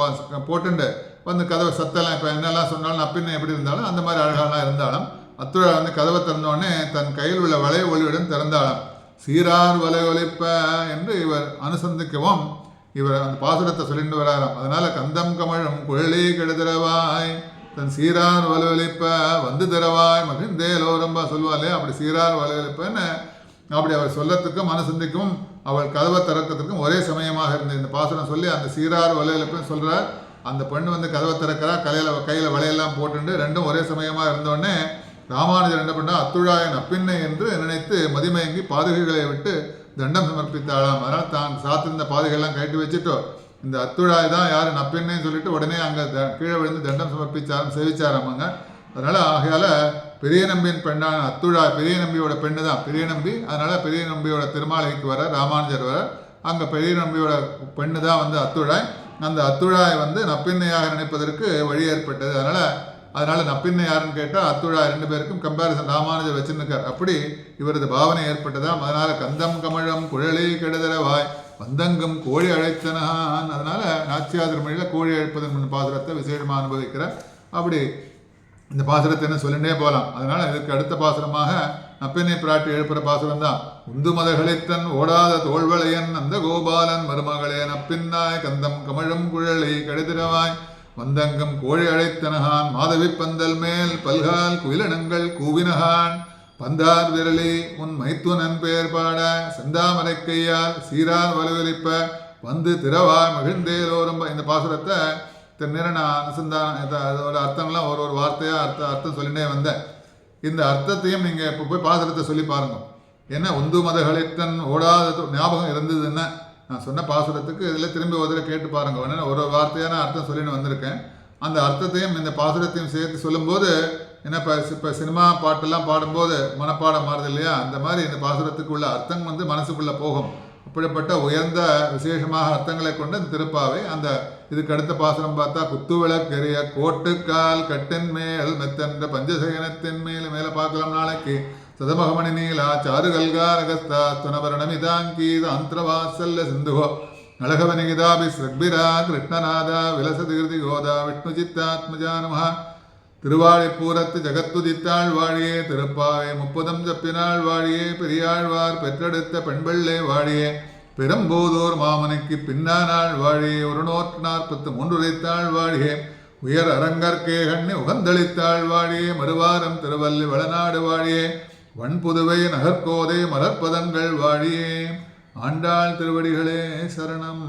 Speaker 1: போட்டுண்டு வந்து கதவை சத்தெல்லாம் இப்போ என்னெல்லாம் சொன்னாலும் நப்பின்னு எப்படி இருந்தாலும் அந்த மாதிரி அழகாலாம் இருந்தாலும் அத்துழாய் வந்து கதவை திறந்தோடனே தன் கையில் உள்ள வளைய ஒளியுடன் திறந்தாளாம். சீரார் வலை ஒலிப்ப என்று இவர் அனுசந்திக்கவும் இவர் அந்த பாசுரத்தை சொல்லிட்டு வராராம். அதனால கந்தம் கமழும் குழலி கெடுதிரவாய் தன் சீரார் வலுவலிப்ப வந்து திரவாய் மகிழ்ந்தேலோ ரொம்ப சொல்லுவாளே, அப்படி சீரார் வலுவலிப்பன்னு அப்படி அவர் சொல்லத்துக்கும் அனுசந்திக்கும் அவள் கதவை திறக்கிறதுக்கும் ஒரே சமயமாக இருந்தது. இந்த பாசுரம் சொல்லி அந்த சீரார் வலுவலிப்புன்னு சொல்கிறார். அந்த பெண்ணு வந்து கதவை திறக்கிறா, கையில் வலையெல்லாம் போட்டுண்டு ரெண்டும் ஒரே சமயமாக இருந்தோடனே ராமானுஜர் என்ன பண்ணா அத்துழாயன் அப்பின்னை என்று நினைத்து மதிமயங்கி பாதுகைகளை விட்டு தண்டம் சமர்ப்பித்தாளாம். அதனால் தான் சாத்திருந்த பாதுகையெல்லாம் கட்டி வச்சுட்டோ இந்த அத்துழாய் தான் யார் நப்பின்னைன்னு சொல்லிட்டு உடனே அங்கே கீழே விழுந்து தண்டம் சேவிச்சாராமாங்க. அதனால் ஆகையால் பெரிய நம்பியின் பெண்ணான அத்துழாய் பெரிய நம்பியோட பெண்ணு தான் பெரிய நம்பி. அதனால் பெரிய நம்பியோட திருமாலைக்கு வர ராமானுஜர் வர அங்கே பெரிய நம்பியோட பெண்ணு தான் வந்து அத்துழாய். அந்த அத்துழாய் வந்து நப்பின்னையாக நினைப்பதற்கு வழி ஏற்பட்டது. அதனால் நப்பின்னை யாருன்னு கேட்டால் அத்துழாய் ரெண்டு பேருக்கும் கம்பேரிசன் ராமானுஜர் வச்சுருக்கார். அப்படி இவரது பாவனை ஏற்பட்டதாம். அதனால் கந்தம் கமழம் குழலி கெடுதரவாய் வந்தங்கும் கோழி அழைத்தனான். அதனால் நாச்சியார் திருமொழியில் கோழி அழைப்பதன் பாசுரத்தை விசேஷமாக அனுபவிக்கிறார். அப்படி இந்த பாசுரத்தை என்ன சொல்லிட்டே போகலாம். அதனால் இதற்கு அடுத்த பாசுரமாக நப்பினை பிராட்டி எழுப்புற பாசுரம் தான். உந்து மதகளித்தன் ஓடாத தோல்வளையன் அந்த கோபாலன் மருமகளே நப்பின்னாய் கந்தம் கமழும் குழலி கெடுதிரவாய் வந்தங்கம் கோழி அழைத்தனகான் மாதவி பந்தல் மேல் பல்கால் குயிலனங்கள் கூவினகான் பந்தார் விரலி உன் மைத்துனன் பெயர் பாட செந்தாமரை கையால் சீரார் வலுவலிப்ப வந்து திரவாய் மகிழ்ந்தேலோ ரொம்ப. இந்த பாசுரத்தை நான் அனுசந்தான அதோட அர்த்தங்கள்லாம் ஒரு வார்த்தையாக அர்த்தம் சொல்லிட்டே வந்தேன். இந்த அர்த்தத்தையும் நீங்கள் இப்போ போய் பாசுரத்தை சொல்லி பாருங்க. ஏன்னா உந்து மதகளித்தன் ஓடாத ஞாபகம் இருந்ததுன்னா நான் சொன்ன பாசுரத்துக்கு இதில் திரும்பி ஒரு கேட்டு பாருங்க. உடனே ஒரு வார்த்தையான அர்த்தம் சொல்லின்னு வந்திருக்கேன். அந்த அர்த்தத்தையும் இந்த பாசுரத்தையும் சேர்த்து சொல்லும்போது என்ன இப்போ சினிமா பாட்டெல்லாம் பாடும்போது மனப்பாடம் மாறுது இல்லையா, அந்த மாதிரி இந்த பாசுரத்துக்கு உள்ள அர்த்தம் வந்து மனசுக்குள்ளே போகும். அப்படிப்பட்ட உயர்ந்த விசேஷமாக அர்த்தங்களை கொண்ட இந்த திருப்பாவை. இதுக்கு அடுத்த பாசுரம் பார்த்தா குத்துவிளக்கெரிய கோட்டுக்கால் கட்டின் மேல் மெத்தென்ற பஞ்சசயனத்தின் மேலே பார்க்கலாம் நாளைக்கு. சதமகமணி நீலா சாருகல்காரகஸ்தா துணவரணமிதாங்கீத அந்திரவாசல்ல சிந்துகோ நலகவனிகிதாபி ஸ்ரக்பிரா கிருஷ்ணநாதா விலசதிகிருதி கோதா விஷ்ணு சித்தாத்மஜா நமஹ. திருவாழிப்பூரத்து ஜகத்துதித்தாள் வாழியே திருப்பாவை 30 ஜப்பினாள் வாழியே பெரியாழ்வார் பெற்றெடுத்த பெண்பிள்ளை வாழியே பெரும்போதோர் மாமனுக்கு பின்னானாள் வாழியே 143 உரைத்தாள் வாழியே உயர் அரங்கற்கே கண்ணி உகந்தளித்தாள் வாழியே மறுவாரம் திருவல்லி வளநாடு வாழியே வன்புதுவை நகர்கோதை மலர்பதங்கள் வாழியே. ஆண்டாள் திருவடிகளே சரணம்.